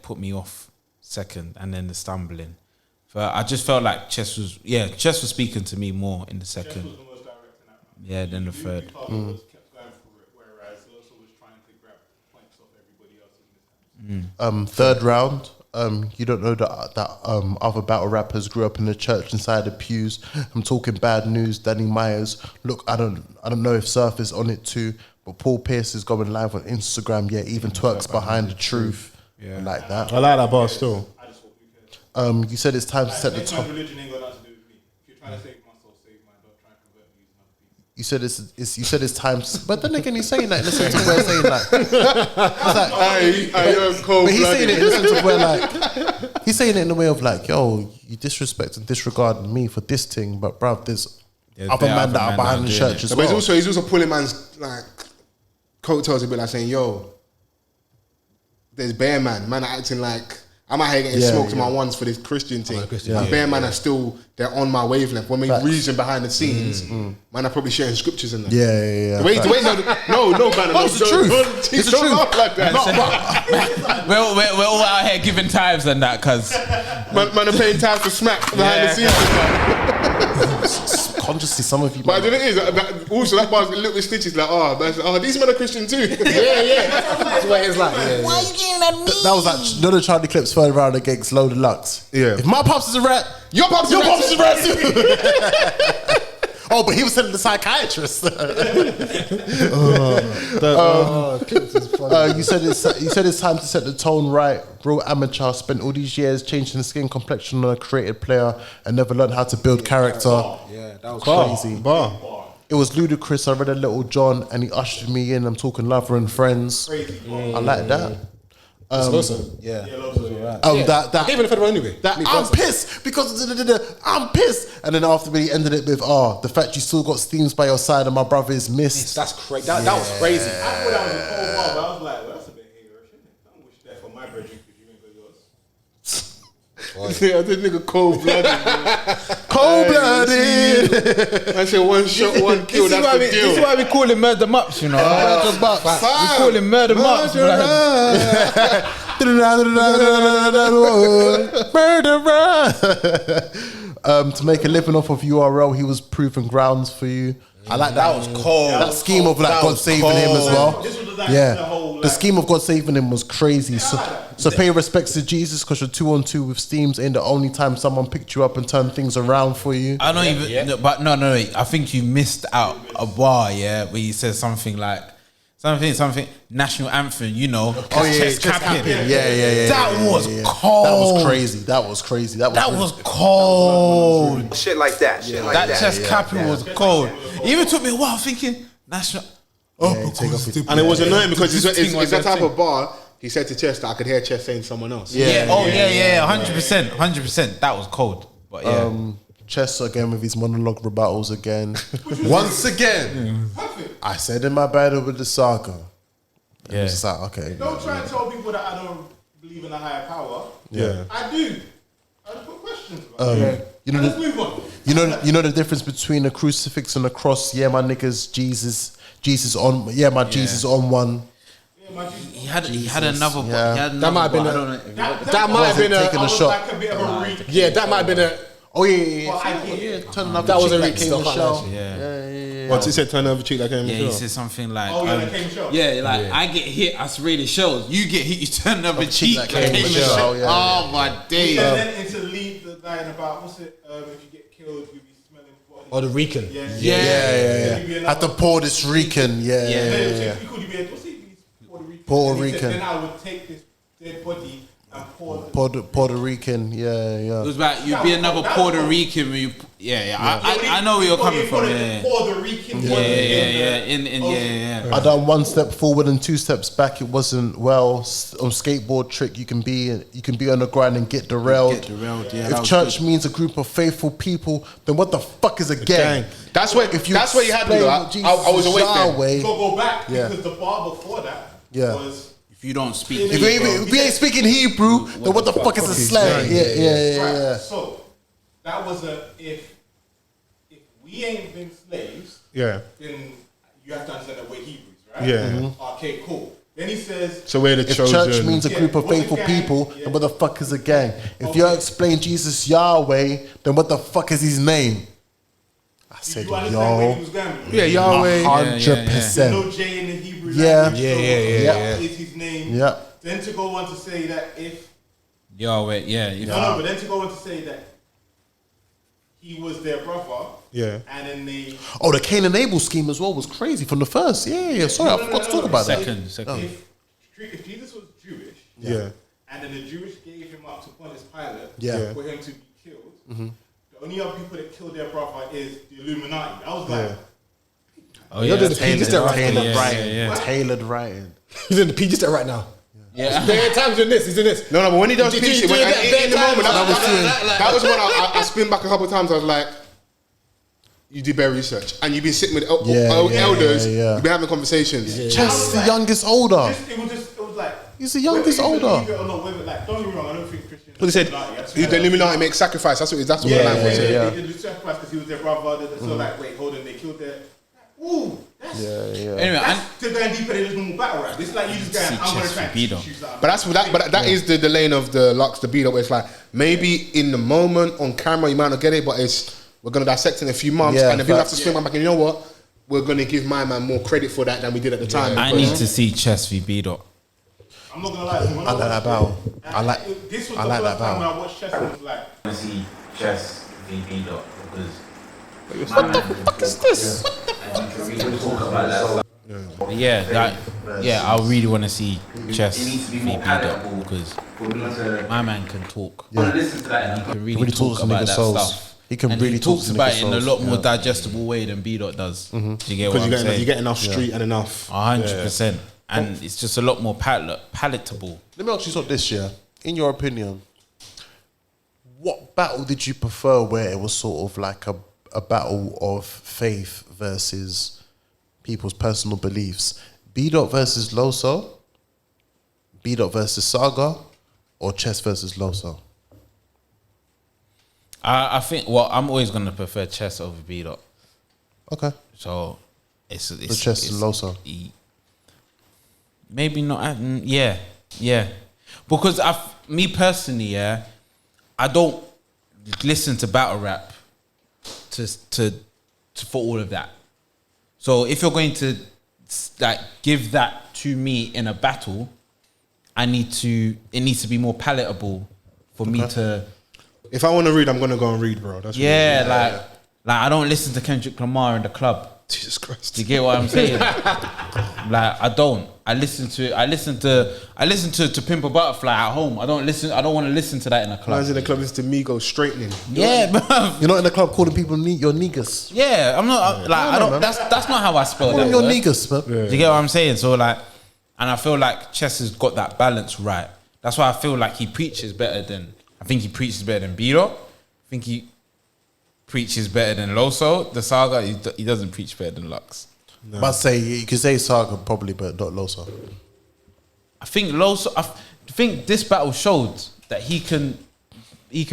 put me off second, and then the stumbling. But I just felt like Chess was speaking to me more in the second. Chess was the most direct in that round. Than the third. Was kept going for it, whereas Loso was trying to grab points off everybody else's mishaps. Third round. You don't know that other battle rappers grew up in the church inside the pews. I'm talking bad news. Danny Myers. Look, I don't know if Surf is on it too, but Paul Pierce is going live on Instagram. Yeah, even twerks behind the truth. Yeah, like that. I like that bar still. I just hope you can. You said it's time to set the tone. Religion ain't got nothing to do with me. If you're trying to save my soul, save mine. Don't try and convert me using other people. You said it's time. But then again, he's saying that. Listen to where he's saying that. But he's saying it in the sense of where like he's saying it in the way of like, yo, you disrespect and disregard me for this thing, but bruv, there's other men that are behind the church as But well. he's also pulling man's like coattails a bit, like saying, yo, there's bear man are acting like I'm out here getting smoked in my ones for this Christian thing. And bear man are still, they're on my wavelength. When we reason behind the scenes, man are probably sharing scriptures in them. Yeah. The way, no, man. No, it's the truth. It's the truth. Like that. We're all out here giving times and that, cause man are paying time for smack behind the scenes. Consciously, some of you. But the thing is, also that bar's a little bit stitches. Like, these men are Christian too. yeah. That's what it's like. why are you getting at me? That was like another Charlie Clips third round against Loaded Lux. Yeah. If my pops is a rat, Your pops is a rat too. Oh, but he was sending the psychiatrist. You said it's time to set the tone right. Real amateur, spent all these years changing the skin complexion on a created player and never learned how to build character. Yeah, that was Crazy. Bar. It was ludicrous. I read a Little John and he ushered me in. I'm talking lover and friends. I like that. Loso. Yeah. That I gave it a third one anyway. That I'm pissed because I'm pissed, and then after he ended it with the fact you still got steams by your side and my brother is missed. That's crazy. That was crazy. I thought that was a cold bar, but I was like, well, that's a bit haterish, isn't it? I wish that for my brethren because you ain't got yours. Yeah, this nigga cold-blooded. I said one shot, one kill. That's the deal. This is why we call him murder mups, you know. We call him murder mups. To make a living off of URL, he was proving grounds for you. I like That was cold. That scheme of like That God was saving him as well. This was like Yeah, the whole, the like- scheme of God saving him was crazy. So, I like that. so pay respects to Jesus because you're 2-on-2 with Steams ain't the only time someone picked you up and turned things around for you. I don't even. No, but no. I think you missed out a bar. Yeah, where you said something like something national anthem. You know, chest capping. Yeah. That was cold. That was crazy. That was crazy. That was cold. Shit like that. Shit like That that. chest capping was cold. It even took me a while thinking national. And it was annoying because it's that type of bar. He said to Chess that I could hear Chess saying to someone else. Yeah. 100%. That was cold. But yeah. Chess again with his monologue rebuttals again. Once again, I said in my battle with the saga. Yeah. It's like, okay. Don't try and tell people that I don't believe in a higher power. Yeah. I do. I just put questions about it. You know, Let's move on. you know the difference between a crucifix and a cross. Yeah, my niggas, Jesus on. Yeah, my Jesus on one. He had another. Yeah. He had That might have been that might have been taking a shot. Like a bit of a reach. Yeah, that might have been a. Oh yeah. Well, I get it. Turn up That was a cheek reach came stuff, the I show. know. Yeah. What he said, turn over cheek like him. Yeah, he said something like, Oh, yeah, that came show. yeah, like I get hit, I really shows. You get hit, you turn the other cheek. that came to show, yeah. Oh my days. And then into lead the line about what's it? If you get killed, you'll be smelling what? Or the Rican. Yeah. Have to pour this Rican. Yeah. You could be what's it? Puerto Rican. Puerto And he said, Rican. Then I would take this dead body and pour Puerto Rican. Yeah. It was like you'd be another Puerto Rican when you. I know where you're coming from. Yeah. Puerto Rican. Yeah. I done one step forward and 2 steps back. It wasn't well. On skateboard trick, you can be on the grind and get derailed. If church means a group of faithful people, then what the fuck is a gang? That's where you had me. I was awake then. So go back because the bar before that was. If you don't speak, If we ain't speaking Hebrew, then what the fuck is a slang? Yeah. Right. So that was if we ain't been slaves, Yeah. then you have to understand that we're Hebrews, right? Yeah. Okay, cool. Then he says, So we're the If chosen. church means a group of what's a faithful gang? people, then what the fuck is a gang? If you explain Jesus Yahweh, then what the fuck is his name? I said, you understand where he yo, was going? Yeah, Yahweh. 100%. No J in the Hebrew Yeah. language. Yeah. Is his name. Yeah. Then to go on to say that if Yahweh, but then to go on to say that he was their brother. Yeah. And then they Oh, the Cain and Abel scheme as well was crazy from the first. Yeah. Sorry, I forgot to talk about that. Second. if Jesus was Jewish, Yeah. and then the Jewish gave him up to Pontius Pilate Yeah. for him to be killed. The only other people that killed their brother is the Illuminati. I was like, Oh yeah. Tailored writing. He's in the PG state right now. Yeah. There are times doing this. He's doing this. No, but when he does Did PC, you do in that the moment, times? that was when I spin back a couple of times. I was like, you do better research, and you've been sitting with elders. You've been having conversations. Chess the youngest older. it was like He's the youngest whether you older. believe it or not, whether, like, don't get me wrong, I don't think Christians. But he said, the Illuminati make sacrifice. That's what the line was. They did sacrifice because he was their brother. So like, wait, hold on, they killed their. Ooh, that's Anyway, that's to go deeper than just normal battle rap. It's like you just going, I'm gonna try and teach you something. But that is the lane of the Lux, the beat up. Where it's like maybe in the moment on camera you might not get it, but we're gonna dissect in a few months, and then people have to swing back. And you know what? We're gonna give my man more credit for that than we did at the time. I need to see Chess v B Dot. I'm not gonna lie. I like that battle. This was I the like first that time battle. I watched chess and was like, I see Chess v B Dot because What the fuck is this? we can talk about that. I really want to see Chess It needs to be v more B Dot palatable because for me to my man can talk. listen to that. He can Really really talks talk to about niggas' that souls. stuff. He can And really he talk talks to about niggas' it in a souls. lot more digestible way than B Dot does. Do you get what Because I'm saying? you get enough street and enough. 100%, and it's just a lot more palatable. Let me ask you something this year. In your opinion, what battle did you prefer where it was sort of like a battle of faith versus people's personal beliefs? B Dot versus Loso, B Dot versus Saga, or Chess versus Loso? I think. Well, I'm always gonna prefer Chess over B Dot. Okay. So it's Chess and Loso. Maybe not. Yeah. Because me personally, I don't listen to battle rap to for all of that. So if you're going to like give that to me in a battle, it needs to be more palatable for me to. If I want to read, I'm gonna go and read, bro. That's like I don't listen to Kendrick Lamar in the club. Jesus Christ. You get what I'm saying? Like I don't. I listen to Pimp a Butterfly at home. I don't want to listen to that in a club. Man's in the club listen to Migos straightening. Yeah, bro. You're not in the club calling people your niggas. Yeah, I'm not. I don't. That's not how I spell Call that. them your word. niggas, man. Do you get what I'm saying? So like, and I feel like Chess has got that balance right. That's why I feel like he preaches better than. I think he preaches better than B-Dot. I think he preaches better than Loso. The Saga, he doesn't preach better than Lux. No. But you could say Saga probably, but not Loso. I think Loso. I think this battle showed that he can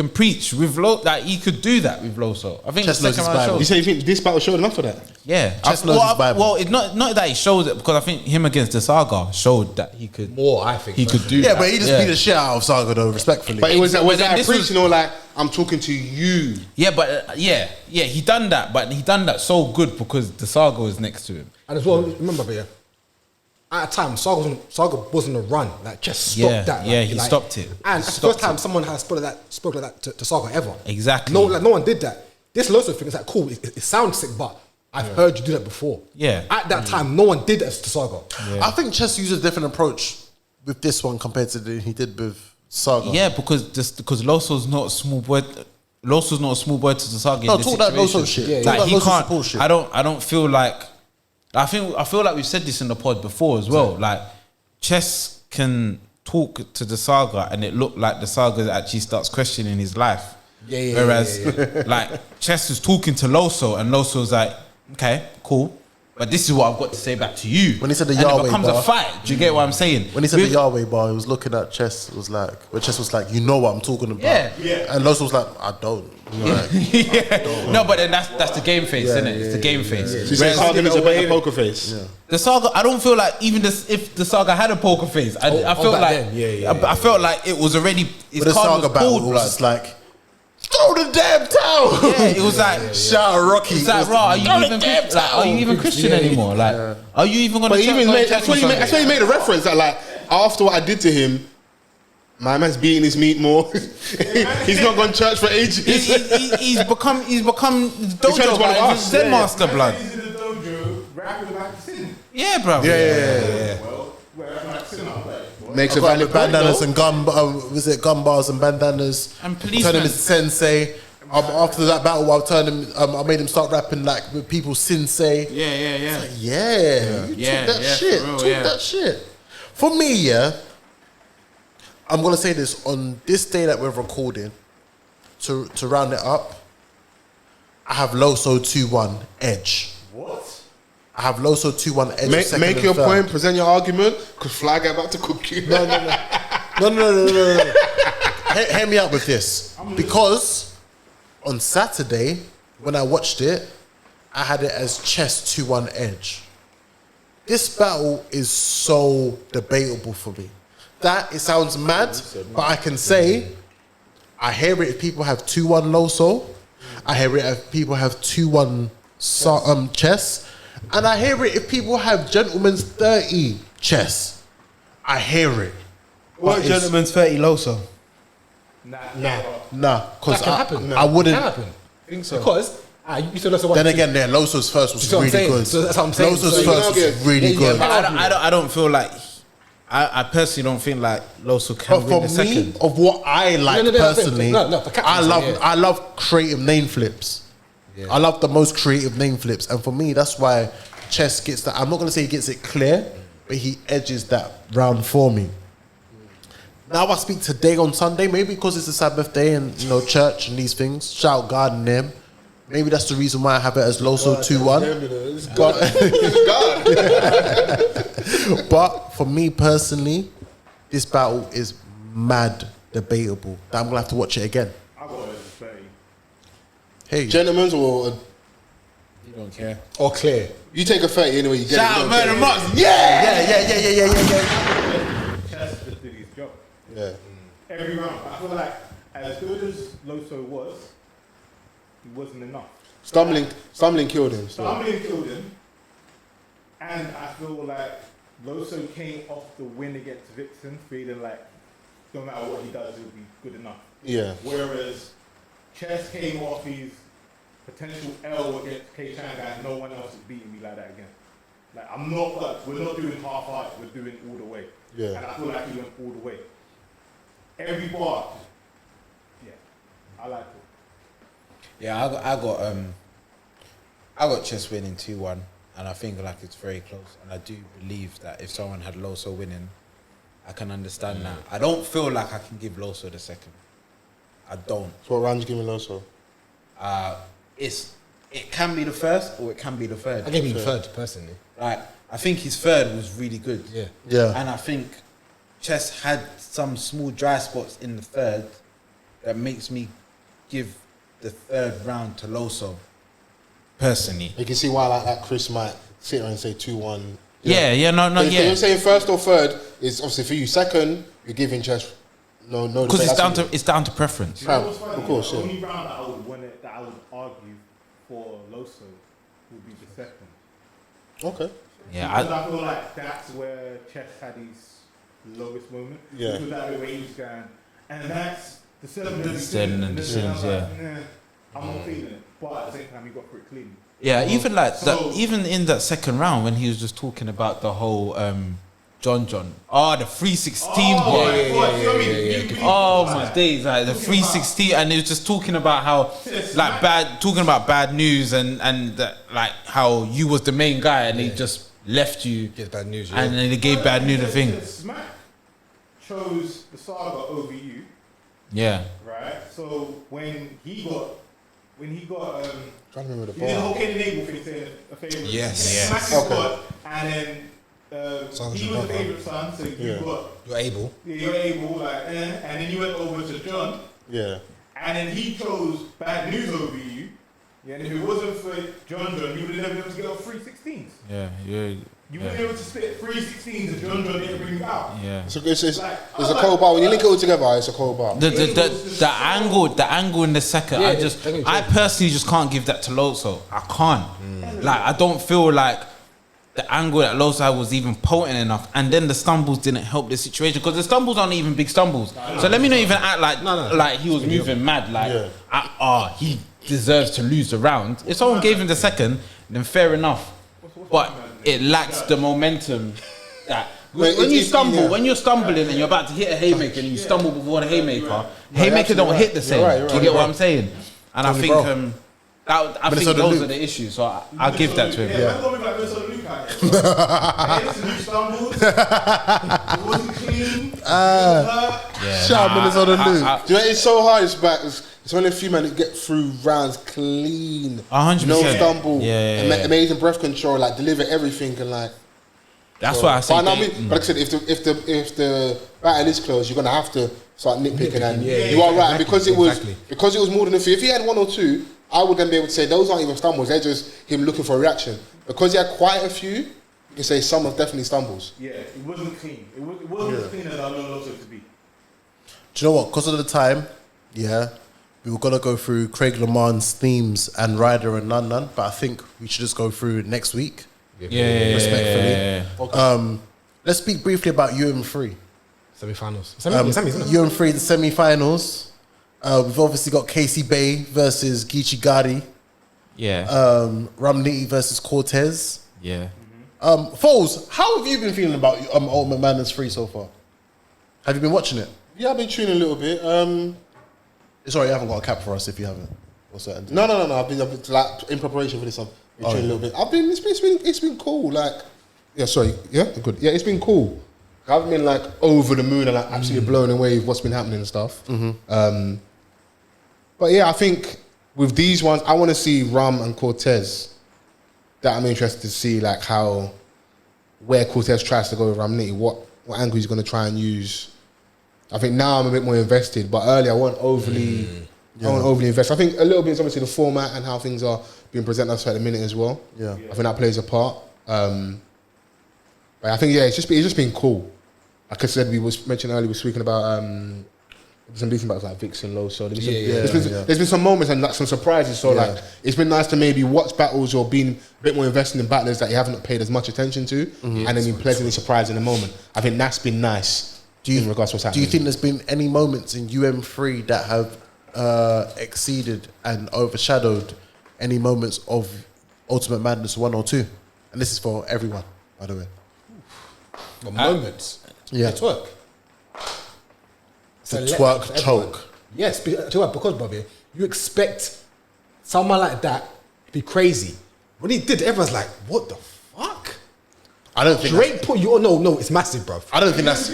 preach with that he could do that with Loso. I think the second round showed. You say you think this battle showed enough for that? Yeah, well, it's not that he showed it because I think him against the Saga showed that he could more. I think he could do. Yeah, that. but he just beat the shit out of Saga though, respectfully. But it was that preaching or like I'm talking to you. Yeah, but he done that, but he done that so good because the Saga was next to him. And as well, remember, yeah, at a time, Saga wasn't a run. Like, just stop that. Yeah, he stopped it. And it's the first time someone has spoke like that to Saga ever. Exactly. No one did that. This Loso thing is like cool. It sounds sick, but I've heard you do that before. Yeah. At that time, no one did that to Saga. I think Chess used a different approach with this one compared to he did with Saga. Yeah, because Loso's not a small boy. Loso's not a small boy to the Saga. No, talk that Loso shit. Yeah, like he can't. Shit. I don't feel like. I feel like we've said this in the pod before as well. Like Chess can talk to the Saga and it looked like the Saga actually starts questioning his life. Whereas like Chess is talking to Loso and Loso's like, okay, cool. But this is what I've got to say back to you. When he said the and Yahweh it becomes bar, a fight. Do you get what I'm saying? When he said the Yahweh bar, he was looking at Chess. Was like, where Chess was like, you know what I'm talking about. Yeah. And Loso was like, I don't. Like, No, but then that's the game face, isn't it? It's the game face. So you say Saga is a better poker face. Yeah. The Saga, I don't feel like even if the Saga had a poker face, I felt like I felt like it was already. But the Saga battle was just like, throw the damn towel. Yeah, it was like shout out Rocky. It's like, are you even Christian anymore? Like, are you even gonna? But that's why he made a reference that like after what I did to him, my man's beating his meat more. He's not gone to church for ages. He's become dojo guy. He's Zen master blood. He's in the dojo rapping about sin. Yeah, bro. Yeah. Well, rapping about sin. Makes a got valid bandanas point, and gun bars and bandanas. And Turned him policemen. into sensei. After that battle, I made him start rapping like with people sensei. Yeah. You talk that shit. For real, Talk that shit. For me, I'm gonna say this on this day that we're recording. To round it up, I have Loso 2-1 edge. What? I have Loso 2-1 edge. Make your point, present your argument, because Fly get about to cook you. No. Hear me out with this. Because on Saturday, when I watched it, I had it as Chess 2-1 edge. This battle is so debatable for me. It sounds mad, but I can say, I hear it if people have 2-1 Loso. I hear it if people have 2-1 Chess. And I hear it if people have Gentleman's 30 Chess. I hear it. What Gentleman's 30 Loso? Nah, because That can happen. I wouldn't. Can happen. I think so. Because you said Loso. Then again, Loso's first was what I'm really saying. good. So that's what I'm saying. Loso's So first was really good. But I don't feel like. I personally don't think like Loso can But win for the me, second. of what I like personally, for captaincy, I love creative name flips. I love the most creative name flips, and for me, that's why Chess gets that. I'm not gonna say he gets it clear, but he edges that round for me. Now I speak today on Sunday, maybe because it's a Sabbath day and church and these things. Shout God and them. Maybe that's the reason why I have it as Loso 2-1. But for me personally, this battle is mad debatable. That I'm gonna have to watch it again. I got it as 30. Hey, Gentlemen's or You don't care. Or clear. you take a 30 anyway. You get Shout it. out Murder Marks. Chess just did his job. Yeah. Every round. I feel like as good as Loso was, he wasn't enough. Stumbling killed him. So. Stumbling killed him, And I feel like Loso came off the win against Vixen feeling like no matter what he does, he'll be good enough. Yeah. Whereas Chess came off his potential L against K Chang and no one else is beating me like that again. Like we're not doing half-hearted, we're doing all the way. Yeah. And I feel like he went all the way. Every bar, I like it. Yeah, I got Chess winning 2-1, and I think like it's very close. And I do believe that if someone had Loso winning, I can understand that. I don't feel like I can give Loso the second. I don't. So what round you giving Loso? It can be the first or it can be the third. I gave him the third personally. Like I think his third was really good. Yeah. Yeah. And I think Chess had some small dry spots in the third that makes me give the third round to Loso. Personally. You can see why like Chris might sit there and say 2-1. You're saying first or third is obviously for you. Second, you're giving Chess no. Because it's down to preference. You know what's funny? Of course, the yeah. only round that I would argue for Loso would be the second. Okay. Yeah, Because I feel like that's where Chess had his lowest moment. Yeah. Because that way he was going, and that's the 7 and and the sins, yeah. I'm not feeling it, but at the same time he got through it clean. Yeah, even like So- that, even in that second round when he was just talking about the whole John. The 316 boy. Oh my days, like the 316, and he was just talking about how like bad news and that, like how you was the main guy and he just left you. Get bad news. Yeah. And then they gave bad news the thing. Smack chose the saga over you, Yeah. right? So when he got Trying to remember the he did the whole bar. Kenny Nagel thing saying a favourite. Yes. Smack his squad, and then Son's he your was the brother. favourite son, so you got You're able. you're able, like, and then you went over to John, Yeah. and then he chose bad news over you. Yeah, and if it wasn't for John, you would have never been able to get off 316s. Yeah. You wouldn't be able to spit 316s if John didn't bring you out. Yeah. So it's a cold bar. When you link it all together, it's a cold bar. The angle in the second, I personally just can't give that to Loso. I can't. Like I don't feel like the angle that Loso had was even potent enough, and then the stumbles didn't help the situation because the stumbles aren't even big stumbles. So let me not even act like like he was moving mad. Like he deserves to lose the round. If someone gave him the second, then fair enough. But it lacks the momentum that when you stumble, when you're stumbling and you're about to hit a haymaker and you stumble before the haymaker don't hit the same. You get what I'm saying? And I think I think those are the issues. So I'll give that to him. Yeah, don't be like Minnesota Luke out here. You stumbled. It wasn't clean. Shout out Minnesota Luke. Do you know it's so hard? It's only a few men that get through rounds clean. 100%. No stumble. Yeah. Amazing breath control. Like deliver everything and like. That's why I say. But like I said, if the battle is close, you're gonna have to start nitpicking. And you are right, and because it was more than a few. If he had one or two, I would then be able to say those aren't even stumbles. They're just him looking for a reaction. Because he had quite a few, you can say some are definitely stumbles. Yeah, it wasn't clean. It wasn't as clean as I know Loso to be. Do you know what? Because of the time, we were gonna go through Craig Lamond's themes and Ryder and None, but I think we should just go through next week. Respectfully. Let's speak briefly about UM3. Semi-finals. UM3, the semi-finals. We've obviously got Casey Bay versus Geechi Gotti. Yeah. Nitty versus Cortez. Yeah. Fols, how have you been feeling about Ultimate Madness 3 so far? Have you been watching it? Yeah, I've been tuning a little bit. Sorry, you haven't got a cap for us if you haven't. Or certain. No. I've been like in preparation for this. I've been tuning a little bit. It's been cool. Like, good. Yeah, it's been cool. I haven't been like over the moon and like absolutely blown away with what's been happening and stuff. But yeah, I think with these ones, I want to see Rum and Cortez. That I'm interested to see like where Cortez tries to go with Rum Nitty, what angle he's going to try and use. I think now I'm a bit more invested, but earlier I wasn't overly invested. I think a little bit is obviously the format and how things are being presented us at the minute as well. Yeah. I think that plays a part. But I think it's just been cool. Like I said, we was mentioned earlier, we were speaking about some decent battles like Vixen, Loso. There's been some moments and like some surprises. So like, it's been nice to maybe watch battles or being a bit more invested in battlers that you haven't paid as much attention to, and then been pleasantly surprised in the moment. I think that's been nice. In regards to what's happening. Do you think there's been any moments in UM3 that have exceeded and overshadowed any moments of Ultimate Madness 1 or 2? And this is for everyone, by the way. Well, moments. Yeah. The twerk. The twerk choke. Yes, because, Bobby, you expect someone like that to be crazy. When he did, everyone's like, what the fuck? I don't think Drake put you on. No, it's massive, bro. I don't think that's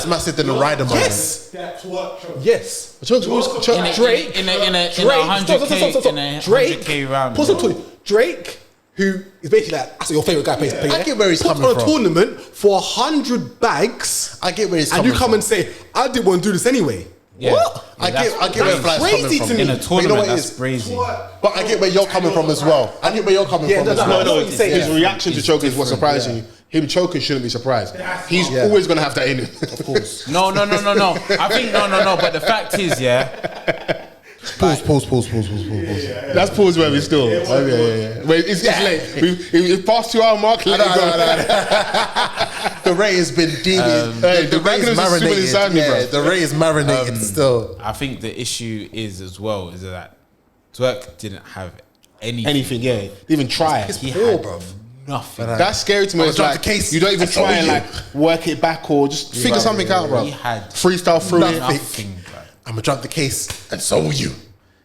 massive than the Ryder moment. Yes. That twerk choke. Yes. In a 100K round. Drake, who is basically like, that's your favorite guy plays. I get where he's coming on a from. tournament for 100 bags. I get where he's and coming you come from. and say, I didn't want to do this anyway. Yeah. What? I get where Fly's coming crazy from. to me. In a But you know tournament, what it that's is? crazy. But I get where you're coming from as well. I get where you're coming from as well. No, he's saying His reaction to choking is what surprising you. Him choking shouldn't be surprised. He's always going to have that in him. Of course. No. I think no. But the fact is, Pause. That's pause where we still. Yeah. Wait, it's late. It's past 2 hour mark. The Ray has been dealing. The Ray is marinated. The Ray is marinated still. I think the issue is as well is that Twerk didn't have Anything, yeah. Didn't even try. It's poor, bro. nothing. That's scary to me. It's like you don't even try and like work it back or just figure something out, bro. Freestyle through it. Nothing. I'm gonna drop the case, and so will you.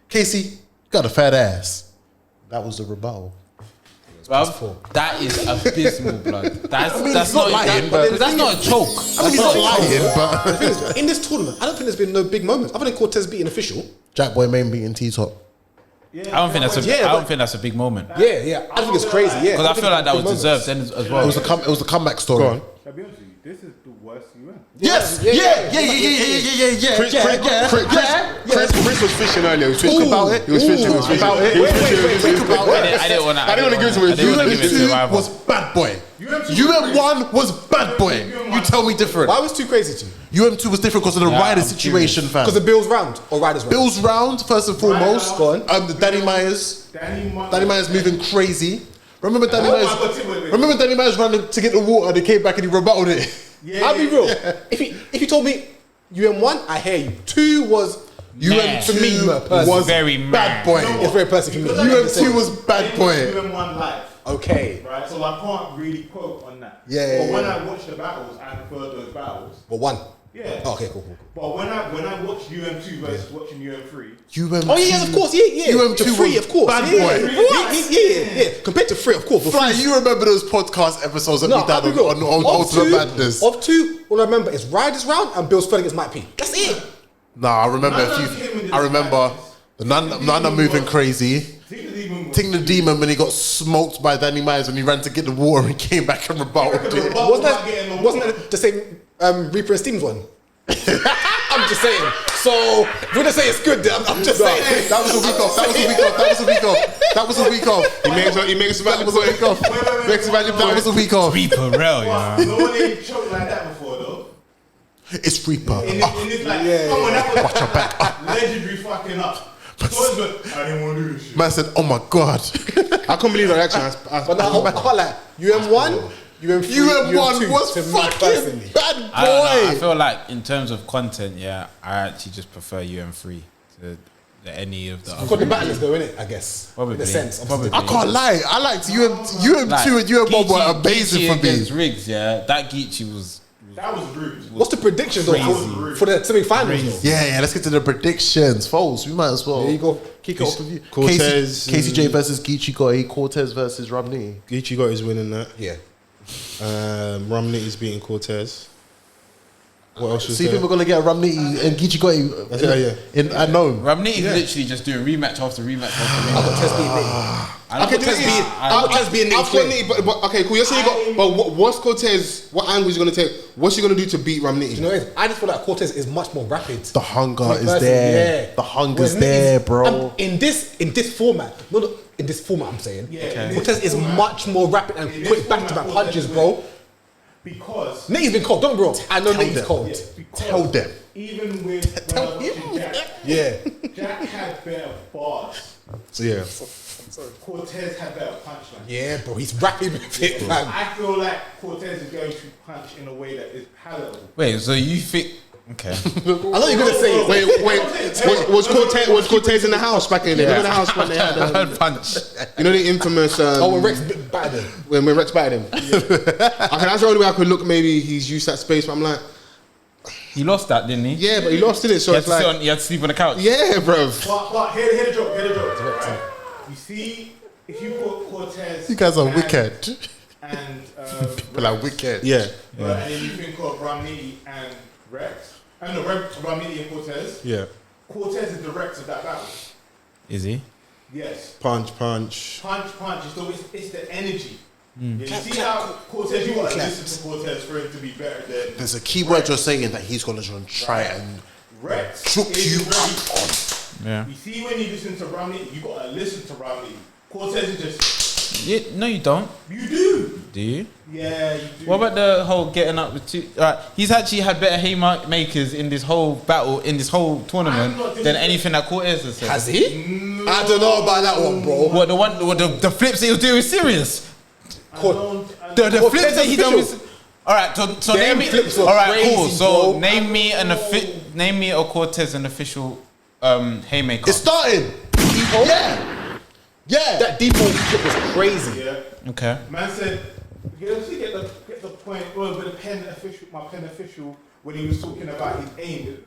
Casey, you got a fat ass. That was the rebuttal. That is abysmal, blood. That's not lying, but that's not a choke. I mean, he's not lying, but the thing is, in this tournament, I don't think there's been no big moments other than Cortez beating official. Jack Boy Main beating T-Top. I don't think that's a big moment. Yeah. I think it's crazy. Yeah, because I feel like that was deserved then as well. It was a comeback story. I'll be honest with you, this is the worst UM. Yes. Chris was fishing earlier. He was fishing about it. I didn't want to give it to him. UM2 was bad boy. UM1 was bad boy. You tell me different. Why was too crazy to you? UM2 was different because of the rider situation, fam. Because the Bills round or riders round? Bills round, first and foremost. Go on. The Danny Myers. Danny Myers moving crazy. Remember Danny Myers running to get the water and he came back and he rebutted it. I'll be real. If you told me UM1, I hear you. 2 was UM2 was very bad boy. It's very personal for me. UM2 was bad boy. UM1 live. Okay. Right, so I can't really quote on that. Yeah. But when I watch the battles, I prefer those battles. But 1. Yeah. Oh, okay, cool. But when I watch UM2 versus watching UM3, UM2. Oh yeah, of course, yeah. UM2 3, of course. bad boy. Yeah. Compared to 3, of course. Fly, you remember those podcast episodes that we done on Ultimate Madness? Of 2, all I remember is Riders round and Bill's fight against Mike P. That's it. Nah, I remember I remember the Nana moving crazy. Ting the Demon when he got smoked by Danny Myers when he ran to get the water and came back and rebutted it. Wasn't that the same Reaper and Stevens one? I'm just saying. So if we're gonna say it's good, then I'm just saying. That was a week off. That was a week off. He makes a valid point. That was a week off. Reaper, real, yeah. no one ain't choked like that before though. It's Reaper. In this like, come on, that was watch your back. Legendary fucking up. I didn't want to do this shit. Man said, "Oh my god." I can't believe that reaction. But now I can't like UM1. UM1 was fucking bad boy. I feel like in terms of content, I actually just prefer UM3 to any of the other. Because the battle is though, innit? I guess. Probably. In a sense. Probably. I can't lie. I liked UM2 and UM1 were amazing Geechi for me. against Riggs, that Geechi was. That was rude. What's the prediction though for the semi-finals? Yeah, let's get to the predictions. Fols, we might as well. There you go. Kick it off with you. Cortez, Casey J versus Geechi Gotti, Cortez versus Nitty. Geechi got his winning that. Yeah. Nitty's beating Cortez. What else was See if there? we're gonna get Nitty and Geechi Gotti in unknown. Nitty's literally just doing rematch after rematch after rematch. I got Tez beating Nitty. I got Tez beating Nitty. But okay, cool. You're saying you got. But what's Cortez? What angle is he gonna take? What's he gonna do to beat Nitty? You know, I just feel like Cortez is much more rapid. The hunger is there. Yeah. The hunger's there, bro. In this format, not in this format, I'm saying. Yeah. Cortez is much more rapid and quick back-to-back punches, bro. Because Nitty's been cold, don't bro. I know Nitty's cold. Tell them. even with when I was watching Jack, Jack had better bars. Yeah. Cortez had better punchline. Yeah, bro, he's rapping with it, man. I feel like Cortez is going to punch in a way that is palatable. Wait, so you think? Okay. I thought you were gonna say. Wait, was Cortez in the house back in the day? Remember the house when they had punch? You know the infamous. When Rex battered him. When Rex battered him. Okay, that's the only way I could look. Maybe he's used that space, but I'm like, he lost that, didn't he? Yeah, but he lost in it. So it's like he had to sleep on the couch. Yeah, bro. But hear the joke. Right? You see, if you put Cortez, you guys are wicked. And people are wicked. Yeah. And then you think of Nitty and Rex. I know Nitty and Cortez. Yeah. Cortez is the Rex of that battle. Is he? Yes. Punch. It's the energy. You see how Cortez, you want to listen to Cortez for him to be better than. There's a key word you're saying that he's going to try and Rex choke you up on. Yeah. You see, when you listen to Nitty, you got to listen to Nitty. Cortez is just. Yeah, no, you don't. You do. Do you? Yeah, you do. What about the whole getting up with two? He's actually had better haymakers in this whole battle, in this whole tournament, than anything that Cortez has said. Has he? No. I don't know about that one, bro. What the flips that he'll do is serious. The flips that he done was. All right, so name me. All right, crazy, cool. So bro. Name me a Cortez an official haymaker. It's starting. Yeah. That deep ball kick was crazy. Yeah. Okay. Man said, get the point. Well, with my pen official, when he was talking about his aim.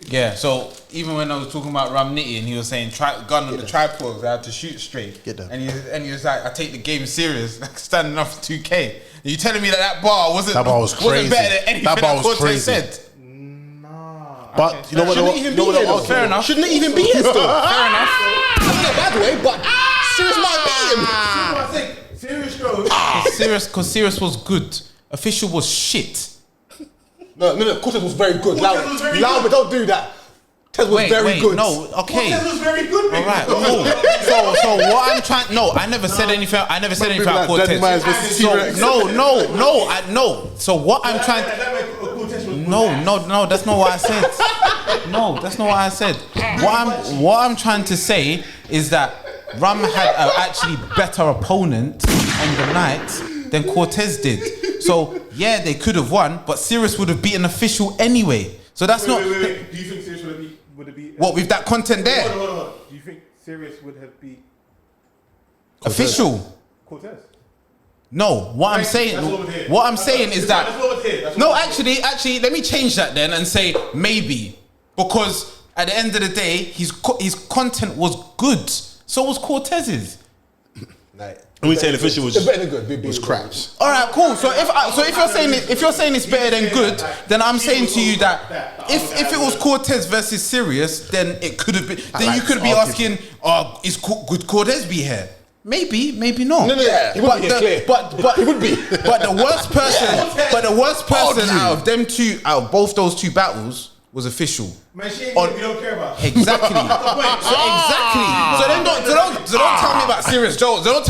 Yeah. So even when I was talking about Nitty and he was saying gun on the tripod, I had to shoot straight. Get them. And he was like, I take the game serious, like standing off 2K. And you telling me that bar wasn't wasn't better than anything that Cortez said? But okay. you know what? Fair enough. Shouldn't it even be here still? Fair enough. That's not a bad way, but Serious might beat him. Serious goes. Because Serious was good. Official was shit. No, Cortez was very good. Loud, but don't do that. Cortez was very good. No, okay. Cortez was very good. All right, cool. So what I'm trying... No, I never said anything. I never said anything about Cortez. No. So what I'm trying... No, that's not what I said. No, that's not what I said. What I'm trying to say is that Ram had an actually better opponent on the night than Cortez did. So yeah, they could have won, but Serious would have beaten Official anyway. So that's not. Wait. Do you think Serious would have beat? What with that content there? Hold on. Do you think Serious would have beat Official? Cortez? No, what I'm saying is that no, actually, let me change that then and say maybe, because at the end of the day, his content was good. So was Cortez's. And we saying Official was better than good. Was craps. All right, cool. So if you're saying it's better than good, then I'm saying to you that if it was Cortez versus Serious, then it could have been. Then you could be asking, could Cortez be here? Maybe not. No. He would be clear. But he would be. But the worst person out of them two, out of both those two battles, was Official. Man, she ain't we don't care about. Exactly. So then don't tell me about Serious Jones. Don't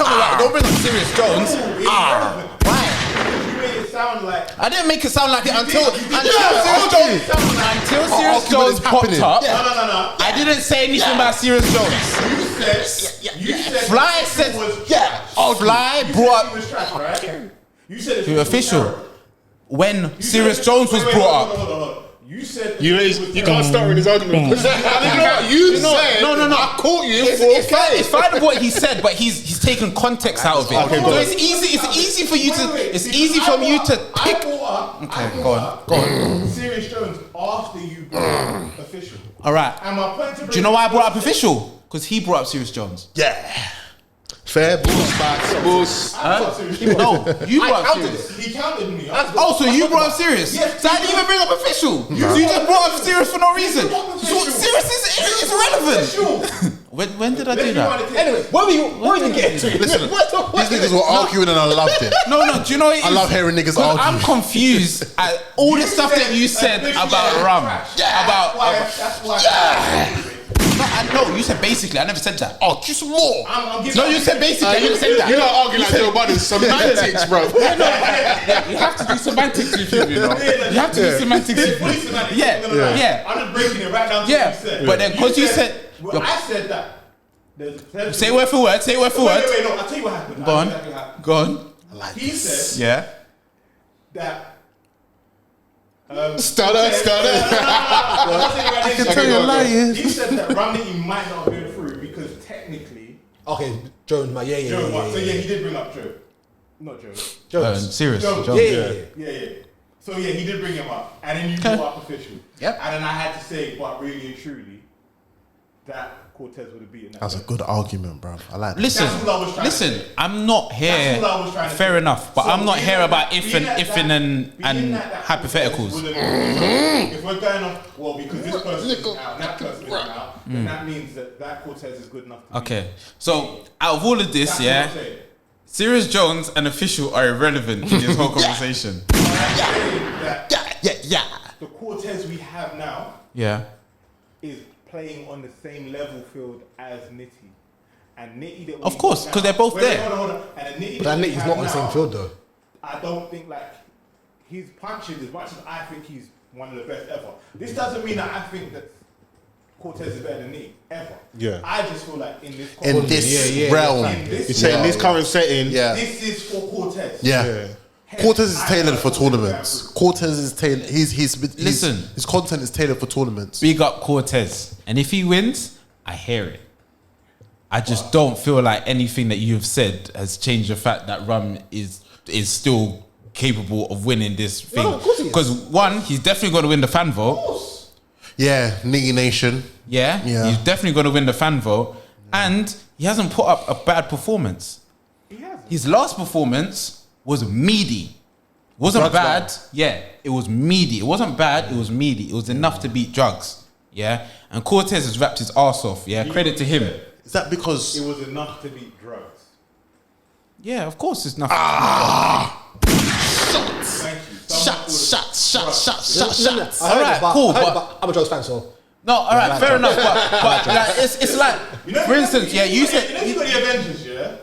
bring up Serious Jones. Why? You made it sound like. I didn't make it sound like it until Serious Jones popped up. No. I didn't say anything about Serious Jones. You said Fly said Fly brought up You said to Official when Serious Jones was brought up. Hold on. You said you can't start with his argument. No. I caught you. It's fine with what he said, but he's taken context out of it. Okay, so it's easy for you to pick. Okay, go on. Serious Jones after you brought Official. All right. And my point to do you know why I brought up Official? Because he brought up Serious Jones. Yeah. Fair boss. No, you brought up Serious. He counted me. So you brought up Serious. Yes, so I didn't even bring up Official. So you just brought up Serious for no reason. So Serious is irrelevant. When did I do that? Anyway, what were you getting to? Listen, these niggas were arguing and I loved it. No, do you know what it is? I love hearing niggas argue. I'm confused at all the stuff that you said about Ram. That's why. No, you said basically. I never said that. Oh, just more. No, you said basically. I never said that. You're not arguing like Joe Budden. Semantics, bro. You have to do semantics with you, you know. You have to do semantics with you. Yeah. I'm just breaking it right down to what you said. But then, because you said... I said that. Say word for word. Say word for word. Wait, no, I'll tell you what happened. Go on. He said that... Stutter. I can tell you're lying. He said that Romney might not go through because technically... Okay, Joe, so he did bring up Joe. Not Joe. Serious. Joe. Yeah. So he did bring him up. And then you brought up official. Yep. And then I had to say, but really and truly, that Cortez would have beaten that. That's a good argument, bro. I like that. Listen, I'm not here. Fair enough, but I'm not here about if and hypotheticals. If we're going off, well, because this person is out and that person is out, then that means that Cortez is good enough to Okay, so out of all of this, Sirius Jones and official are irrelevant in this whole conversation. The Cortez we have now is playing on the same level field as Nitty. And Nitty of course, because they're both there. Hold on. And Nitty but that Nitty's not on the same field though. I don't think he's punching as much as I think he's one of the best ever. This doesn't mean that I think that Cortez is better than Nitty ever. Yeah. I just feel like in this realm, you're saying this current setting. Yeah. This is for Cortez. Yeah. Cortez is tailored for tournaments. Cortez is tailored. His content is tailored for tournaments. Big up Cortez, and if he wins, I hear it. I just don't feel like anything that you've said has changed the fact that Rum is still capable of winning this thing. No, of course he is. Because one, he's definitely going to win the fan vote. Yeah, Nitty Nation. Yeah, he's definitely going to win the fan vote, and he hasn't put up a bad performance. His last performance was meaty. Wasn't bad. Yeah, it was meaty. It wasn't bad. It was meaty. It was enough to beat Drugs. Yeah, and Cortez has wrapped his arse off. Yeah, credit to him. Is that because it was enough to beat Drugs? Yeah, of course it's enough. Shots. All right, cool. But I'm a Drugs fan, so. No, all right, fair enough. But like, it's like, for instance, you said you got the Avengers. Yeah,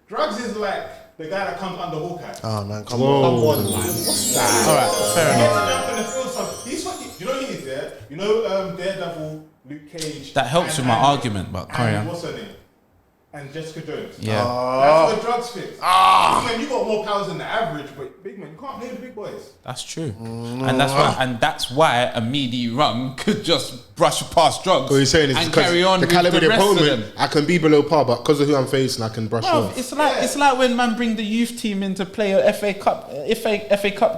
Drugs is like the guy that comes under Hawkeye. Oh man, come on. What's that? All right, fair enough. He's fucking. You know he's there. You know Daredevil, Luke Cage. That helps with my argument, but carry on. What's her name? And Jessica Jones. Yeah. That's the Drugs fix. Man, you got more powers than the average, but big man, you can't play the big boys. That's true. And that's why a meaty Rum could just brush past Drugs. What you're saying is and because carry on the caliber of the rest of opponent, them. I can be below par, but because of who I'm facing, I can brush off. It's like when man bring the youth team in to play a FA Cup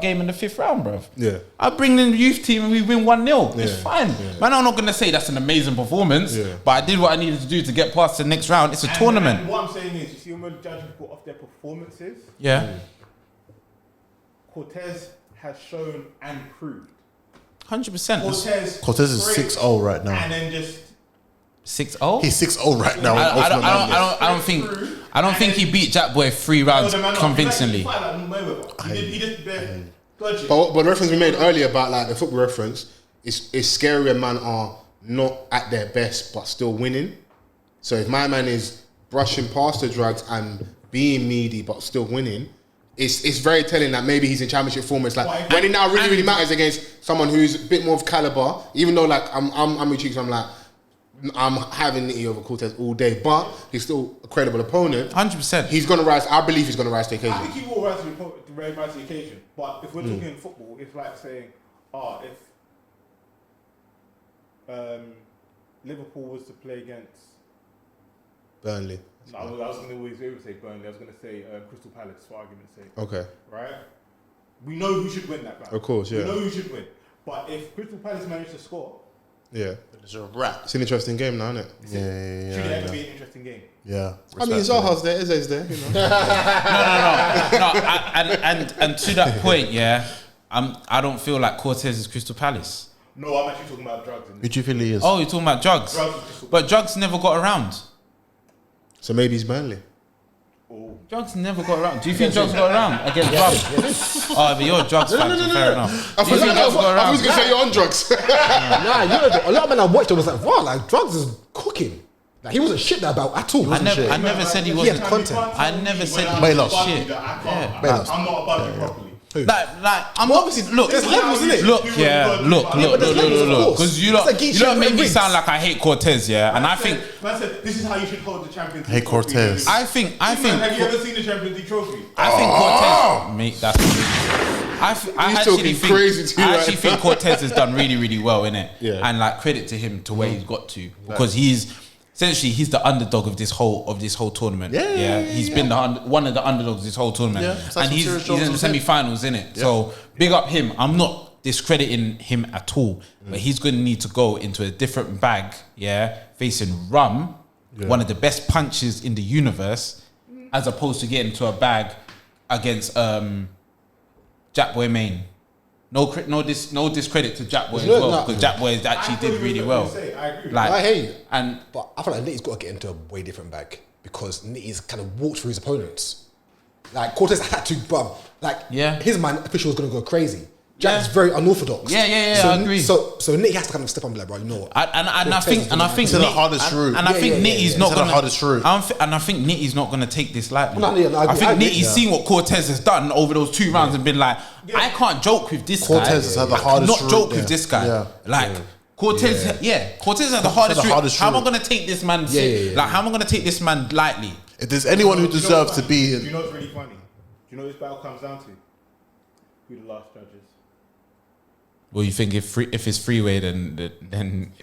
game in the 5th round, bro. Yeah. I bring in the youth team and we win 1-0. It's Yeah. fine. Man, I'm not gonna say that's an amazing performance, but I did what I needed to do to get past the next round. It's a tournament. And what I'm saying is, you see when we're judging people off their performances, Cortez has shown and proved. 100%. Cortez is 6-0 right now. And then just 6-0. He's 6-0 right now. I don't think he beat Jack Boy 3 rounds convincingly. He just dodgy. But the reference we made earlier about like the football reference, it's scary when man are not at their best but still winning. So if my man is brushing past the Drugs and being meaty but still winning, it's very telling that maybe he's in championship form. It's like when it now really matters against someone who's a bit more of caliber. Even though like I'm with Cheeks, I'm like I'm having Nitty over Cortez all day, but he's still a credible opponent. 100%. He's gonna rise. I believe he's gonna rise to the occasion. I think he will rise to the occasion. But if we're talking football, it's like saying, if Liverpool was to play against Burnley. No, I was going to always say Burnley. I was going to say Crystal Palace for argument's sake. Okay. Right? We know who should win that battle. Of course, yeah. We know who should win. But if Crystal Palace manage to score, it's a wrap. It's an interesting game now, isn't it? Should it ever be an interesting game? Yeah. I mean, Zaha's there, Eze's there, you know. No. And to that point, I don't feel like Cortez is Crystal Palace. No, I'm actually talking about Drugs. Who do you feel he is? Oh, you're talking about Drugs. But Drugs never got around. So maybe he's Burnley. Drugs never got around. Do you think Drugs got around against Rum? Oh, but you're a Drugs fan, so fair enough. I was going to say you're on drugs. Nah, a lot of men I watched it was like, wow, like Drugs is cooking. Like he wasn't shit that about at all. I never said he He wasn't had content. I never said he Baylor. was shit. I'm not above you properly. Like I'm obviously look. There's levels, isn't it? Look, look. Because you That's like Geechi don't make me rings. sound like I hate Cortez, yeah. And I think Man said, this is how you should hold the Champions League. Hey, Cortez. I think Have you ever seen the Champions League trophy? Cortez, mate, that's I actually talking crazy to you right think now. Cortez has done really, really well in it. Yeah. And like credit to him to where he's got to because he's the underdog of this whole tournament. Yeah. He's been one of the underdogs this whole tournament, Yeah, and he's in the semi-finals in it. So big up him. I'm not discrediting him at all, but he's going to need to go into a different bag. Yeah, facing Rum, one of the best punches in the universe, as opposed to getting into a bag against Jackboy Main. No discredit to Jackboy as well because Jackboy actually did really well. I agree. Like, I hear you. And But I feel like Nitty's got to get into a way different bag because Nitty's kind of walked through his opponents. Like Cortez had to, bruv. Like his man official was going to go crazy. Jack's very unorthodox. Yeah, so, I agree. So Nitty has to kind of step on and be like, bro, you know what? I think to the hardest route. And I think Nitty's not To the gonna. hardest route. And I think Nitty's not gonna take this lightly. No, yeah, no, I I think agree. Nitty's seen what Cortez has done over those 2 rounds and been like, I can't joke with this Cortez guy. has had the I hardest cannot joke route, with this guy. Yeah. Like Cortez, Cortez had the hardest route. How am I gonna take this man? Like how am I gonna take this man lightly? If there's anyone who deserves to be, Do you know what's really funny? Do you know what this battle comes down to? Who the last judges? Well, you think if it's freeway, then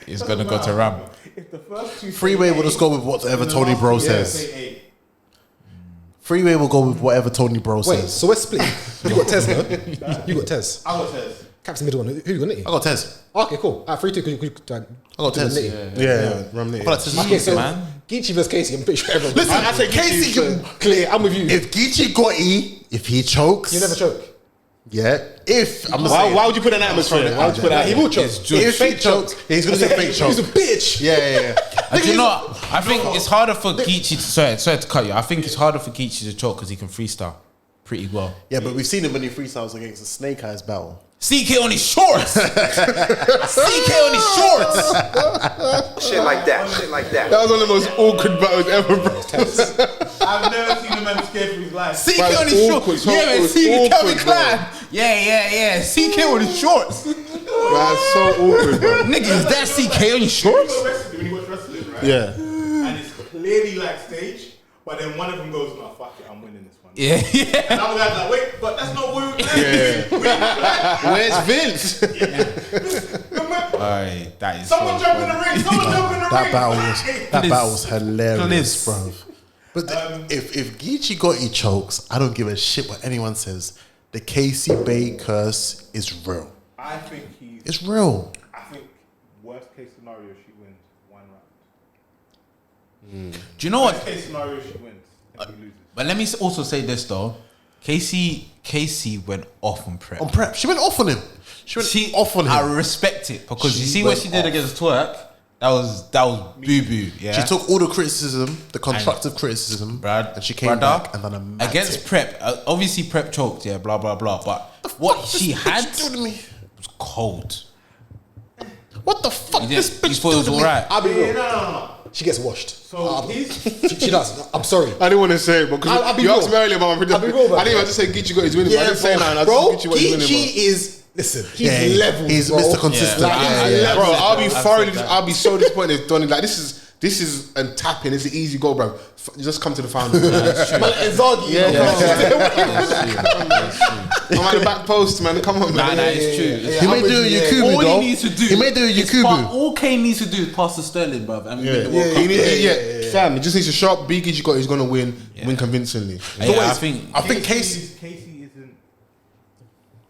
it's gonna go to Ram. If the first two Freeway will just go with whatever Tony Bro says. Freeway will go with whatever Tony Bro Wait, says. so we're split. You got Tez, no? You got Tez. I got Tez. Captain middle one. Who you got Nitty? I got Tez. Okay, cool. 3-2. I got Tez. Yeah, Ram Nitty. I feel like Tez is Okay, so man. Geechi versus Casey. I'm pretty sure everyone. Listen, I say Casey Geechi, can Clear. I'm with you. If Geechi Gotti, if he chokes, You never choke. yeah. If I'm Why would you put an atmosphere in it? Why would you put that? He will choke. if he chokes, he's gonna say fake choke. He's a bitch. Yeah. And you know what? I think it's harder for Geechi to sorry to cut you. I think it's harder for Geechi to choke because he can freestyle pretty well. Yeah, but we've seen him when he freestyles against the Snake Eyes battle. CK on his shorts. CK on his shorts. Shit like that. Shit like that. That was one of the most awkward battles ever, bro. I've never seen a man scared for his life. CK Bro, on his awkward, shorts. so Yeah, man. awkward, CK Calvin bro. Klein. Yeah. CK on his shorts. That's so awkward, bro. Nigga, is that CK on your shorts? When you watch wrestling, right? Yeah. And it's clearly like stage, but then one of them goes, "No, fuck it, I'm winning this one." Yeah. And the other guy's like, "Wait, but that's not what we Where's Vince? Alright, that is Someone so jump in the ring. Someone jump in the That ring. battle was hilarious, Please. bro. But if Geechi Gotti chokes, I don't give a shit what anyone says. The Casey Bay curse is real. I think he's. It's real. I think worst case scenario, she wins 1 round. Do you know what? Worst case scenario, she wins. And he loses. But let me also say this though. Casey went off on prep. On prep, she went off on him. She went off on him. I respect it because you She see what went she did off. against Twerk. That was boo boo. Yeah. She took all the criticism, the constructive criticism, and she came back and done a mad against tip. Prep. Obviously, Prep choked. Yeah, blah blah blah. But what she had was cold. What the fuck? This bitch you thought it was do to me? alright. I'll be real. No. She gets washed. So she does. I'm sorry. I didn't want to say it, but I'll be you asked real. me earlier about my I'll be prediction. real, I didn't even just say Geechi got his winning. I didn't say that. I bro, just Geechi got his winning. Geechi is listen. He's Yeah, level. he's bro. Mr. Consistent. Like, he's level. Bro, I'll be I've thoroughly. said that. I'll be so disappointed if Donny like this is and tapping. It's an easy goal, bro. Just come to the final. Man, Inzaghi. I'm at the back post, man. Come on, man. Nah, it's true. He may do a Yakubu, All though. he needs to do. He may do a is Yakubu. all Kane needs to do is pass to Sterling, bruv. And we win the World Cup. He needs, fam. He just needs to show up. Big Geechi got. He's gonna win convincingly. Yeah, I think Casey. Casey isn't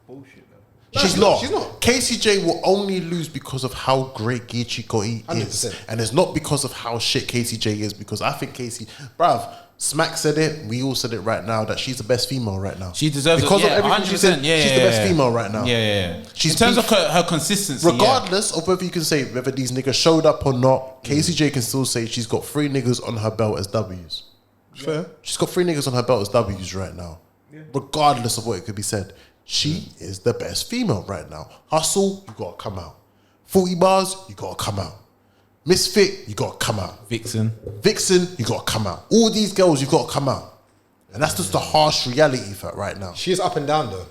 bullshit though. She's not. She's not. Casey J will only lose because of how great Geechi Gotti is. 100%. And it's not because of how shit Casey J is, because I think Casey, bruv, Smack said it, we all said it right now, that she's the best female right now. she deserves because it. Yeah, of everything she said, 100%. she's the best female right now. Yeah. She's in terms beef- of her consistency. Regardless of whether you can say whether these niggas showed up or not, Casey J can still say she's got 3 niggas on her belt as W's. Fair. She's got 3 niggas on her belt as W's right now. Regardless of what it could be said. She is the best female right now. Hustle, you gotta come out. 40 bars, you gotta come out. Misfit, you gotta come out. Vixen, you gotta come out. All these girls, you gotta come out. And that's just the harsh reality for it right now. She is up and down though.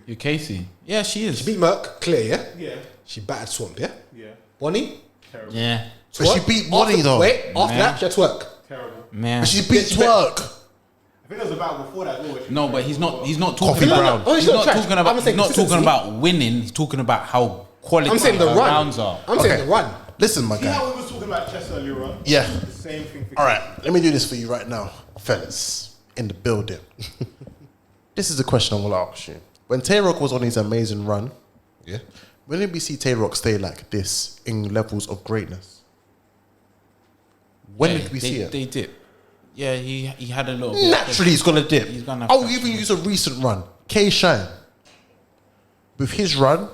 you Casey. Yeah, she is. She beat Merc, clear, yeah? Yeah. She battered Swamp, yeah? Yeah. Bonnie? Terrible. Yeah, But she beat Bonnie though. Wait, after Man. that, she had Twerk. Terrible. man. But she beat Twerk. I think there was a battle before that. Well, No, but he's not Coffee talking Brown. about. He's No, not trash. talking about. I'm saying He's not talking consistency. about winning. He's talking about how quality I'm saying the her run. rounds are. I'm saying the run. Listen, my See guy. how we was talking about chess earlier on? Yeah. The same thing. For All right, let me do this for you right now, fellas, in the building. This is the question I'm gonna ask you. When Tay-Rock was on his amazing run, Yeah. when did we see Tay-Rock stay like this in levels of greatness? When Yeah, did we see it? They did. Yeah, he had a little bit. Naturally, he's gonna dip. He's gonna have I'll to- even use a recent run. K Shine. With his run,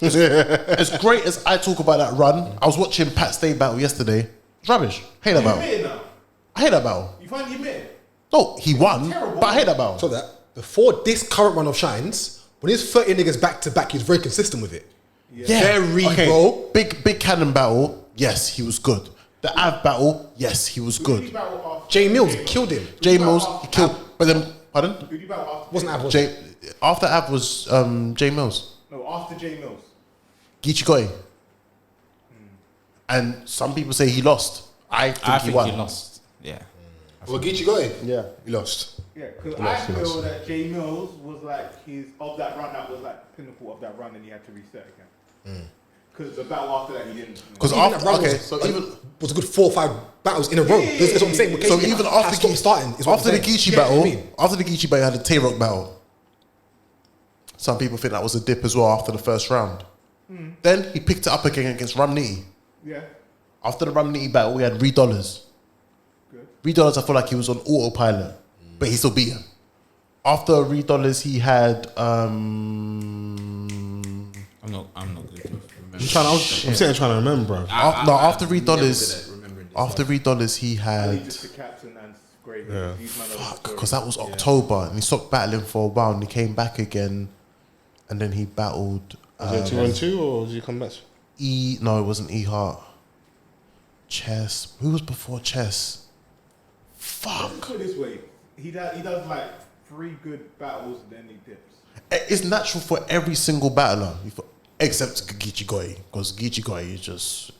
as great as I talk about that run, I was watching Pat Stay battle yesterday. It's rubbish. Hate that You battle. admit it now. I hate that battle. You finally admit it. No, he won, Terrible. but I hate that battle. So that before this current run of Shines, when he's 30 niggas back to back, he's very consistent with it. Yeah, Very, bro. Big Cannon battle, yes, he was good. The Av battle, yes, he was good. Jay Mills killed him. Jay Mills, he killed. But then, pardon? Who do you battle after? Wasn't Av, was Jay, after Av was Jay Mills. No, after Jay Mills. Geechi Gotti. And some people say he lost. I think he won. lost. Yeah. Well, Geechi got it. Yeah. He lost. Yeah, because He I lost, he feel lost. that Jay Mills was like his of that run. That was like the pinnacle of that run, and he had to reset again. Because the battle after that, he didn't. Because Even after, that run okay, was, so like, even was a good 4 or 5 battles in a row. That's what I'm saying. so even after stop starting, is what after I'm the saying. Geechi Yeah, battle, you know what I mean? after the Geechi battle, you had the Tay-Rock battle. Some people think that was a dip as well after the first round. Then he picked it up again against Rum Nitty. Yeah. After the Rum Nitty battle, we had $3. $3, I feel like he was on autopilot, but he still beat him. After $3, he had I'm not good. I'm sitting trying to remember, bro. after $3, he had Just the captain and great. Yeah. because that was October, and he stopped battling for a while, and he came back again, and then he battled. Was it 2-1-2 or did you come back? No, it wasn't E Hart. Chess. Who was before Chess? Fuck. Put it this way, he does like 3 good battles, then he dips. It's natural for every single battler, except Geechi Gotti, because Geechi Gotti is just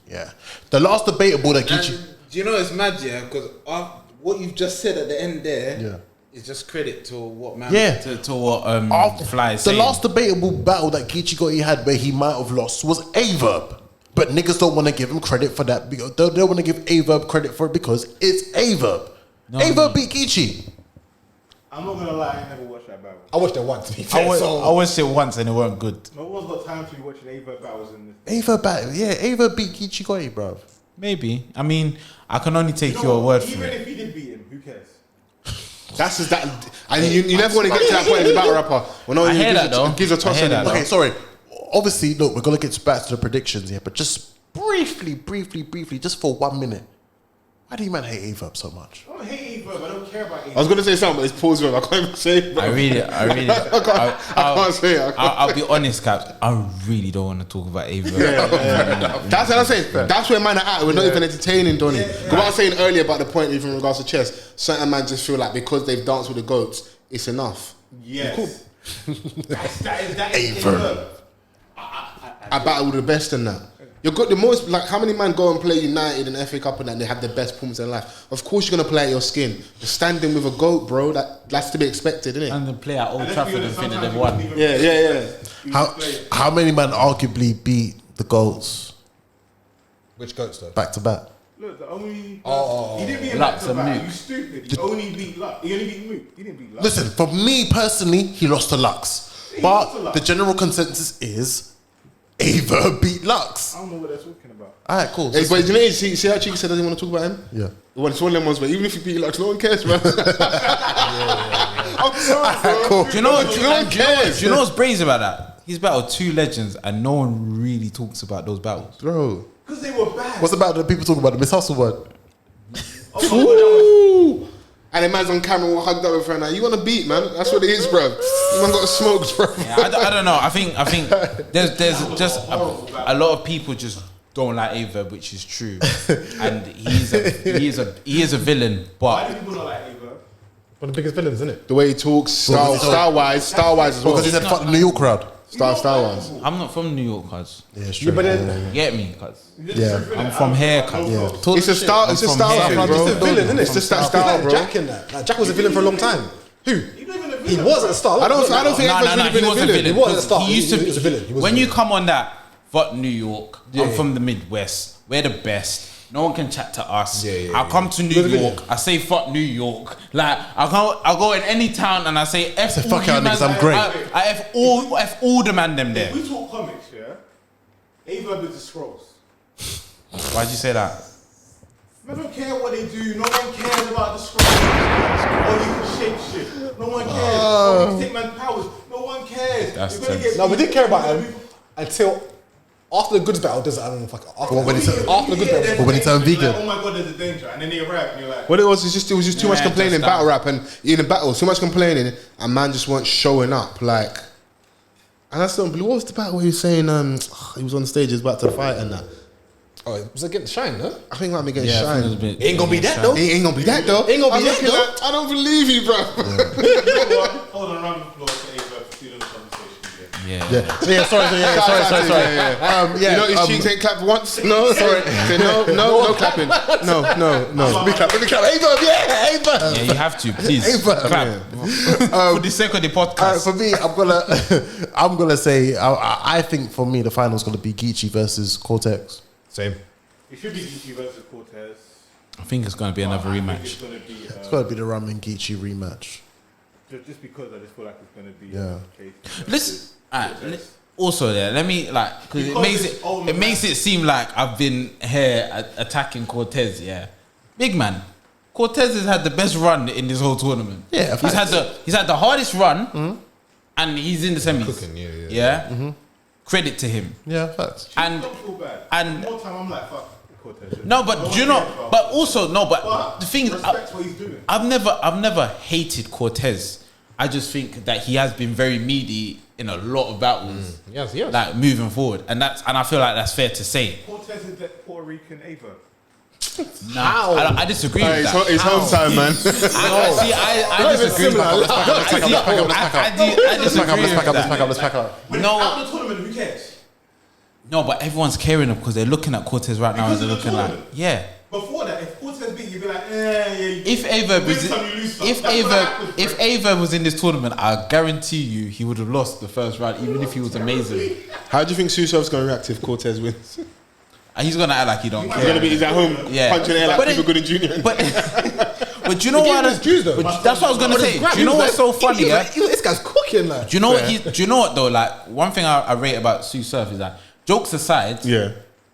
The last debatable that Geechi. Do you know it's mad, yeah? Because what you've just said at the end there is Yeah. just credit to what man. Yeah. To what Fly is The saying. last debatable battle that Geechi Gotti had where he might have lost was Averb. But niggas don't want to give him credit for that. Because they don't want to give Averb credit for it because it's Averb. Averb beat Geechi. I'm not gonna lie, I never watched that battle. I watched it once. To be I fair, watched it once and it weren't good. No one's got time to be watching Ava battles in this. Averb battle, Averb beat Geechi Gotti, bro. Maybe. I mean, I can only take You know your what? word for Even it. if he did beat him, who cares? That's just that. And you never want to get to that point as a battle rapper. Well, no, I hear gives that though. gives a toss I hear on that it. Okay, sorry. Obviously, look, we're gonna get back to the predictions here, but just briefly, just for 1 minute. Why do you man hate Averb so much? I don't hate Ava, but I don't care about Ava. I was going to say something, but it's pause word. I can't even say it, bro. I read it. I can't say it. I'll be honest, Caps. I really don't want to talk about Ava. That's what I'm saying. That's where man are at. We're not even entertaining Donny. What I was saying earlier about the point, even in regards to chess, certain man just feel like because they've danced with the goats, it's enough. Yes. Cool. that is Ava. I battle with the best in that. You've got the most, like, how many man go and play United and FA Cup and that, and they have the best performance in life? Of course you're going to play at your skin. You're standing with a GOAT, bro. That's to be expected, isn't it? And then play at Old Trafford and think that they've won. Yeah. How many man arguably beat the GOATs Which goats though? back to back? Look, the only he didn't beat him Lux back to and back. Mook. You stupid. He only beat Lux. He only beat Mook. He didn't beat Lux. Listen, for me personally, he lost to Lux. lost to But Lux. the general consensus is Ava beat Lux. I don't know what they're talking about. Alright, cool. Hey, but you know, see how Cheeky said doesn't want to talk about him? Yeah. Well, it's one of them ones where even if you beat Lux, no one cares, man. I'm sorry, bro. Cool. Do you know? No one cares. Do you know what's crazy about that? He's battled 2 legends and no one really talks about those battles. Bro. Because they were bad. What's about the people talking about the Miss Hustle one? Ooh. And the man's on camera all hugged up with her now. You want to beat, man? That's what it is, bro. You man got smoked, bro. Yeah, I don't know. I think there's just a lot of people just don't like Ava, which is true, and he is a villain. Why do But people not like Ava? One of the biggest villains, isn't it? The way he talks, style-wise as well. Because he said fuck the New York crowd. Style-wise. I'm not from New York, cuz. Yeah, it's true. But then, Get me, cuz. Yeah. I'm from here, cuz. Yeah. It's a style. It's a from style here. thing, it's bro. a villain, isn't it? It's just that style, bro. Jack in that. Like, Jack was a villain for a long time. Who? He was at the start. I don't think No, Ava's really he been a was a villain. villain. He was at the start. He used to He be was a villain. He was when a you villain. come on that, fuck New York. Yeah, I'm yeah. from the Midwest. We're the best. No one can chat to us. Yeah, yeah, I come to New He was a York. villain. I say fuck New York. Like I go in any town and I say F all fuck you out man. niggas, I'm great. I F all the man them there. If we talk comics, yeah, Ava is the Scrolls. Why'd you say that? I don't care what they do. No one cares about the Scrolls. Or you can shape shit. No one cares. Or you can take man's powers. No one cares. That's You're gonna tense. get No, we did care about him people- until after the goods battle. Does I don't know if after Well, when he after said- the goods battle. But when he turned You're like, vegan. oh my god, there's a danger, and then they arrive, and you're like, What it was just too much Yeah, complaining just battle that. rap and in a battle, too much complaining and man just weren't showing up like. And that's not. What was the battle where he was saying he was on stage, he was about to fight and that. Oh, it was against Shine, huh? I think it might be getting I think it was shine. a bit- Ain't gonna be that though. It ain't gonna be that though. Ain't gonna be I'm that, looking though. at- I don't believe you, bro. you know what? Hold on, round of applause for Ava for stealing the conversation. Yeah. Yeah, sorry. You know his cheeks ain't clapped once. No, sorry. Say no clapping. No. Let me clap. Ava, yeah, Ava. Yeah, you have to, please. Ava. Clap. For the sake of the podcast. For me, I'm gonna say I think for me the final's gonna be Geechi versus Cortez. Same. It should be Geechi versus Cortez. I think it's gonna be another I think rematch. It's gonna be. It's gotta be the Ram and Geechi rematch. Just because I just feel like it's gonna be. Yeah. Listen, also there, let me like because it makes it seem like I've been here attacking Cortez. Yeah, big man. Cortez has had the best run in this whole tournament. Yeah, he's had the hardest run, and he's in the semis. Cooking, yeah. Credit to him. Yeah, facts. And Don't feel bad. and More time, I'm like, fuck Cortez. no, but do you know? But also no, but the thing is, respect what he's doing. I've never hated Cortez. I just think that he has been very meaty in a lot of battles. Yes. Like moving forward, and I feel like that's fair to say. Cortez is that Puerto Rican Ava. Nah, I disagree with that. It's home time, man. I disagree with that. I disagree with that. Let's pack up. No, Out the tournament, who cares? no, but everyone's caring him because they're looking at Cortez right now and they're looking like, yeah. Before that, if Cortez beat, you'd be like, yeah. If Ava you win some, you lose some. if That's what happens, if bro. Ava was in this tournament, I guarantee you he would have lost the first round, even if he was amazing. How do you think Susov's gonna react if Cortez wins? And he's gonna act like he don't He's care. gonna be he's at home punching air like But people good in junior. But do you know what? That's what I was gonna say. Do you know what's so funny? Yeah. This guy's cooking, man. Do you know what? Do you know what though? Like one thing I rate about Sue Surf is that jokes aside,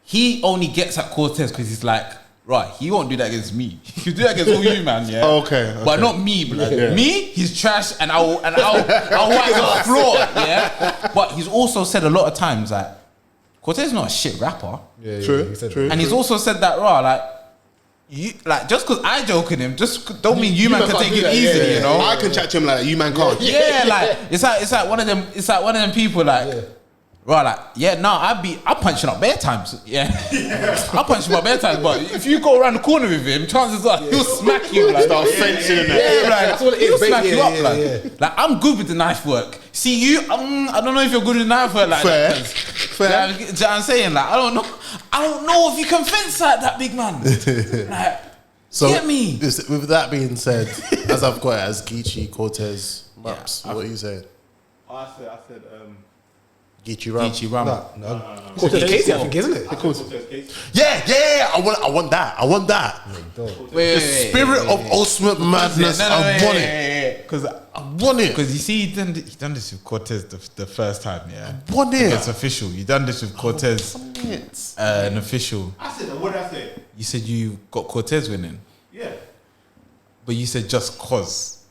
he only gets at Cortez because he's like, right, he won't do that against me. He'll do that against all you, man. Yeah. Okay. But not me, blood. Yeah. Me, he's trash, and I'll wipe the floor. Yeah. But he's also said a lot of times like Cortez is not a shit rapper. True. And he's also said that raw like. You like just because I joke in him, just don't mean you man can take it easily, you know. I can chat to him like that. You man can't. Yeah, like it's like one of them. It's like one of them people like, right? Like, yeah, no, I punch him up bare times. Yeah, I punch him up bare times. But if you go around the corner with him, chances are he'll smack you. Like, Start fencing and that. yeah, like That's what it is, he'll babe. smack you Yeah, up. yeah, Like, like I'm good with the knife work. See you, I don't know if you're good with knife work like Fair. that. Fair. Like, do you know what I'm saying? Like, I don't know if you can fence like that, big man. Like, So get me. With that being said, as I've got it as Geechi, Cortez, Maps, what are you saying? I said, Geechi Ram. Geechi Ram. No. Cortez Casey, I think, isn't it? Cortez Casey. Yeah. I want that. Wait, The spirit of ultimate madness. I want it. Because I want it. Because you see, he done this with Cortez the first time, yeah. I want it. It's official. You done this with Cortez, an official. I said, what did I say? You said you got Cortez winning, Yeah. but you said just cause.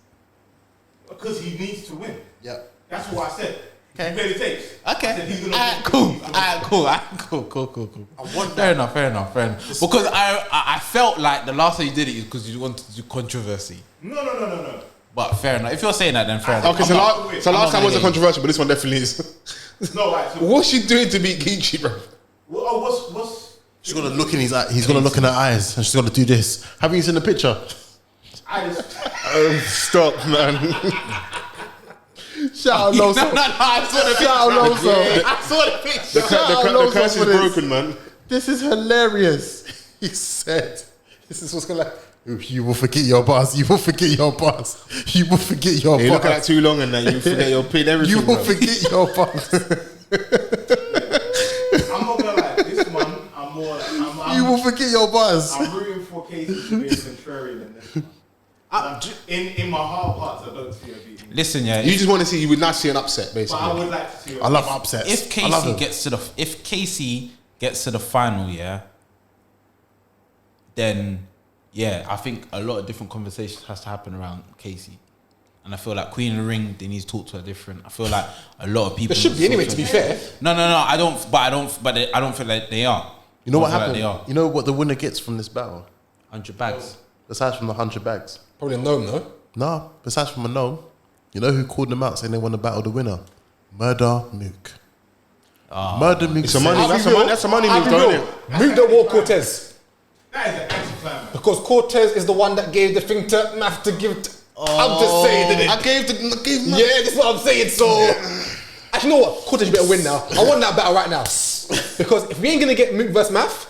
Because he needs to win. Yeah. That's what I said. Okay. He played the tapes. Okay. I said he's gonna win. Cool. I want Fair that. enough. Because I felt like the last time you did it is because you wanted to do controversy. No. But fair enough. If you're saying that, then fair enough. Okay, so last time wasn't controversial, but this one definitely is. No, right. So What's she doing to beat Geechi, bro? what's She's gonna look in his eye. He's gonna look in her eyes, and she's gonna do this. Have you seen the picture? I just. Stop, man. Shout out Loso. No, I saw the picture. Shout out Loso. I saw the picture. The curse is broken, man. This is hilarious. He said, "This is what's gonna like." You will forget your bars. You will forget your bars. You will forget your bars. You look at that too long and then you forget your pin, everything. You will forget your bars. I'm not gonna lie. This one, I'm more. You will forget your bars. I'm rooting for Casey to be a contrarian in this one. In my heart of hearts, I don't see her beating. Listen, yeah. You just want to see. You would not see an upset, basically. But I would like to see her. I love upsets. If Casey gets to the final, yeah, then yeah, I think a lot of different conversations has to happen around Casey. And I feel like Queen of the Ring, they need to talk to her different. I feel like a lot of people. There should be anyway, to be fair. No, I don't feel like they are. You know what Like happened? they are. You know what the winner gets from this battle? 100 bags. Besides from the 100 bags. Probably a gnome, though. No, besides from a gnome. You know who called them out saying they want to battle the winner? Murder Mook. Murder Mook. It's a money. That's a money move, don't it? Mook don't walk Cortez. That is an anti-climax. Because Cortez is the one that gave the thing to Math to give to. I'm just saying, didn't it? I gave Yeah, this is what I'm saying. So, actually, you know what? Cortez, you better win now. I want that battle right now. Because if we ain't gonna get Mook versus Math,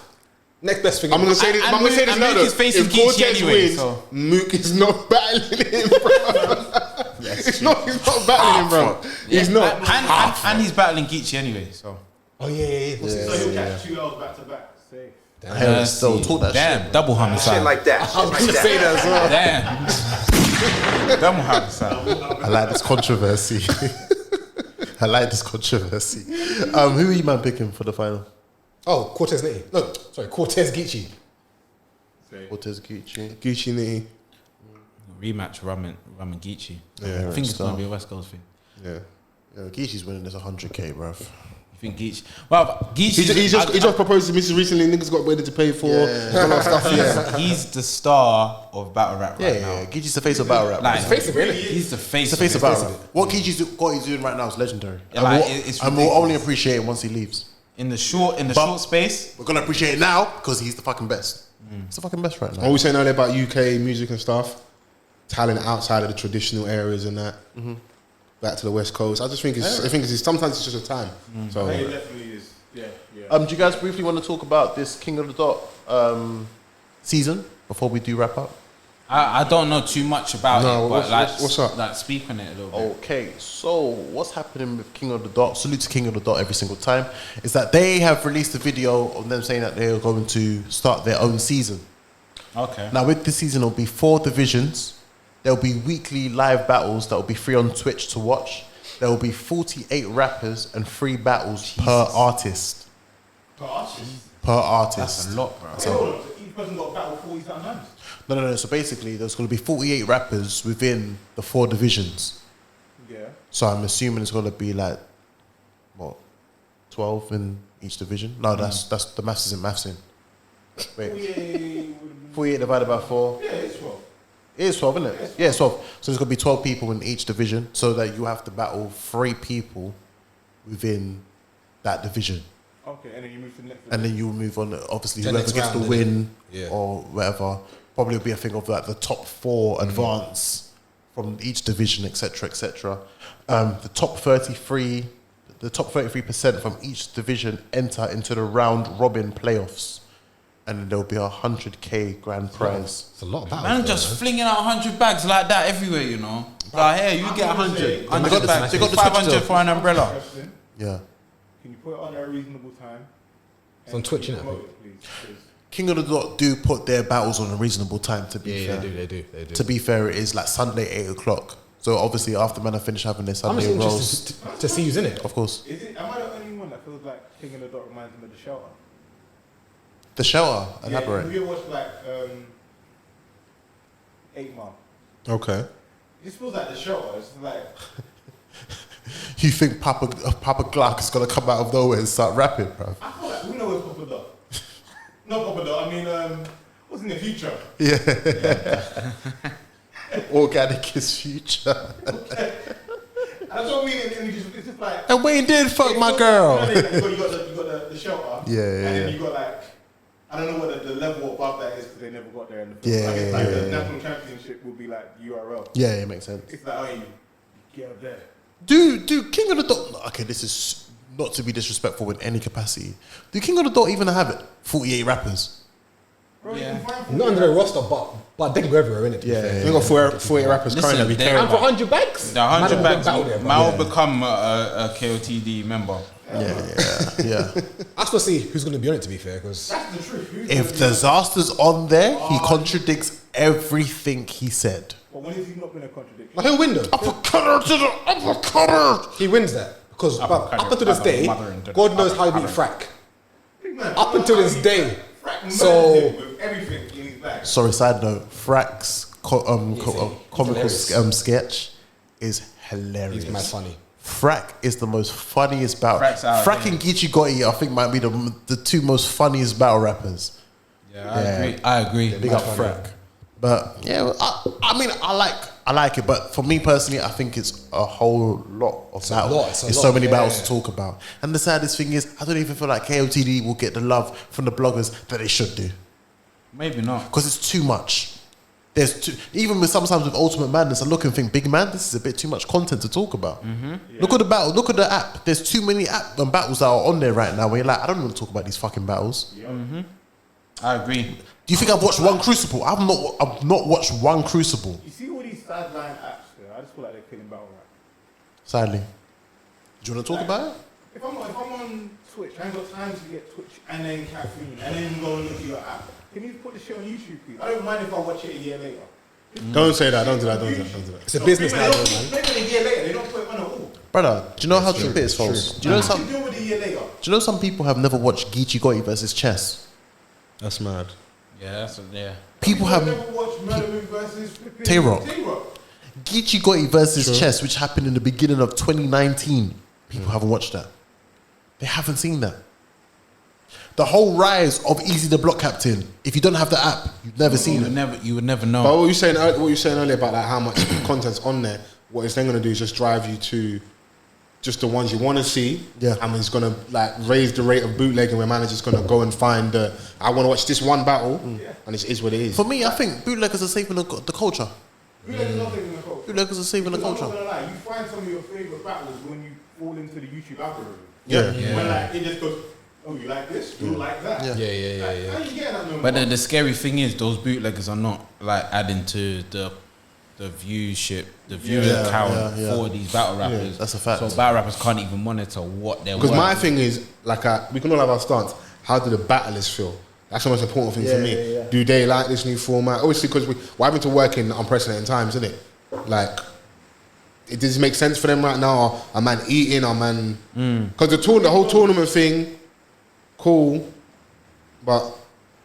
next best thing. I'm gonna say this. I'm gonna say this now. Mook is facing If Geechi Cortez anyway, wins, so. Mook is not battling him, bro. He's not battling him, bro. He's not. And he's battling Geechi anyway, so. Oh yeah. So he'll catch 2 L's back to back. Safe. Damn, still talk that Damn, shit. double homicide. Shit like that. I was gonna say that as well. Damn. Double homicide. I like this controversy. Who are you man picking for the final? Oh, Cortez Nitty. No, sorry, Cortez Geechi. Cortez Geechi. Geechi Nitty. Rematch Rum and Geechi. Yeah, I think it's start. gonna be a West Coast thing. Yeah. Geechi's winning this 100k, bruv. You think Geechi? Well, Geechi. He just proposed to Mrs. recently. Niggas got ready to pay for a lot of stuff. Yeah. He's the star of battle rap right now. Yeah. Geechi's the face of battle rap. Like, Face of it, really. he's the face. He's the face of battle rap. What Geechi's doing right now is legendary. Yeah, like, and we'll only appreciate it once he leaves. In the short space. We're gonna appreciate it now because he's the fucking best. He's the fucking best right now. What we saying earlier about UK music and stuff, talent outside of the traditional areas and that, back to the West Coast. I just think it's sometimes it's just a time. So It definitely is. Yeah. Do you guys briefly want to talk about this King of the Dot season before we do wrap up? I don't know too much about it, but what's up? Like, speak on it a little bit. Okay, so what's happening with King of the Dot? Salute to King of the Dot every single time. Is that they have released a video of them saying that they are going to start their own season. Okay. Now with this season, it'll be 4 divisions. There'll be weekly live battles that will be free on Twitch to watch. There will be 48 rappers and 3 battles per artist. Per artist? Per artist. That's a lot, bro. So each person got a battle 40 times. No. So basically, there's going to be 48 rappers within the 4 divisions. Yeah. So I'm assuming it's going to be like, what, 12 in each division? No, that's the maths isn't maths in. Wait, 48 divided by 4. Yeah, it's 12. It is 12, isn't it? Yeah, it's 12. So there's going to be 12 people in each division, so that you have to battle 3 people within that division. Okay, and then you move to the next. And then you move on. Obviously, The whoever next gets the round, win yeah. or whatever, probably will be a thing of like the top 4 advance from each division, etc., etc. The top 33% from each division enter into the round robin playoffs, and then there'll be 100k grand prize. It's a lot of battles. Man, just flinging out 100 bags like that everywhere, you know. Like, hey, you get 100 bags. They got the 500 Twitch for an umbrella. Yeah. Can you put it on at a reasonable time? It's on Twitch, innit? Promote it, please, please. King of the Dot do put their battles on a reasonable time, to be fair. They do. To be fair, it is like Sunday 8 o'clock. So obviously after man I finish having their I'm Sunday just rolls. interested to see who's in it. Of course. Am I the only one that feels like King of the Dot reminds me of The Shelter? The Shelter, Yeah, elaborate. have you ever watched like 8 Mile? okay. It just feels like The Shelter. It's like You think Papa Glock is gonna come out of nowhere and start rapping, bro? I feel like we know where's Papa Dot. Not Papa Dot. I mean, what's in the future? Yeah. Organic is future. That's what I mean. And it's just like. And Wayne did fuck my girl. You got the Shelter. Yeah. And then you got like I don't know what the level above that is because they never got there in the film. Like, it's like the national championship will be like URL. Yeah, it makes sense. It's like, oh, you get up there. Do King of the Dot? Okay, this is not to be disrespectful in any capacity. Do King of the Dot even have it? 48 rappers. Bro, Not under the roster, but they can go everywhere, innit? Yeah. We got 48 rappers currently. And for 100 bags? The 100 bags, there, Mal become a KOTD member. Yeah. I still see who's going to be on it, to be fair, because That's the truth. If Disaster's on there, he contradicts everything he said. But when has he not been a contradiction? like, he'll win though. Uppercutter to the uppercutter. He wins that because up until this day, God knows how he beat Frack. Up until this day. So with everything in his bag. Sorry, side note. Frack's comical sketch is hilarious. He's mad funny. Frack is the most funniest battle. Frack and Geechi Gotti, I think, might be the two most funniest battle rappers. Yeah, I agree. Big up Frack. But yeah, I mean, I like it. But for me personally, I think it's a whole lot of battles. There's so many battles to talk about. And the saddest thing is, I don't even feel like KOTD will get the love from the bloggers that they should do. Maybe not. Because it's too much. Even with sometimes with Ultimate Madness, I look and think, big man, this is a bit too much content to talk about. Look at the battle, look at the app. There's too many battles that are on there right now where you're like, I don't want to talk about these fucking battles. I agree. Do you think I've watched one Crucible? I've not watched one Crucible. You see all these sideline apps, I just feel like they're killing battle rap. Sadly. Do you want to talk about it? If I'm on Twitch, I ain't got time to get Twitch and then caffeine and then go and look at your app. Can you put the shit on YouTube, please? I don't mind if I watch it a year later. Don't say that. Don't do that. It's a business now, man. Maybe a year later, they don't put it on at all. Brother, do you know how true it is, Fols? Do you know What you do with a year later? Do you know some people have never watched Geechi Gotti versus Chess? That's mad. Yeah, People have never watched Murder versus Tay-Rock. Geechi Gotti versus Chess, which happened in the beginning of 2019. People haven't watched that. They haven't seen that. The whole rise of Easy the Block Captain. If you don't have the app, you've never seen it. You would never know. But what you saying earlier about like how much content's on there, what it's then going to do is just drive you to just the ones you want to see. Yeah. And it's going to like raise the rate of bootlegging where managers going to go and find I want to watch this one battle, and it is what it is. For me, I think bootleggers are saving the culture. Bootleggers are saving the culture. Bootleggers are saving the culture. I'm not gonna lie, you find some of your favourite battles when you fall into the YouTube algorithm. Yeah. When like it just goes, oh, you like this? You like that? Yeah. How you getting that no But more? the scary thing is, those bootleggers are not like adding to the viewership, the viewing count for these battle rappers. Yeah, that's a fact. So battle rappers can't even monitor what they're. Because my thing is, like, we can all have our stance. How do the battlers feel? That's the most important thing for me. Do they like this new format? Obviously, because we're having to work in unprecedented times, isn't it? Like, it does make sense for them right now. Or a man eating, or man, because the whole tournament thing, cool, but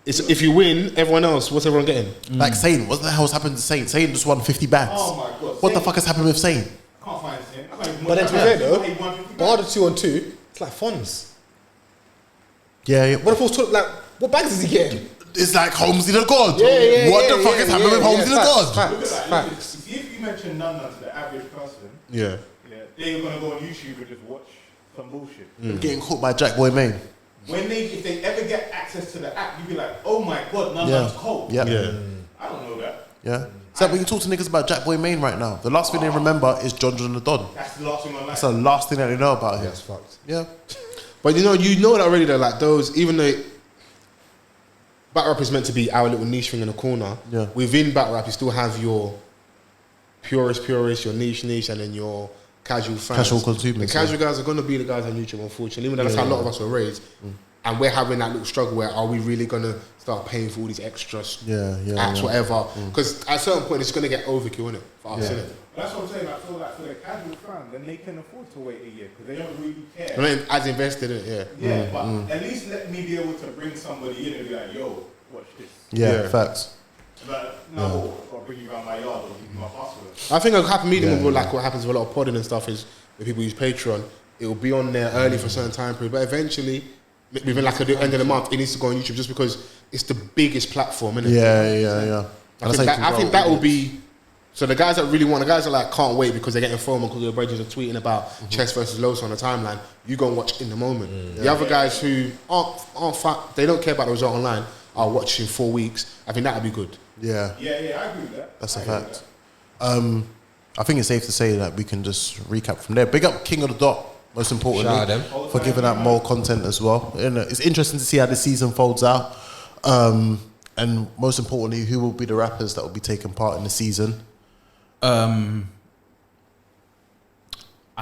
it's if you win, everyone else, what's everyone getting? Like Sane, what the hell's happened to Sane? Sane just won 50 bags. Oh my God. What the fuck has happened with Sane? I can't find it. But then to be fair though, bar the 2-on-2, it's like funds. Yeah. What if I was talking like, what bags is he getting? It's like Homicide the God. Yeah, what the fuck is happening with Homicide the God? Facts. See, if you mention none to the average person, Yeah. they're gonna go on YouTube and just watch some bullshit. Getting caught by Jack Boy Main. If they ever get access to the app, you'd be like, oh my God, Nandan's cold. Yeah. I don't know that. Yeah. So when you talk to niggas about Jack Boy Main right now, the last thing they remember is John the Don. That's the last thing I like. That's the last thing that they know about him. That's fucked. Yeah. But you know that already though, like those, even though battle rap is meant to be our little niche thing in the corner, within battle rap you still have your purist, your niche, and then your casual fans. Casual consumers. The casual guys are going to be the guys on YouTube, unfortunately, even though that's how a lot of us were raised. And we're having that little struggle where are we really going to start paying for all these extras, apps, whatever? Because at a certain point it's going to get overkill, innit? For us, innit? That's what I'm saying. I feel like for the casual fan, then they can afford to wait a year because they don't really care. They're not as invested in it, Yeah, but at least let me be able to bring somebody in and be like, yo, watch this. Yeah, facts. But no, I'll bring you around my yard or give you my password. I think a happy medium with like what happens with a lot of podding and stuff is when people use Patreon, it will be on there early for a certain time period, but eventually, within like at the end of the month, it needs to go on YouTube just because it's the biggest platform, isn't it? Yeah. I think that will be So the guys that really want, the guys that like can't wait because they're getting FOMO because their bridges are tweeting about Chess versus Loso on the timeline, you go and watch in the moment. The other guys who aren't they don't care about the result online, I'll watch in 4 weeks. I think that would be good. Yeah. Yeah, I agree with that. That's a fact. I think it's safe to say that we can just recap from there. Big up King of the Dot, most importantly, Shout out them. for giving out more content as well. And it's interesting to see how the season folds out. And most importantly, who will be the rappers that will be taking part in the season. I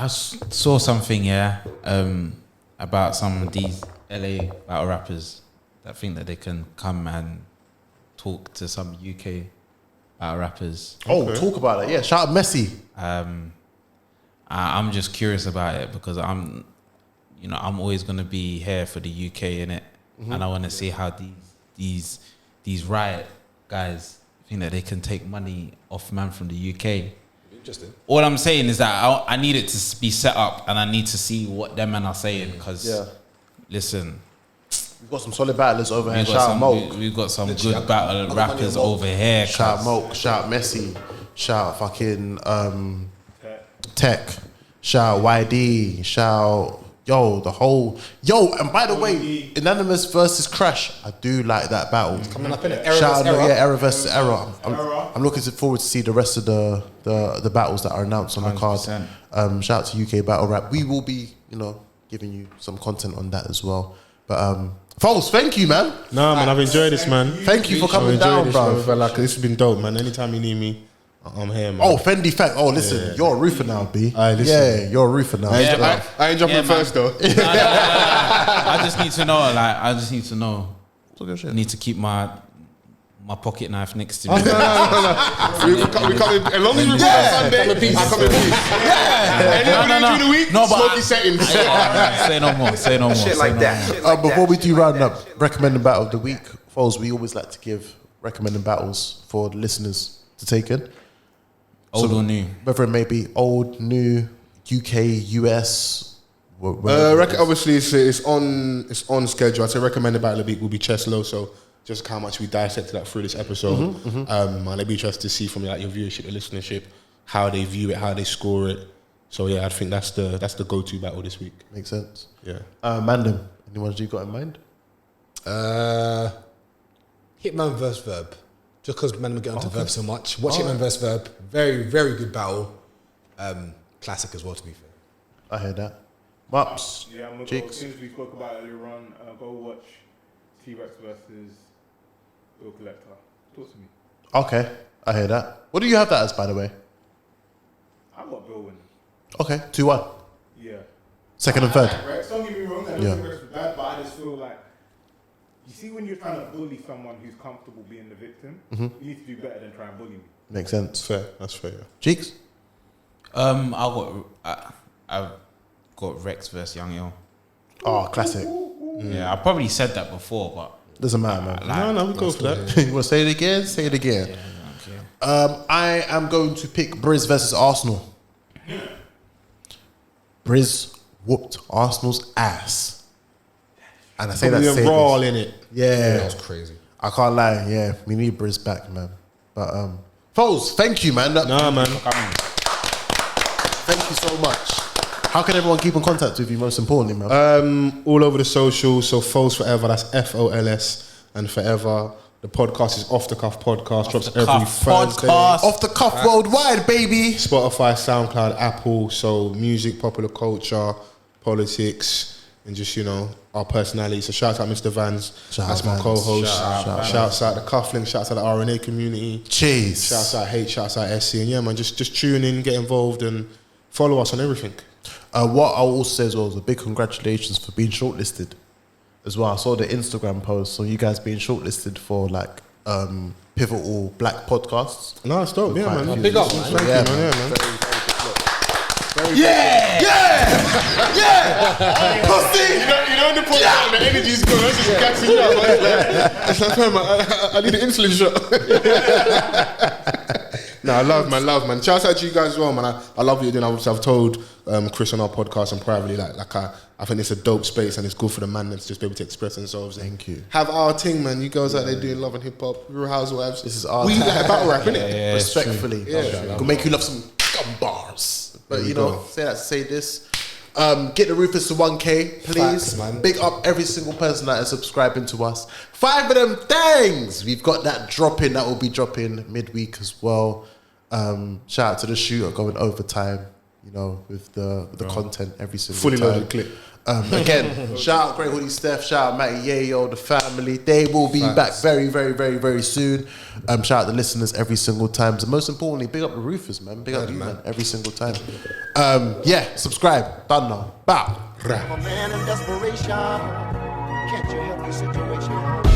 saw something, about some of these LA battle rappers that think that they can come and talk to some UK battle rappers. Oh, talk about it. Yeah, shout out Messi. I'm just curious about it because I'm always going to be here for the UK in it, and I want to see how these riot guys think that they can take money off man from the UK. Interesting. All I'm saying is that I need it to be set up, and I need to see what them men are saying. Because, listen, we've got some solid battlers over here. We've got some good battle rappers over here. Shout out Moke, shout out Messi, shout out fucking Tech, shout out YD, shout out and by the way, Unanimous versus Crash, I do like that battle. It's coming up in it. Shout out, Error versus Error. I'm looking forward to see the rest of the battles that are announced on the card. Shout out to UK Battle Rap. We will be, giving you some content on that as well. But Fols, thank you, man. Nah, man, I've enjoyed this, man. Thank you for coming down, bro. Like, this has been dope, man. Anytime you need me, I'm here, man. Oh, Fendi Fact. Oh, listen, you're a roofer now, B. Listen. Yeah, you're a roofer now. I ain't jumping first, though. I just need to know. I need to keep my pocket knife next to me. No. We come in, as long as we Sunday, I come in peace. Any other day during the week, smoky settings. Say no more. Shit like that. Before we do round up, recommending battle of the week, Foles, we always like to give recommending battles for the listeners to take in. Old or new? Whether it may be old, new, UK, US. Obviously, it's on schedule. I'd say recommended battle of the week will be Chess Loso. Just how much we dissected that through this episode. And it'd be interesting to see from your viewership, your listenership, how they view it, how they score it. So yeah, I think that's the go-to battle this week. Makes sense. Yeah. Mandem, anyone you got in mind? Hitman vs Verb. Just because man we get onto Verb so much. Watch Hitman vs Verb. Very, very good battle. Classic as well, to be fair. I heard that. Mops. Yeah, I'm gonna go, as soon as we spoke about it earlier on, go watch T-Rex versus Bill Collector. Talk to me. Okay, I hear that. What do you have that as, by the way? I got Bill winning. Okay, 2-1. Yeah. Second and third. Rex, don't get me wrong, I don't think Rex was bad, but I just feel like, you see when you're trying to bully someone who's comfortable being the victim, you need to do better than try and bully me. Makes sense. Fair. That's fair. Yeah. Cheeks? I've got Rex versus Young Yo. Oh, classic. Yeah, I probably said that before, but doesn't matter, man. No, we go for that. You want to say it again? Say it again. Yeah, okay. I am going to pick Briz versus Arsenal. Briz whooped Arsenal's ass. And I say that Probably a brawl in it. Yeah. That was crazy. I can't lie. Yeah, we need Briz back, man. But Foles, thank you, man. Man. Thank you so much. How can everyone keep in contact with you, most importantly, man? All over the socials. So Fols Forever, that's FOLS and Forever. The podcast is Off the Cuff Podcast. Drops every Thursday. Off the Cuff worldwide, baby. Spotify, SoundCloud, Apple. So music, popular culture, politics, and just, our personalities. So shout out Mr. Vans. That's my co-host. Shouts out the Cufflink. Shouts out the RNA community. Cheers. Shouts out H. Shouts out SC. And yeah, man, just tune in, get involved, and follow us on everything. What I'll also say as well is a big congratulations for being shortlisted as well. I saw the Instagram post, so you guys being shortlisted for pivotal black podcasts. No, it's dope. Yeah, man. Big up, man. Thank you, man. Yeah, man. Yeah! Pussy! You know when the podcast, the energy's good. That's just gassing you up. It's like, man, I need an insulin shot. No, I love, man. Shout out to you guys as well, man. I love what you're doing. I've told Chris on our podcast and privately, like I I think it's a dope space and it's good for the man to just be able to express themselves. Thank you. Have our thing, man. You girls out there doing love and hip hop, Real Housewives. This is our We time. like battle rap, innit? Yeah, Respectfully. Yeah. Gonna make you love some gun bars. But you go. know, say that to say this. Get the Rufus to 1K, please. Facts, man. Big up every single person that is subscribing to us. 5 of them things. We've got that dropping that will be dropping midweek as well. Shout out to the shooter going overtime, you know, with the content every single Fully time. loaded clip. Again, shout out Great Hoodie Steph, shout out Matty Yayo, the family. They will be back very, very, very, very soon. Shout out the listeners every single time. And most importantly, big up the Rufus, man. Big up you, man, every single time. Yeah, subscribe. Done now. Bow. I'm a man in desperation. Can't you help the situation?